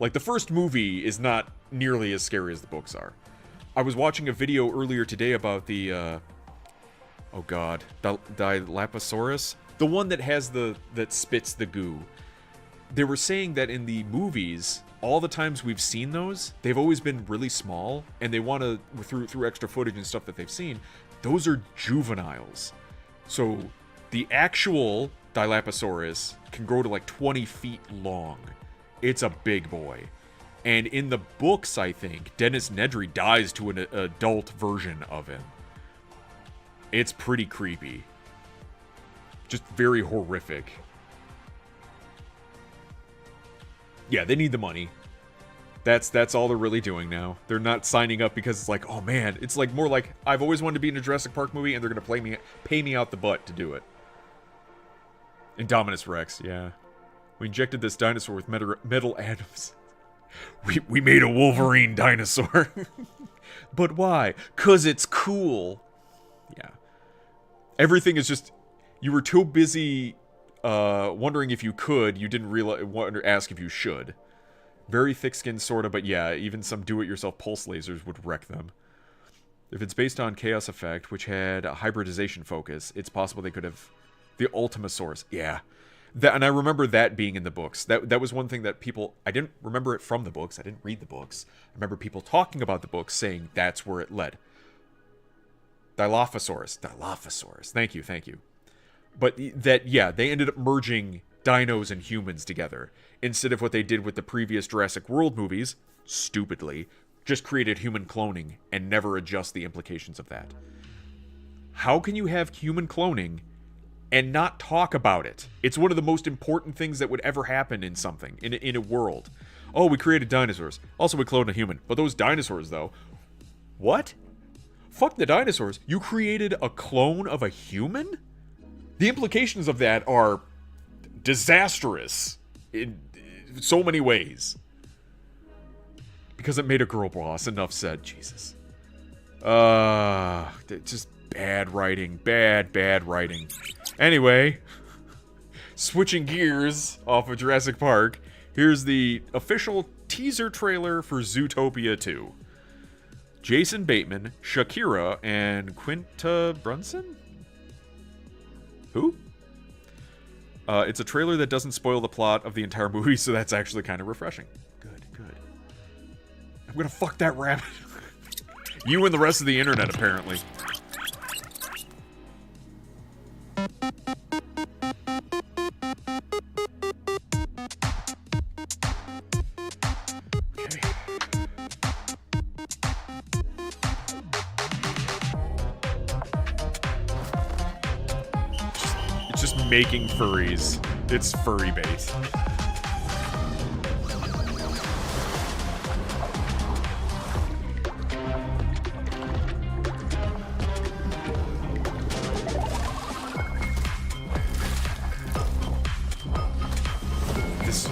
Like, the first movie is not nearly as scary as the books are. I was watching a video earlier today about the, oh god, Dilophosaurus? The one that has that spits the goo. They were saying that in the movies, all the times we've seen those, they've always been really small, and they want to, through extra footage and stuff that they've seen, those are juveniles. So, the actual Dilophosaurus can grow to like 20 feet long. It's a big boy. And in the books, I think, Dennis Nedry dies to an adult version of him. It's pretty creepy. Just very horrific. Yeah, they need the money. That's all they're really doing now. They're not signing up because it's like, oh man, it's like more like, I've always wanted to be in a Jurassic Park movie and they're going to pay me out the butt to do it. Indominus Rex, yeah. We injected this dinosaur with metal atoms. We made a Wolverine dinosaur. But why? 'Cause it's cool. Yeah. Everything is just... You were too busy wondering if you could, you didn't ask if you should. Very thick-skinned, sorta, but yeah, even some do-it-yourself pulse lasers would wreck them. If it's based on Chaos Effect, which had a hybridization focus, it's possible they could have... The Ultimasaurus, yeah. And I remember that being in the books. That was one thing that people... I didn't remember it from the books. I didn't read the books. I remember people talking about the books saying that's where it led. Dilophosaurus. Thank you. But that, yeah, they ended up merging dinos and humans together. Instead of what they did with the previous Jurassic World movies, stupidly, just created human cloning and never adjust the implications of that. How can you have human cloning and not talk about it? It's one of the most important things that would ever happen in something, in a world. Oh, we created dinosaurs. Also, we cloned a human. But those dinosaurs, though... What? Fuck the dinosaurs. You created a clone of a human? The implications of that are disastrous in so many ways. Because it made a girl boss. Enough said. Jesus. Just bad writing. Bad writing. Anyway, switching gears off of Jurassic Park, here's the official teaser trailer for Zootopia 2. Jason Bateman, Shakira, and Quinta Brunson? Who? It's a trailer that doesn't spoil the plot of the entire movie, so that's actually kind of refreshing. Good. gonna fuck that rabbit. You and the rest of the internet, apparently. It's just making furries. It's furry bait.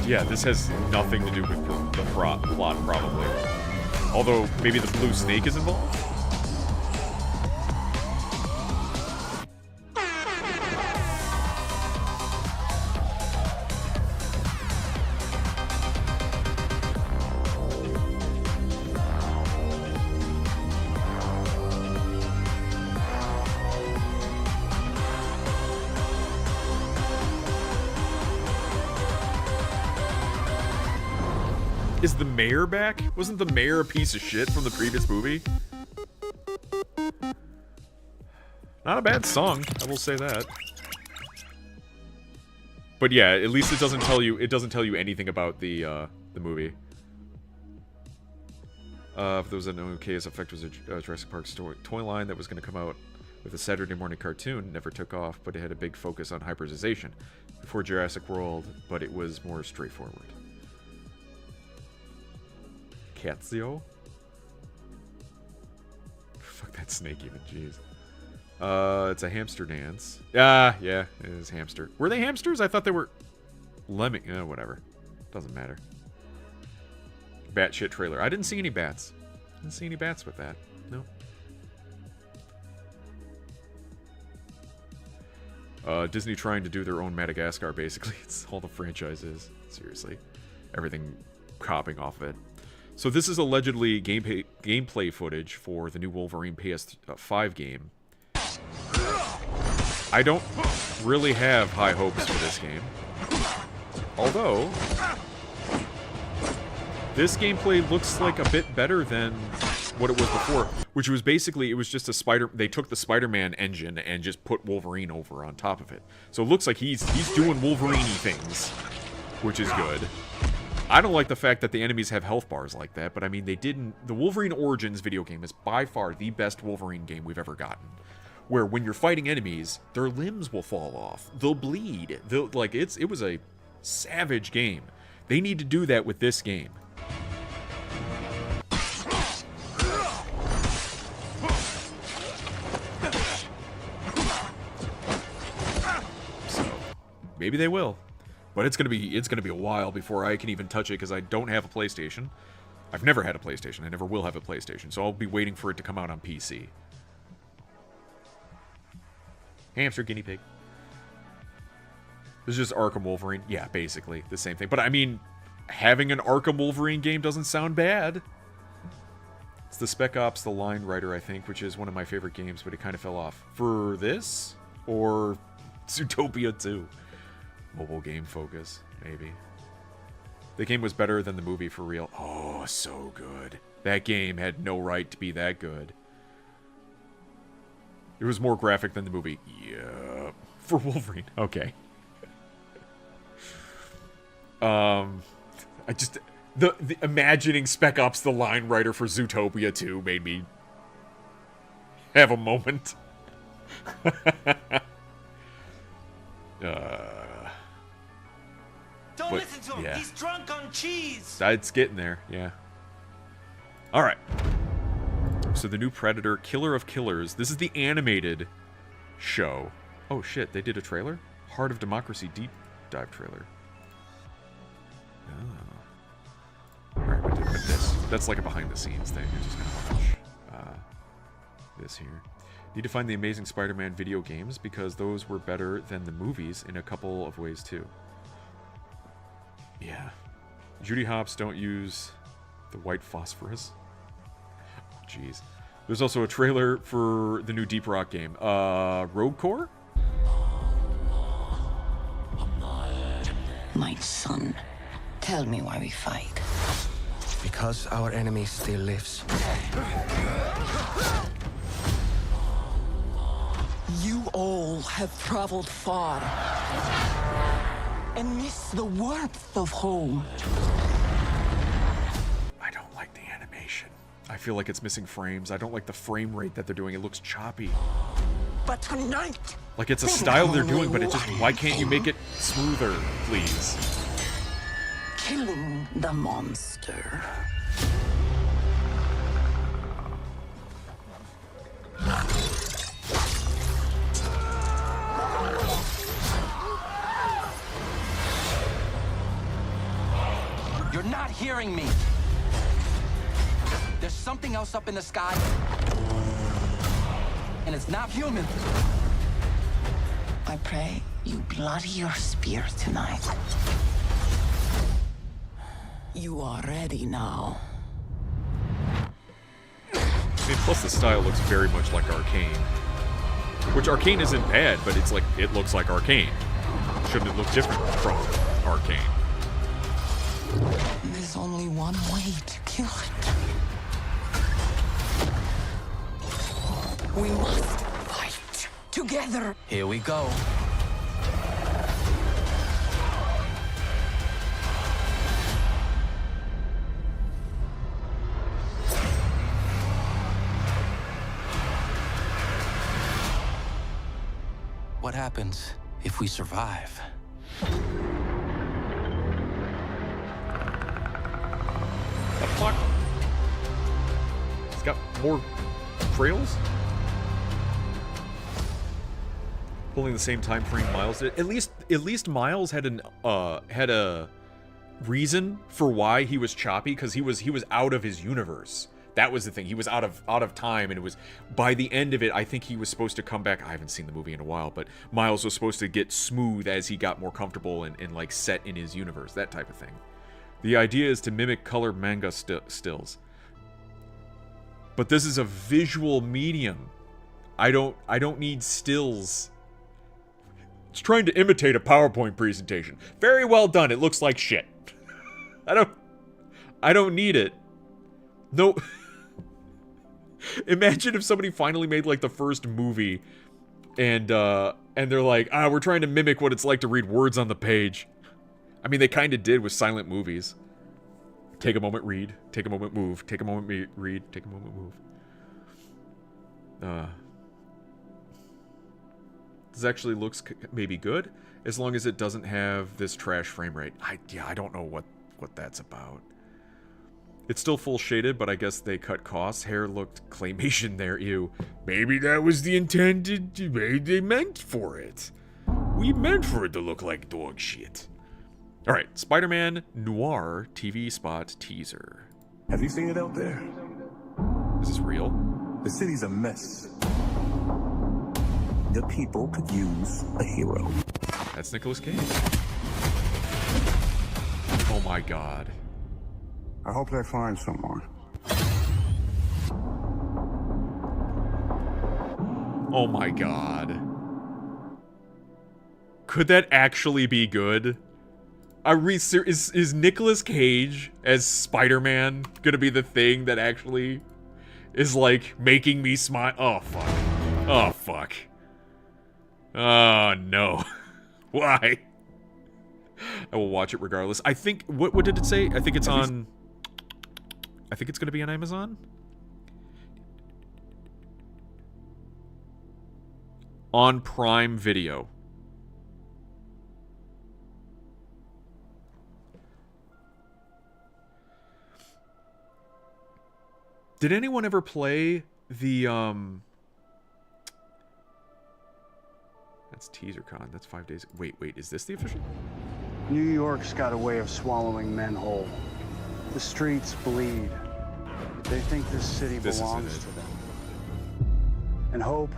Yeah, this has nothing to do with the plot, probably. Although, maybe the blue snake is involved? Is the mayor back? Wasn't the mayor a piece of shit from the previous movie? Not a bad song, I will say that. But yeah, at least it doesn't tell you anything about the movie. If there was an OK's effect was a Jurassic Park toy line that was going to come out with a Saturday morning cartoon, never took off, but it had a big focus on hybridization before Jurassic World, but it was more straightforward. Catzio? Fuck that snake even, jeez. It's a hamster dance. Ah, yeah, it is hamster. Were they hamsters? I thought they were lemming. Whatever. Doesn't matter. Batshit trailer. I didn't see any bats. Didn't see any bats with that. No. Disney trying to do their own Madagascar, basically. It's all the franchises. Seriously. Everything copying off of it. So this is allegedly gameplay footage for the new Wolverine PS5 game. I don't really have high hopes for this game. Although, this gameplay looks like a bit better than what it was before, which was basically, it was just they took the Spider-Man engine and just put Wolverine over on top of it. So it looks like he's doing Wolverine-y things, which is good. I don't like the fact that the enemies have health bars like that, but I mean, they didn't... The Wolverine Origins video game is by far the best Wolverine game we've ever gotten. Where when you're fighting enemies, their limbs will fall off. They'll bleed. It was a savage game. They need to do that with this game. So, maybe they will. But it's gonna be a while before I can even touch it because I don't have a PlayStation. I've never had a PlayStation. I never will have a PlayStation. So I'll be waiting for it to come out on PC. Hamster guinea pig. This is just Arkham Wolverine. Yeah, basically the same thing. But I mean, having an Arkham Wolverine game doesn't sound bad. It's the Spec Ops: The Line Rider, I think, which is one of my favorite games, but it kind of fell off. For this or Zootopia 2. Mobile game focus, maybe. The game was better than the movie for real. Oh, so good. That game had no right to be that good. It was more graphic than the movie. Yeah. For Wolverine. Okay. I just... The imagining Spec Ops: The Line Rider for Zootopia 2 made me have a moment. Don't listen to him. Yeah. He's drunk on cheese. It's getting there, yeah. All right. So the new Predator, Killer of Killers. This is the animated show. Oh shit, they did a trailer? Heart of Democracy deep dive trailer. Oh. All right, what this? That's like a behind the scenes thing. You're just gonna watch this here. Need to find the Amazing Spider-Man video games because those were better than the movies in a couple of ways too. Yeah. Judy Hopps, don't use the white phosphorus. Jeez. There's also a trailer for the new Deep Rock game. Rogue Core? My son, tell me why we fight. Because our enemy still lives. You all have traveled far and miss the warmth of home. I don't like the animation. I feel like it's missing frames. I don't like the frame rate that they're doing. It looks choppy. But tonight, like it's a style they're doing, but it just, why can't you make it smoother, please? Killing the monster. You're not hearing me. There's something else up in the sky. And it's not human. I pray you bloody your spear tonight. You are ready now. I mean, plus the style looks very much like Arcane. Which Arcane isn't bad, but it's like, it looks like Arcane. Shouldn't it look different from Arcane? There's only one way to kill it. We must fight together. Here we go. What happens if we survive? The fuck? It's got more trails? Pulling the same time frame Miles did. At least Miles had a reason for why he was choppy, because he was out of his universe. That was the thing. He was out of time, and it was, by the end of it, I think he was supposed to come back. I haven't seen the movie in a while, but Miles was supposed to get smooth as he got more comfortable and like set in his universe, that type of thing. The idea is to mimic color manga stills. But this is a visual medium. I don't need stills. It's trying to imitate a PowerPoint presentation. Very well done. It looks like shit. I don't need it. No. Imagine if somebody finally made like the first movie and they're like, we're trying to mimic what it's like to read words on the page. I mean, they kind of did with silent movies. Take a moment, read. Take a moment, move. Take a moment, read. Take a moment, move. This actually looks maybe good, as long as it doesn't have this trash frame rate. I don't know what that's about. It's still full shaded, but I guess they cut costs. Hair looked claymation there, ew. Maybe that was the intended way they meant for it. We meant for it to look like dog shit. Alright, Spider-Man Noir TV spot teaser. Have you seen it out there? Is this real? The city's a mess. The people could use a hero. That's Nicolas Cage. Oh my god. I hope they find someone. Oh my god. Could that actually be good? Is Nicolas Cage as Spider-Man gonna be the thing that actually is like making me smile? Oh fuck. Oh fuck. Oh no. Why? I will watch it regardless. I think, what did it say? I think it's on, I think it's gonna be on Amazon? On Prime Video. Did anyone ever play the, that's TeaserCon, that's 5 days. Wait, is this the official? New York's got a way of swallowing men whole. The streets bleed. They think this city belongs to them. And hope,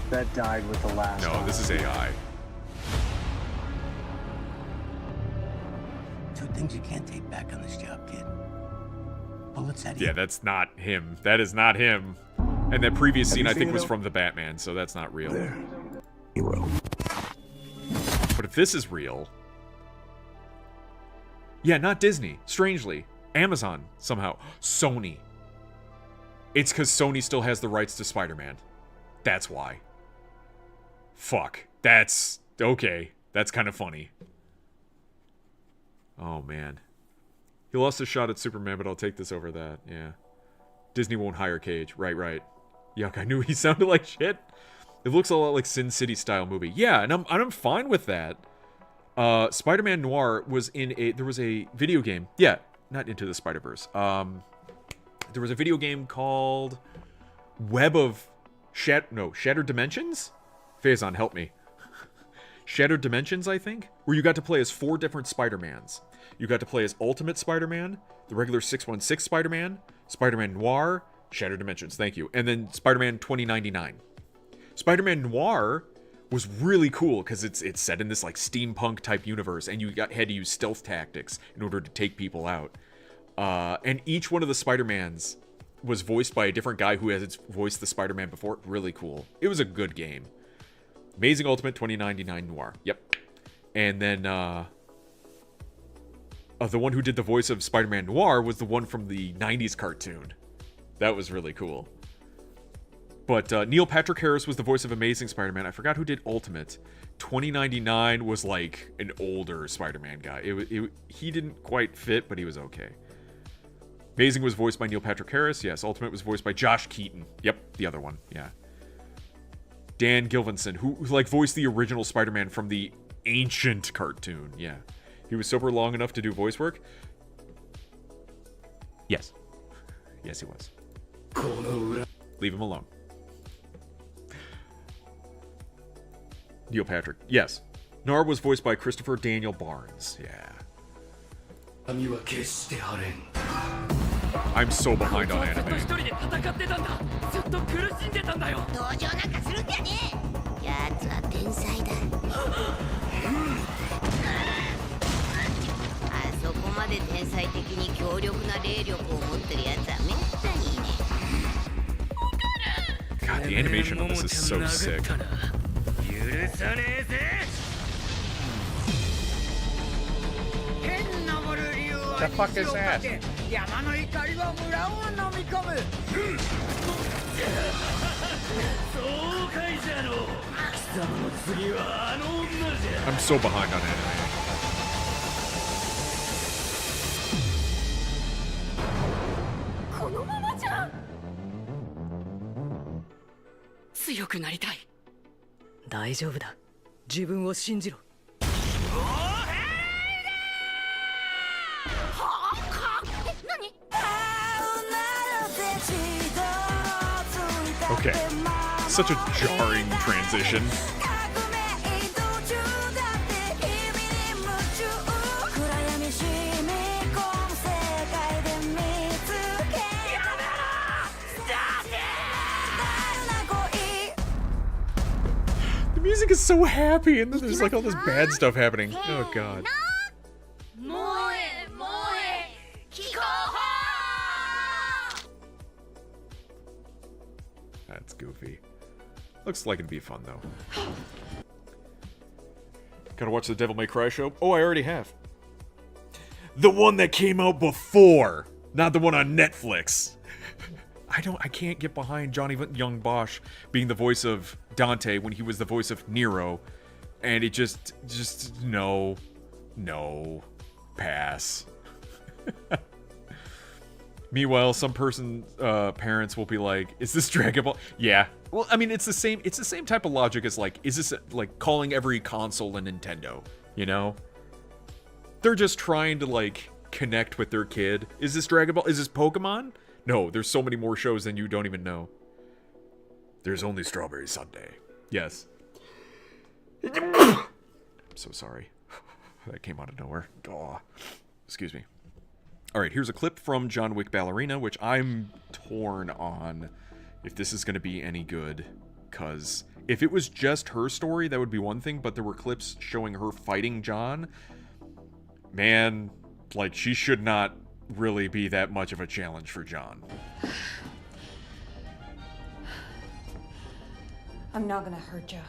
that died with the last. No, this is AI. Two things you can't take back on this job, kid. Bullets at you. Yeah, that's not him. That is not him. And that previous scene, I think, was from the Batman, so that's not real. Hero. But if this is real... Yeah, not Disney, strangely. Amazon, somehow. Sony. It's because Sony still has the rights to Spider-Man. That's why. Fuck. That's... okay. That's kind of funny. Oh, man. He lost a shot at Superman, but I'll take this over that. Yeah. Disney won't hire Cage. Right. Yuck, I knew he sounded like shit. It looks a lot like Sin City style movie. Yeah, and I'm fine with that. Spider-Man Noir was in a... there was a video game. Yeah, not Into the Spider-Verse. There was a video game called Web of... Shattered Dimensions? Faison, help me. Shattered Dimensions, I think? Where you got to play as 4 different Spider-Mans. You got to play as Ultimate Spider-Man, the regular 616 Spider-Man, Spider-Man Noir, Shattered Dimensions, thank you, and then Spider-Man 2099. Spider-Man Noir was really cool because it's set in this like steampunk type universe, and you had to use stealth tactics in order to take people out. And each one of the Spider-Mans was voiced by a different guy who has voiced the Spider-Man before. Really cool. It was a good game. Amazing Ultimate 2099 Noir. Yep. And then the one who did the voice of Spider-Man Noir was the one from the 90s cartoon. That was really cool. But Neil Patrick Harris was the voice of Amazing Spider-Man. I forgot who did Ultimate. 2099 was like an older Spider-Man guy. He didn't quite fit, but he was okay. Amazing was voiced by Neil Patrick Harris. Yes, Ultimate was voiced by Josh Keaton. Yep, the other one. Yeah. Dan Gilvinson, who like voiced the original Spider-Man from the ancient cartoon. Yeah. He was sober long enough to do voice work? Yes. Yes, he was. Leave him alone. Neil Patrick. Yes. Noir was voiced by Christopher Daniel Barnes. Yeah. I'm so behind on anime. God, the animation on this is so sick. The fuck is that? I'm so behind on anime. Okay. Such a jarring transition. The music is so happy, and then there's like all this bad stuff happening. Oh god. That's goofy. Looks like it'd be fun, though. Gotta watch the Devil May Cry show? Oh, I already have. The one that came out before! Not the one on Netflix. I can't get behind Johnny Young Bosch being the voice of Dante when he was the voice of Nero. And it just no. Pass. Meanwhile, some person's parents will be like, "Is this Dragon Ball?" Yeah. Well, I mean, it's the same type of logic as like, is this like calling every console a Nintendo? You know? They're just trying to like connect with their kid. Is this Dragon Ball? Is this Pokemon? No, there's so many more shows than you don't even know. There's only Strawberry Sundae. Yes. I'm so sorry. That came out of nowhere. Aw. Excuse me. Alright, here's a clip from John Wick Ballerina, which I'm torn on if this is going to be any good. Because if it was just her story, that would be one thing, but there were clips showing her fighting John. Man, like, she should not really be that much of a challenge for John. I'm not gonna hurt you.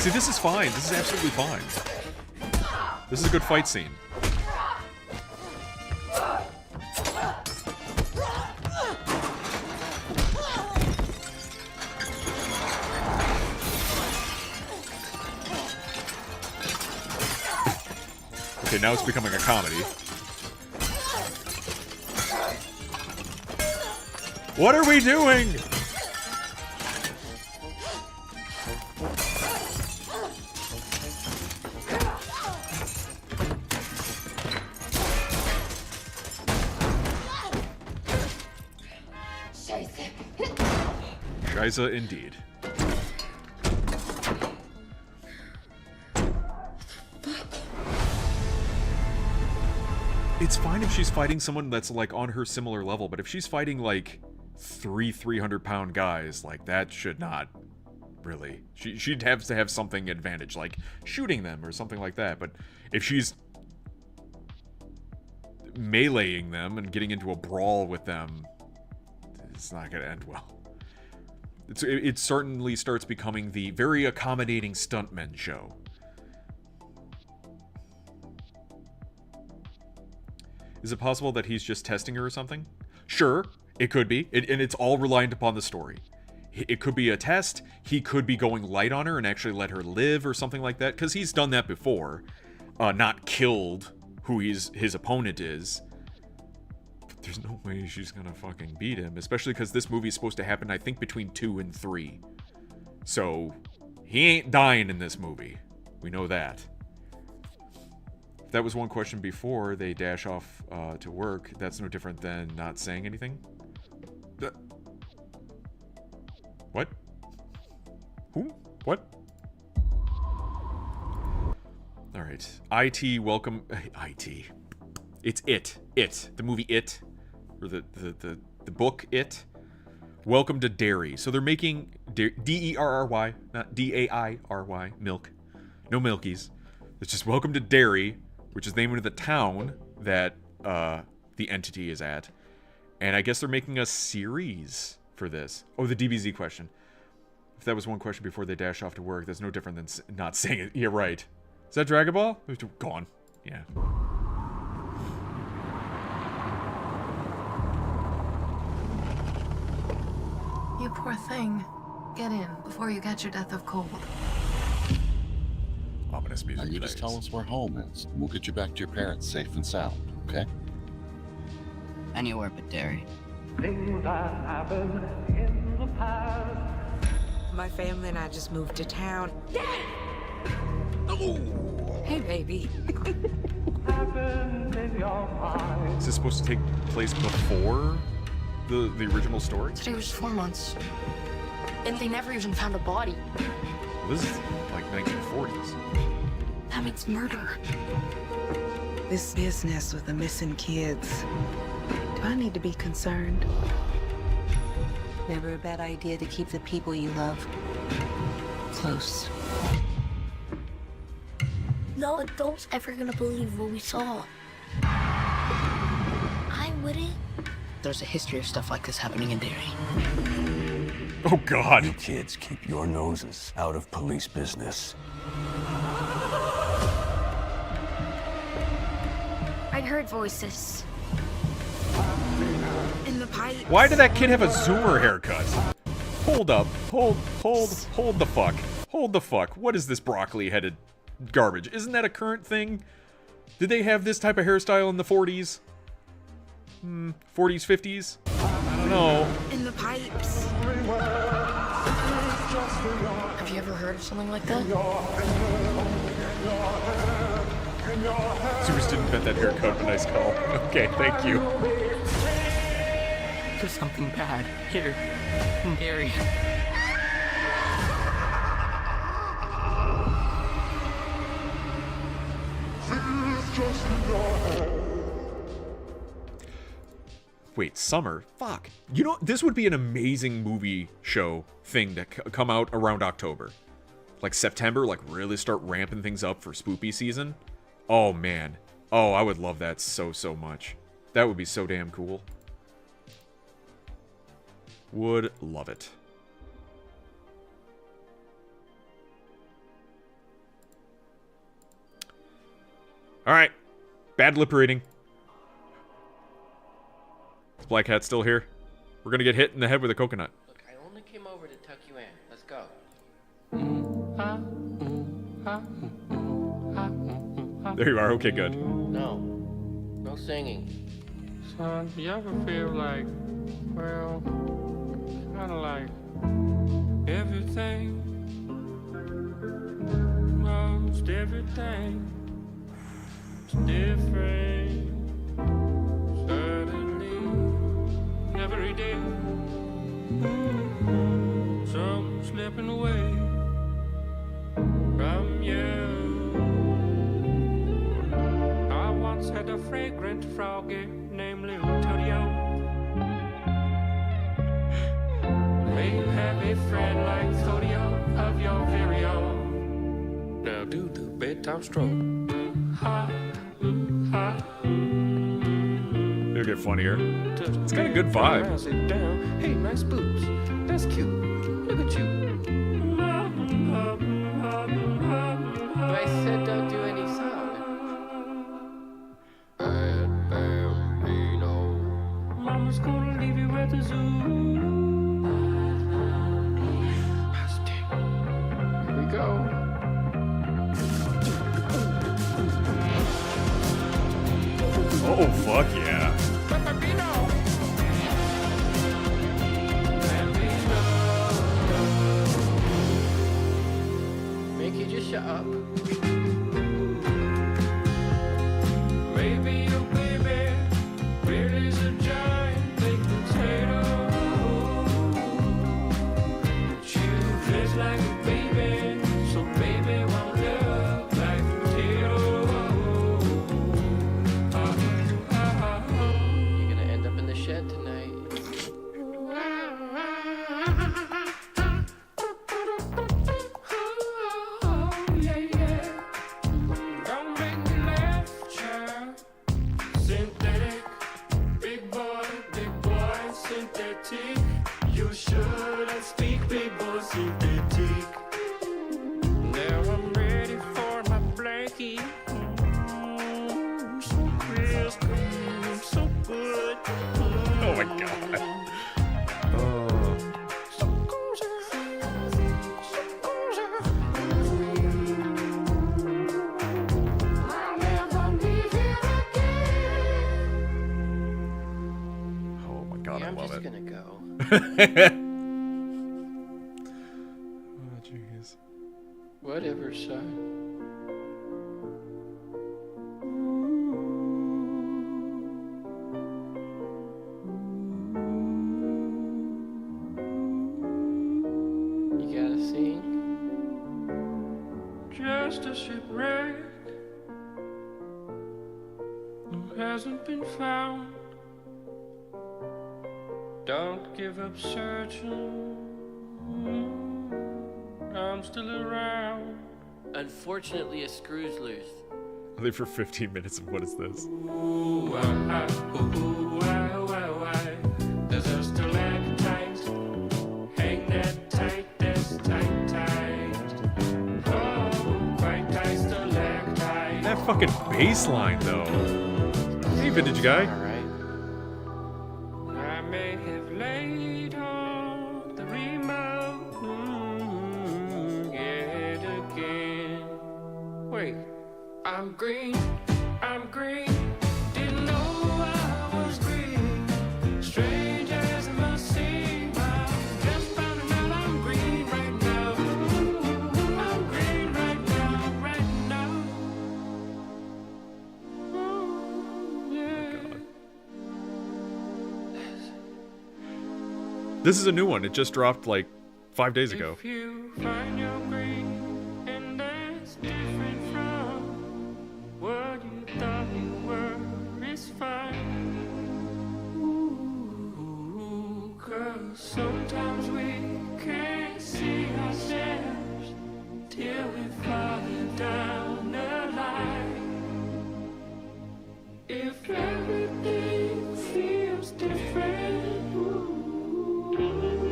See, this is fine. This is absolutely fine. This is a good fight scene. Okay, now it's becoming a comedy. What are we doing? Scheiße indeed. It's fine if she's fighting someone that's like on her similar level, but if she's fighting like three 300-pound guys, like that should not really. She'd have to have something advantage, like shooting them or something like that. But if she's meleeing them and getting into a brawl with them, it's not going to end well. It certainly starts becoming the very accommodating stuntmen show. Is it possible that he's just testing her or something? Sure, it could be. And it's all reliant upon the story. It could be a test. He could be going light on her and actually let her live or something like that. Because he's done that before. Not killed who his opponent is. But there's no way she's going to fucking beat him. Especially because this movie is supposed to happen, I think, between 2 and 3. So, he ain't dying in this movie. We know that. That was one question before they dash off to work. That's no different than not saying anything. What? Who? What? All right. IT, welcome. IT. It's It. It. The movie It. Or the book It. Welcome to Derry. So they're making D-E-R-R-Y, not D-A-I-R-Y, milk. No milkies. It's just Welcome to Derry, which is the name of the town that the entity is at. And I guess they're making a series for this. Oh, the DBZ question. If that was one question before they dash off to work, that's no different than not saying it. Yeah, right. Is that Dragon Ball? Gone. Yeah. You poor thing. Get in before you catch your death of cold. Ominous music. Now you just tell us where home is, and we'll get you back to your parents safe and sound, okay? Anywhere but Derry. Things that happened in the past. My family and I just moved to town. Oh. Hey, baby. Is this supposed to take place before the original story? Today was 4 months. And they never even found a body. Well, this is like 1940s. That means murder. This business with the missing kids. Do I need to be concerned? Never a bad idea to keep the people you love close. No adult's ever gonna believe what we saw. I wouldn't. There's a history of stuff like this happening in Derry. Oh, God. You kids keep your noses out of police business. I heard voices. In the pipe. Why did that kid have a Zoomer haircut? Hold up. Hold the fuck. Hold the fuck. What is this broccoli-headed garbage? Isn't that a current thing? Did they have this type of hairstyle in the 40s? 40s, 50s? I don't know. In the pipes. Have you ever heard of something like that? Zoomers didn't bet that haircut, but nice call. Okay, thank you. There's something bad here in Derry. Wait, summer? Fuck. You know, this would be an amazing movie show thing to come out around October. Like September, like really start ramping things up for spoopy season. Oh, man. Oh, I would love that so much. That would be so damn cool. Would love it. Alright. Bad lip reading. Is Black Hat still here? We're gonna get hit in the head with a coconut. Look, I only came over to tuck you in. Let's go. There you are. Okay, good. No. No singing. Son, you ever feel like, well, kind of like everything, most everything is different suddenly every day. Some slipping away from you. I once had a fragrant froggy named Little Todio. May you have a friend like Todio of your very own. Now do the bedtime stroke. Ha, ha. It'll get funnier. It's got a good vibe. Sit down. Hey, nice boobs. That's cute. Look at you. But I said don't do any sound. Mama's gonna leave you at the zoo. Here we go. Oh, fuck yeah. Make you just shut up. Maybe your baby really is a giant baked potato. But you dress like a baby, so baby won't look like a potato. You're gonna end up in the shed tonight. Yeah, yeah. Don't make me laugh, child. Synthetic, big boy, synthetic. You shouldn't speak, big boy, synthetic. Now I'm ready for my blankie. So crisp, so good. Oh my god. Oh my god, Yeah, I I'm love just it. gonna go. Oh jeez. Whatever, son. You gotta sing. Just a shipwreck who hasn't been found. Don't give up searching. I'm still around. Unfortunately, a screw's loose. I think for 15 minutes of what is this? Ooh, why, why? There's a stalactite. Hang that tight, that's tight, tight. Oh, quite tight stalactite. That fucking bass line, though. Hey, vintage guy. I may have laid on the remote yet again. Wait, I'm green, didn't know I was green. Strange as it must seem, I just found out I'm green right now. I'm green right now. Yeah. This is a new one. It just dropped like 5 days ago. If you find your green, and that's different from what you thought you were, it's fine. Ooh, 'cause sometimes we can't see ourselves till we fall down the line. If everything feels different,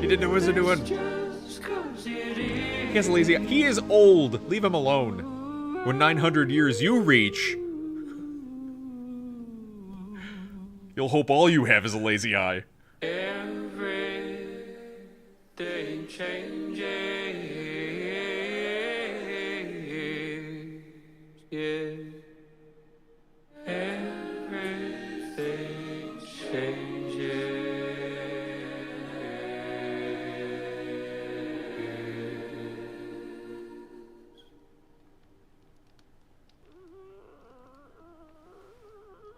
He didn't know what he was doing. He has a lazy eye. He is old. Leave him alone. When 900 years you reach. You'll hope all you have is a lazy eye. Everything changes. Yeah. Everything changes.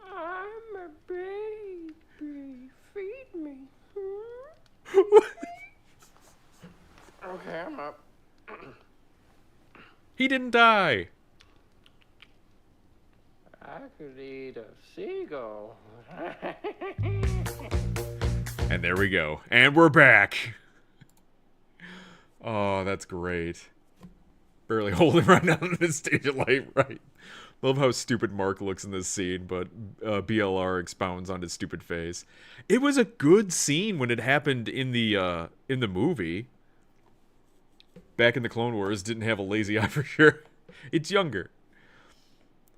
I'm a baby. Feed me. Okay, I'm up. He didn't die. I could eat a seagull. And there we go. And we're back. Oh, that's great. Barely holding right now on this stage of light, right? Love how stupid Mark looks in this scene, but BLR expounds on his stupid face. It was a good scene when it happened in the movie. Back in the Clone Wars, didn't have a lazy eye for sure. It's younger.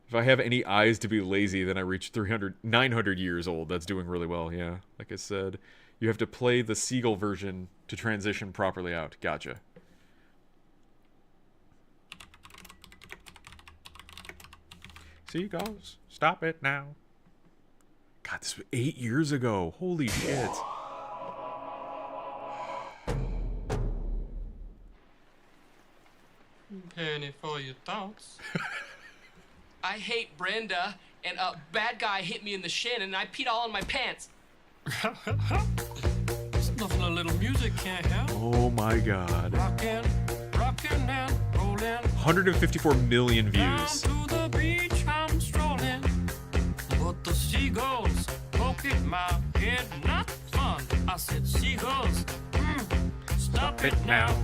If I have any eyes to be lazy, then I reach 900 years old. That's doing really well, yeah. Like I said, you have to play the Seagull version to transition properly out. Gotcha. Seagulls, stop it now. God, this was 8 years ago. Holy shit. Penny for your thoughts. I hate Brenda, and a bad guy hit me in the shin, and I peed all in my pants. Nothing a little music can't help. Oh my god. Rockin', and rollin'. 154 million views. Down to the beach I'm strolling, but the seagulls poke at my head. Not fun. I said, seagulls, stop it now.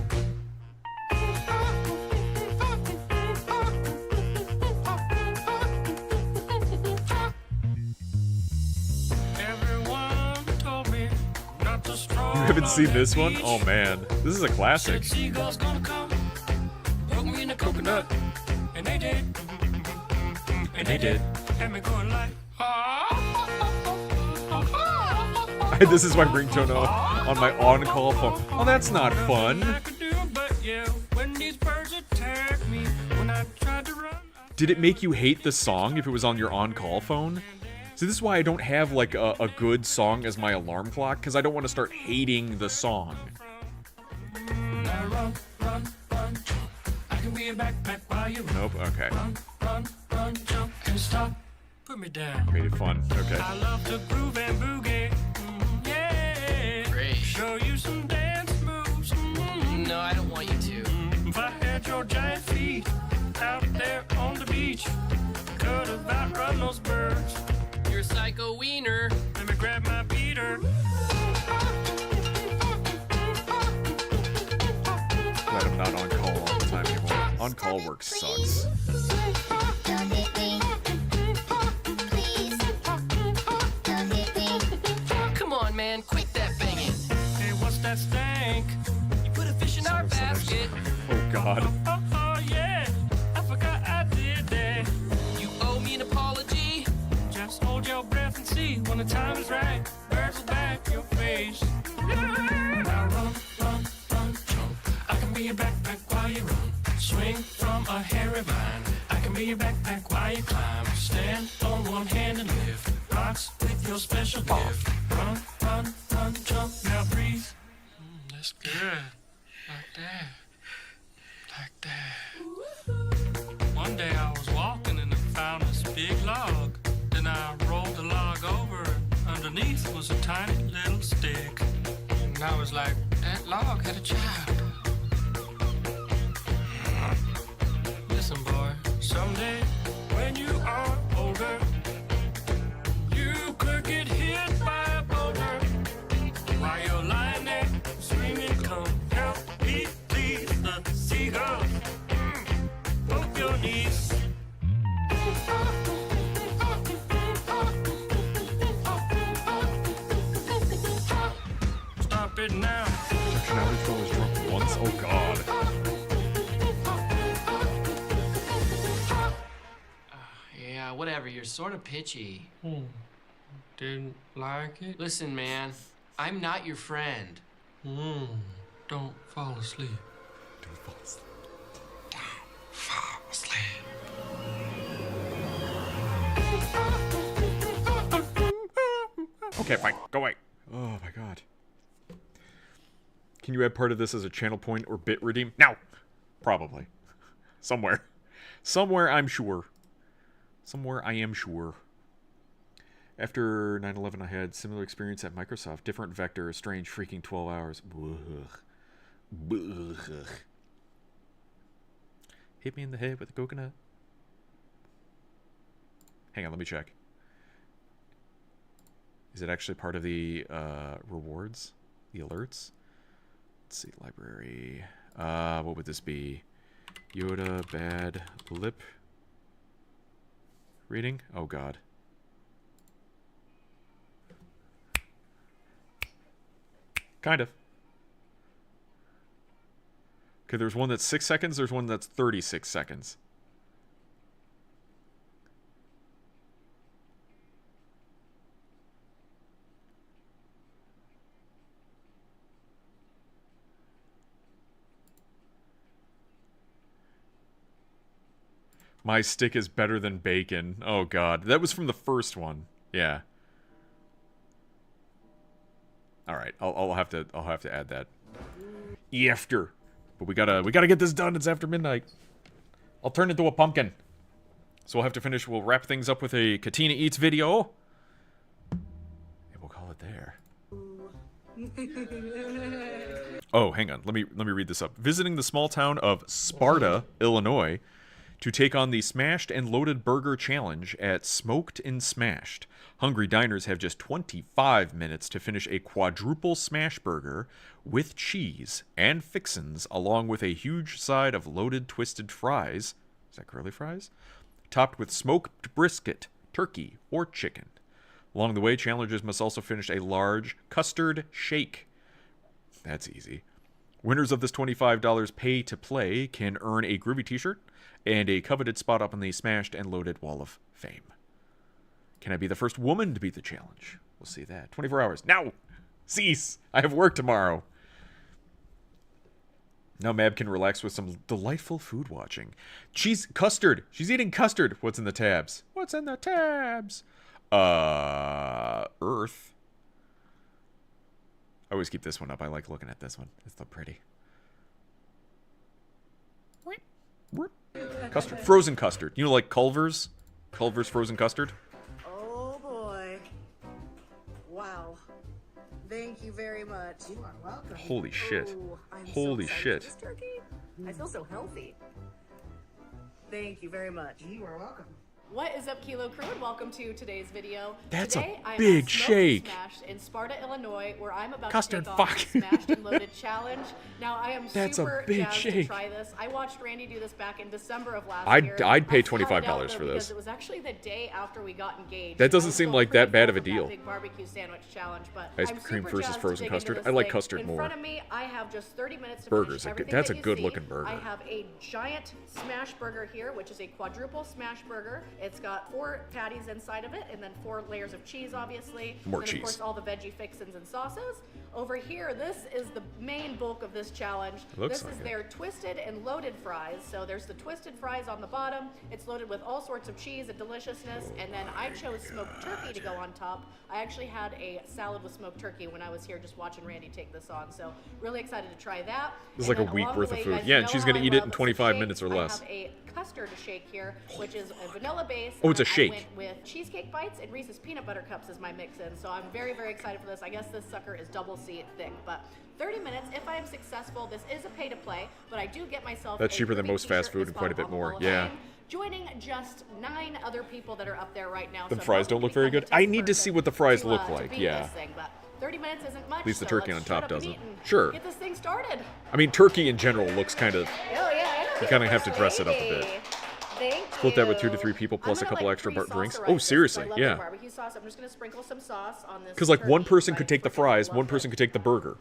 You haven't seen this one? Oh man, this is a classic. Seagulls gonna come, poke me in the coconut, and they did, and they did. And me going like, This is my ringtone on my on-call phone. Oh, that's not fun. Did it make you hate the song if it was on your on-call phone? So this is why I don't have like a good song as my alarm clock, because I don't want to start hating the song. Nope, okay. Put me down. Made it fun, okay. I love to groove and boogie. Yeah. Great. Show you some dance moves. No, I don't want you to. If I had your giant feet out there on the beach, could have outrun those birds. You're a psycho wiener. Let me grab my beater. Glad I'm not on call all the time anymore. On-call work sucks. Come on, man, quit that banging. Hey, what's that stank? You put a fish in our basket. Oh god. Oh, yeah. I forgot I did that. You owe me an apology. Just hold your breath and see when the time is right. Birds will back your face. Now run, jump. I can be your backpack while you run. Swing from a hairy vine. I can be your backpack while you climb. Stand on one hand and lift rocks with your special gift. Run, jump. Now breathe. That's good. Like that. Like that. One day I was walking and I found this big log. Then I rolled the log over. Underneath was a tiny little stick. And I was like, that log had a child. Listen, boy, someday when you are older, you could get hit by a boulder. While you're lying there screaming, come help me, please, the seagulls. Poke your knees. Stop it now. Now this girl was drunk once? Oh god. Yeah, whatever, you're sort of pitchy. Didn't like it? Listen, man, I'm not your friend. Don't fall asleep. Don't fall asleep. Don't fall asleep. Okay, fine. Go away. Oh my god. Can you add part of this as a channel point or bit redeem? No! Probably. Somewhere. Somewhere, I'm sure. Somewhere, I am sure. After 9/11, I had similar experience at Microsoft. Different vector, a strange freaking 12 hours. Ugh. Ugh. Hit me in the head with a coconut. Hang on, let me check. Is it actually part of the rewards? The alerts? Let's see, library. What would this be? Yoda, bad, lip. Reading? Oh god. Kind of. Okay, there's one that's 6 seconds, there's one that's 36 seconds. My stick is better than bacon. Oh god, that was from the first one. Yeah. All right, I'll have to add that. After, but we gotta get this done. It's after midnight. I'll turn into a pumpkin. So we'll have to finish. We'll wrap things up with a Katina Eats video. And we'll call it there. Oh, hang on. Let me read this up. Visiting the small town of Sparta, Illinois, to take on the Smashed and Loaded Burger Challenge at Smoked and Smashed. Hungry diners have just 25 minutes to finish a quadruple smash burger with cheese and fixins, along with a huge side of loaded twisted fries. Is that curly fries? Topped with smoked brisket, turkey, or chicken. Along the way, challengers must also finish a large custard shake. That's easy. Winners of this $25 pay to play can earn a groovy t-shirt and a coveted spot up on the Smashed and Loaded Wall of Fame. Can I be the first woman to beat the challenge? We'll see that. 24 hours. Now! Cease! I have work tomorrow. Now Mab can relax with some delightful food watching. Cheese custard. She's eating custard. What's in the tabs? What's in the tabs? Earth. I always keep this one up. I like looking at this one. It's so pretty. Custard. Frozen custard. You know, like Culver's? Culver's frozen custard? Oh, boy. Wow. Thank you very much. You are welcome. Holy shit. I'm Holy so shit. This turkey? I feel so healthy. Thank you very much. You are welcome. What is up, Kilo Crew, and welcome to today's video. That's Today, a I'm big at Smoked shake. and Smashed in Sparta, Illinois, where I'm about Custard, to take on fuck. the Smashed and Loaded Challenge. Now, I am That's a super big jazzed to shake. try this. I watched Randy do this back in December of last year. I'd pay I found $25 out, for though, this. because it was actually the day after we got engaged. That doesn't I was seem still like pretty that bad full of a from that deal. Big barbecue sandwich challenge, but Ice I'm cream super versus jazzed frozen to dig into custard. this I like thing. custard In more. front of me, I have just 30 minutes to Burgers, finish everything that's that a you good see. looking burger. I have a giant smash burger here, which is a quadruple smash burger. It's got 4 patties inside of it, and then 4 layers of cheese, obviously. More and then, cheese. of course, all the veggie fixins and sauces. Over here, this is the main bulk of this challenge. Looks This like is it. their twisted and loaded fries. So there's the twisted fries on the bottom. It's loaded with all sorts of cheese and deliciousness. And then I chose smoked turkey to go on top. I actually had a salad with smoked turkey when I was here just watching Randy take this on. So really excited to try that. This is And like a then week along the worth of way, food. guys, Yeah, you and know she's how gonna I eat it love in some 25 shakes? minutes or less. I have a custard shake here, which is a vanilla base. Oh, and it's a then shake. I went with cheesecake bites and Reese's peanut butter cups as my mix-in. So I'm very, very excited for this. I guess this sucker is double C thick, but 30 minutes. If I am successful, this is a pay to play, but I do get myself. That's a cheaper than groovy most fast t-shirt food this and quite a bottom bit on the more. Wall of Yeah. Fame, joining just 9 other people that are up there right now. The So fries don't welcome look to very become good. the I 10th need to see what the person fries to, look to like. beat Yeah. this thing, but 30 minutes isn't much. At least the so turkey let's on top shut up and doesn't. eat and Sure. Get this thing started. I mean, turkey in general looks kind of. Oh yeah. You kind of have to dress it up a bit. Thank Split that with 2 to you. 3 people plus a I'm gonna, couple like, extra pre-sauce drinks. the Oh, rice 'cause seriously, I love yeah. the barbecue sauce. I'm just gonna sprinkle some sauce on this. Because like one turkey, person and could I take the freaking fries, love one person it. could take the burger,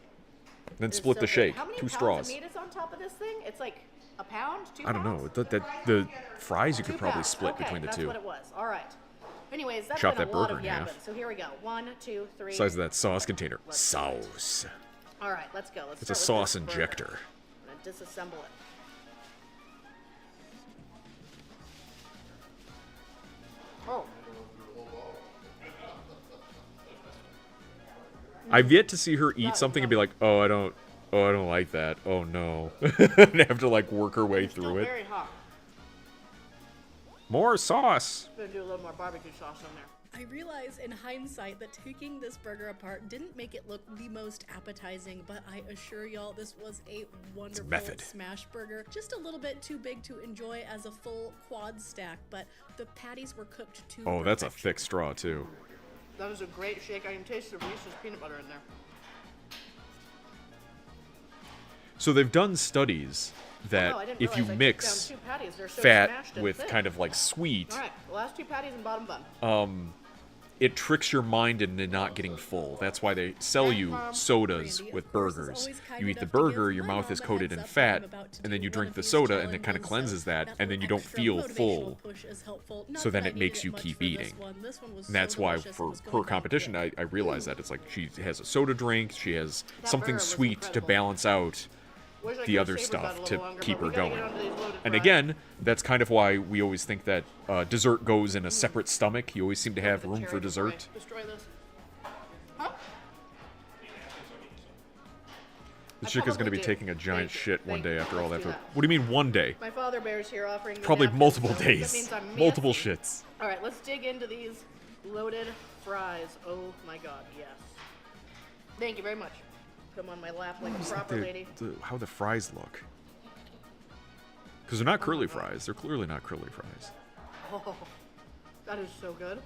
then It's split so the good. shake. How many 2 pounds straws. of meat is on top of this thing? It's like a pound, 2 I don't pounds? know. The fries you could 2 probably pounds. split Okay, between the that's 2. what it was. All right. Anyways, that's Chop been that a lot burger of in half. yapping. So here we go. 1, 2, 3. Size of that sauce container. Sauce. All right, let's go. Let's It's a start with sauce this burger. injector. I'm gonna disassemble it. Oh. I've yet to see her eat something and be like, oh, I don't like that. Oh no. And have to like work her way through it. Very hot. More sauce. I'm gonna do a little more barbecue sauce in there. I realize in hindsight that taking this burger apart didn't make it look the most appetizing, but I assure y'all this was a wonderful method. smash burger. Just a little bit too big to enjoy as a full quad stack, but the patties were cooked to Oh, that's a perfection. thick straw too. That was a great shake. I can taste the Reese's peanut butter in there. So they've done studies that Oh, I didn't if you realize I took mix down 2 patties. They're so fat smashed and with thick. kind of like sweet, All right, the last 2 patties and bottom bun. it tricks your mind into not getting full. That's why they sell you sodas with burgers. You eat the burger, your mouth is coated in fat, and then you drink the soda, and it kind of cleanses that, and then you don't feel full. So then it makes you keep eating. And that's why for her competition, I realized that. It's like she has a soda drink, she has something sweet to balance out the other stuff to keep her going. And again, that's kind of why we always think that dessert goes in a separate stomach. You always seem to have room for dessert. Destroy this. Huh? The chick is going to be taking a giant shit one day after all that. What do you mean one day? My father bear's here offering me Probably napkins, multiple so that days. means I'm Multiple messy. shits. All right, let's dig into these loaded fries. Oh my god, yes. Thank you very much. Put them on my lap like a proper lady. How the fries look. Because they're not curly fries. They're clearly not curly fries. Oh, that is so good.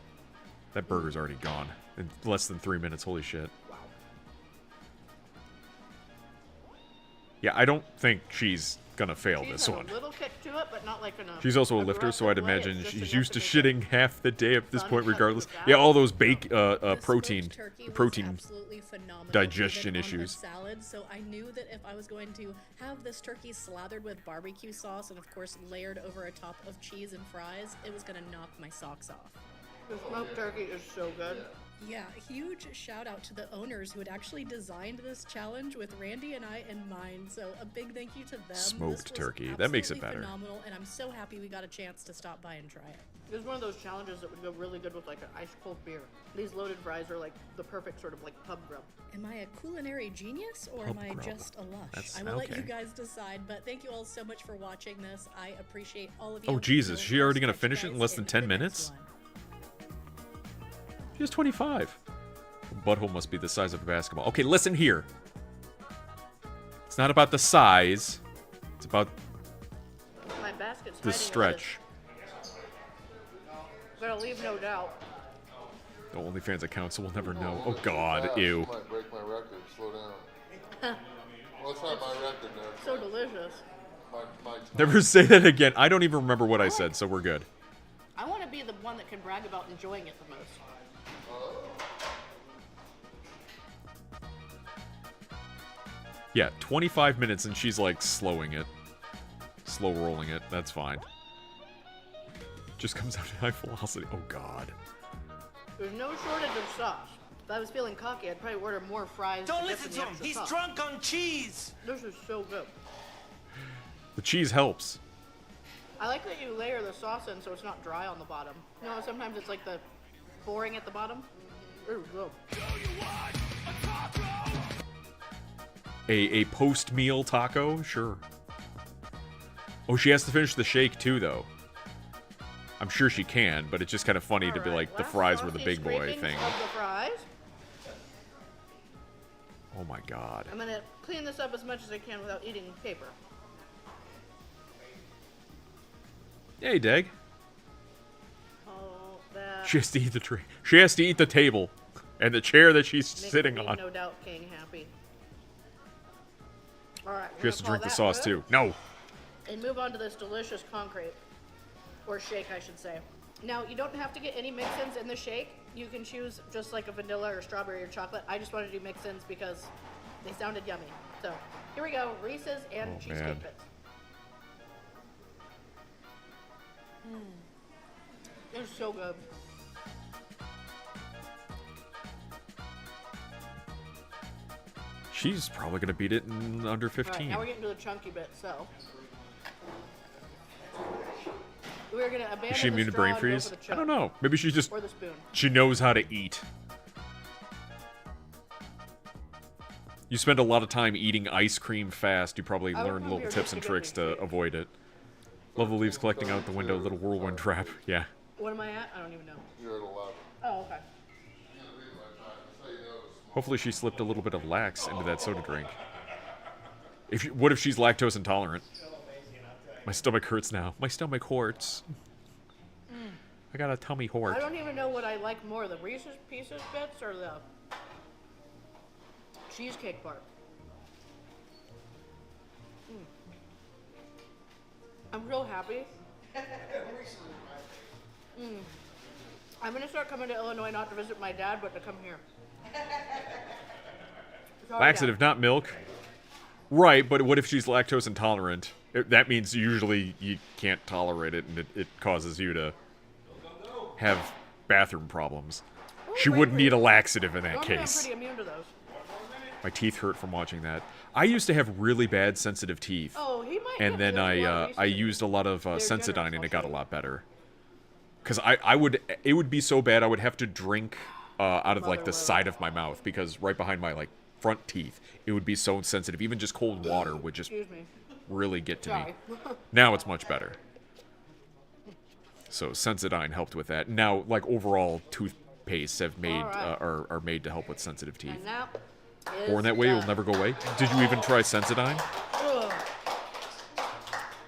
That burger's already gone in less than 3 minutes. Holy shit. Wow. Yeah, I don't think she's gonna fail She's this got one. a little kick to it, but not like in a She's also a lifter, so I'd aggressive way. imagine It's just she's enough used to to make shitting half the day at this fun point, cut regardless. with Yeah, that. all those protein Turkey was protein absolutely phenomenal, digestion even on the issues. salad, so I knew that if I was going to have this turkey slathered with barbecue sauce and of course layered over a top of cheese and fries, it was gonna knock my socks off. The smoked turkey is so good. Yeah, huge shout out to the owners who had actually designed this challenge with Randy and I in mind. So a big thank you to them. Smoked This was turkey. That makes it absolutely better. Phenomenal, and I'm so happy we got a chance to stop by and try it. It's one of those challenges that would go really good with like an ice cold beer. These loaded fries are like the perfect sort of like pub grub. Am I a culinary genius or am I just a lush? I will let you guys decide, but thank you all so much for watching this. I appreciate all of you. Oh, Jesus. So She already gonna catch you finish it in guys less than 10 the next minutes? one. She has 25. Butthole must be the size of a basketball. Okay, listen here. It's not about the size. It's about My basket's the hiding stretch. Gonna leave no doubt. The OnlyFans account, so we'll never know. Oh, God. Ew. You might break my record. Slow down. Well, it's not my record, no. So delicious. My Never say that again. I don't even remember what I said, so we're good. I want to be the one that can brag about enjoying it the most. Yeah, 25 minutes and she's like slowing it. Slow rolling it. That's fine. Just comes out at high velocity. Oh, God. There's no shortage of sauce. If I was feeling cocky, I'd probably order more fries. Don't dip listen in to the him. extra He's sauce. drunk on cheese. This is so good. The cheese helps. I like that you layer the sauce in so it's not dry on the bottom. You know, sometimes it's like the boring at the bottom. Ooh, good. A post-meal taco? Sure. Oh, she has to finish the shake too, though. I'm sure she can, but it's just kind of funny to be like, the fries were the big boy thing. Of the fries. Oh my God. I'm gonna clean this up as much as I can without eating paper. Hey, Dag. Oh, that She has to eat the tray. She has to eat the table and the chair that she's makes sitting me, on. no doubt, King happy. All right. She has to drink the sauce too. No. And move on to this delicious concrete, or shake, I should say. Now, you don't have to get any mix-ins in the shake. You can choose just like a vanilla or strawberry or chocolate. I just wanted to do mix-ins because they sounded yummy. So here we go, Reese's and cheesecake man. bits. It's so good. She's probably going to beat it in under 15. All right, now we're getting to the chunky bit, so. We're going to abandon Is she immune to brain freeze? I don't know. Maybe she just... Or the spoon. She knows how to eat. You spend a lot of time eating ice cream fast. You probably learn little tips and tricks to avoid it. Love the leaves collecting out the window. Little whirlwind trap. Yeah. What am I at? I don't even know. You're at 11. Oh, okay. Hopefully she slipped a little bit of lax into that soda drink. What if she's lactose intolerant? My stomach hurts now. My stomach hurts. I got a tummy hort. I don't even know what I like more, the Reese's Pieces bits or the cheesecake part. I'm real happy. I'm gonna start coming to Illinois not to visit my dad, but to come here. Sorry, Laxative, not milk. Right, but what if she's lactose intolerant? That means usually you can't tolerate it, and it causes you to have bathroom problems. She wouldn't need a laxative in that case. I'm pretty immune to those. My teeth hurt from watching that. I used to have really bad sensitive teeth. Oh, he might. And then I used a lot of Sensodyne, and it got a lot better. Because it would be so bad I would have to drink out of like the side of my mouth, because right behind my like front teeth, it would be so sensitive. Even just cold water would just really get to me. Now it's much better. So Sensodyne helped with that. Now, like overall, toothpastes have made are made to help with sensitive teeth. Born that way, you'll never go away. Did you even try Sensodyne? Ugh.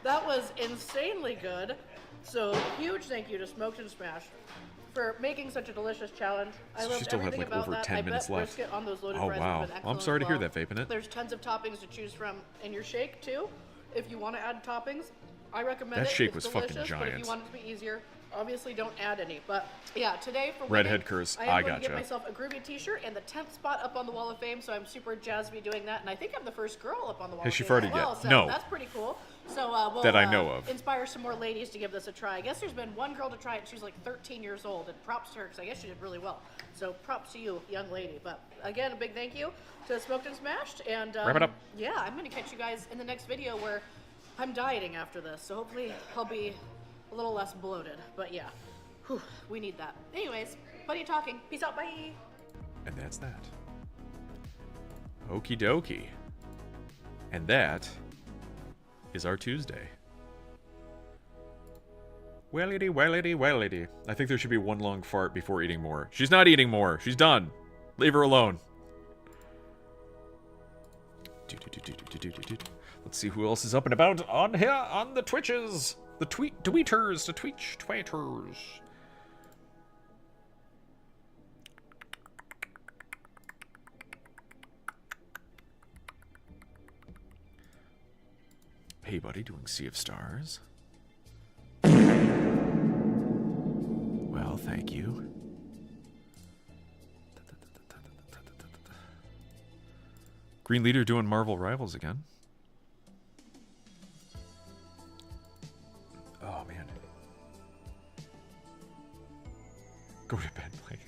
That was insanely good. So huge thank you to Smoked and Smashed for making such a delicious challenge. I loved still had, everything like, about over that. 10 minutes left. Brisket on those loaded Oh, fries wow. has been I'm excellent sorry to as hear well. that, Vaping It. There's tons of toppings to choose from in your shake too. If you want to add toppings, I recommend That it. shake It's was delicious, fucking but if giant. you want it to be easier, obviously don't add any. But yeah, today for Redhead winning, curse. I am I going to get gotcha. myself a Groovy t-shirt and the 10th spot up on the Wall of Fame, so I'm super jazzed to be doing that. And I think I'm the first girl up on the Wall Has of she Fame farted as well, yet? so No. that's pretty cool. So we'll That I know of. inspire some more ladies to give this a try. I guess there's been one girl to try it. She was like 13 years old, and props to her because I guess she did really well. So props to you, young lady. But again, a big thank you to Smoked and Smashed. And Wrap it up. yeah, I'm going to catch you guys in the next video where I'm dieting after this. So hopefully I'll be a little less bloated. But yeah, whew, we need that. Anyways, plenty of talking. Peace out. Bye. And that's that. Okie dokie. And that is our Tuesday. Wellity, wellity, wellity. I think there should be one long fart before eating more. She's not eating more. She's done. Leave her alone. Let's see who else is up and about on here on the Twitches. The tweeters. The tweeters. Hey buddy, doing Sea of Stars. Well, thank you. Green Leader doing Marvel Rivals again. Oh man. Go to bed, like.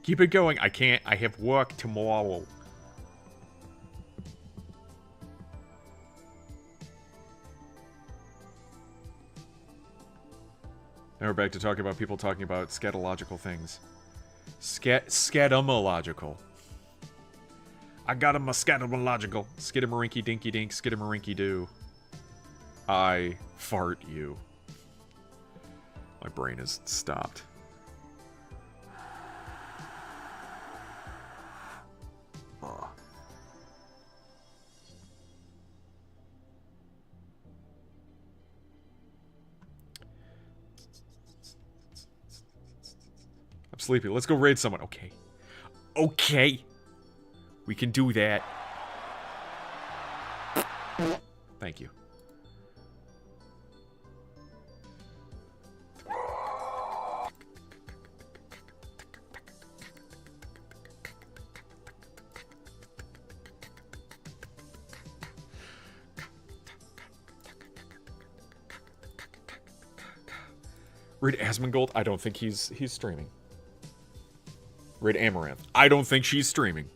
Keep it going. I can't. I have work tomorrow. Now we're back to talking about people talking about scatological things. Scatomological. I got him a scatomological. Skidamarinky dinky dink, skidamarinky doo. I fart you. My brain is stopped. Ugh. I'm sleepy. Let's go raid someone. Okay. Okay. We can do that. Thank you. Raid Asmongold? I don't think he's streaming. Raid Amaranth? I don't think she's streaming.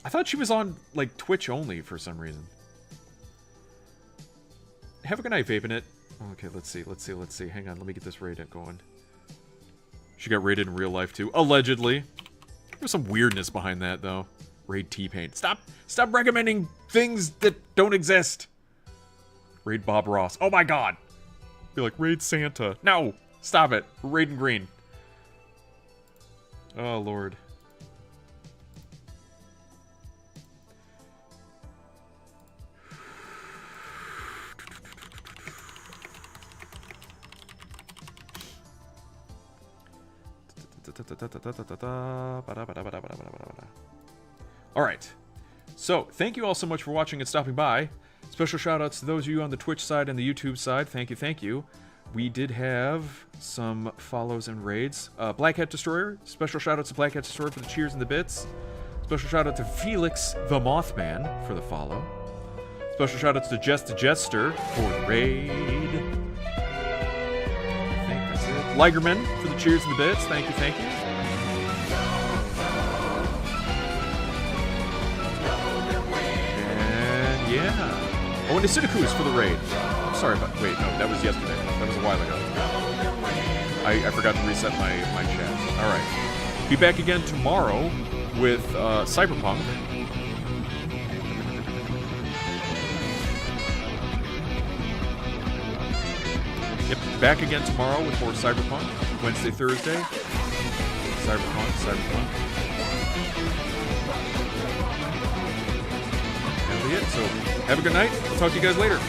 I thought she was on, like, Twitch only for some reason. Have a good night, Vaping It. Okay, let's see. Hang on, let me get this raid going. She got raided in real life, too. Allegedly. There's some weirdness behind that, though. Raid T-Pain. Stop recommending things that don't exist. Raid Bob Ross. Oh my god. Be like, raid Santa. No! Stop it. We're raiding green. Oh, Lord. Alright. So, thank you all so much for watching and stopping by. Special shout-outs to those of you on the Twitch side and the YouTube side. Thank you. We did have some follows and raids. Black Hat Destroyer. Special shout-outs to Black Hat Destroyer for the cheers and the bits. Special shout-out to Felix the Mothman for the follow. Special shout-outs to Jess the Jester for the raid. I think that's it. Ligerman for the cheers and the bits. Thank you. And yeah. Oh, and Acidikus for the raid. I'm sorry about... Wait, no, that was yesterday. That was a while ago. I forgot to reset my chat. Alright. Be back again tomorrow with Cyberpunk. Yep, back again tomorrow with more Cyberpunk. Wednesday, Thursday. Cyberpunk. That'll be it. So, have a good night. I'll talk to you guys later.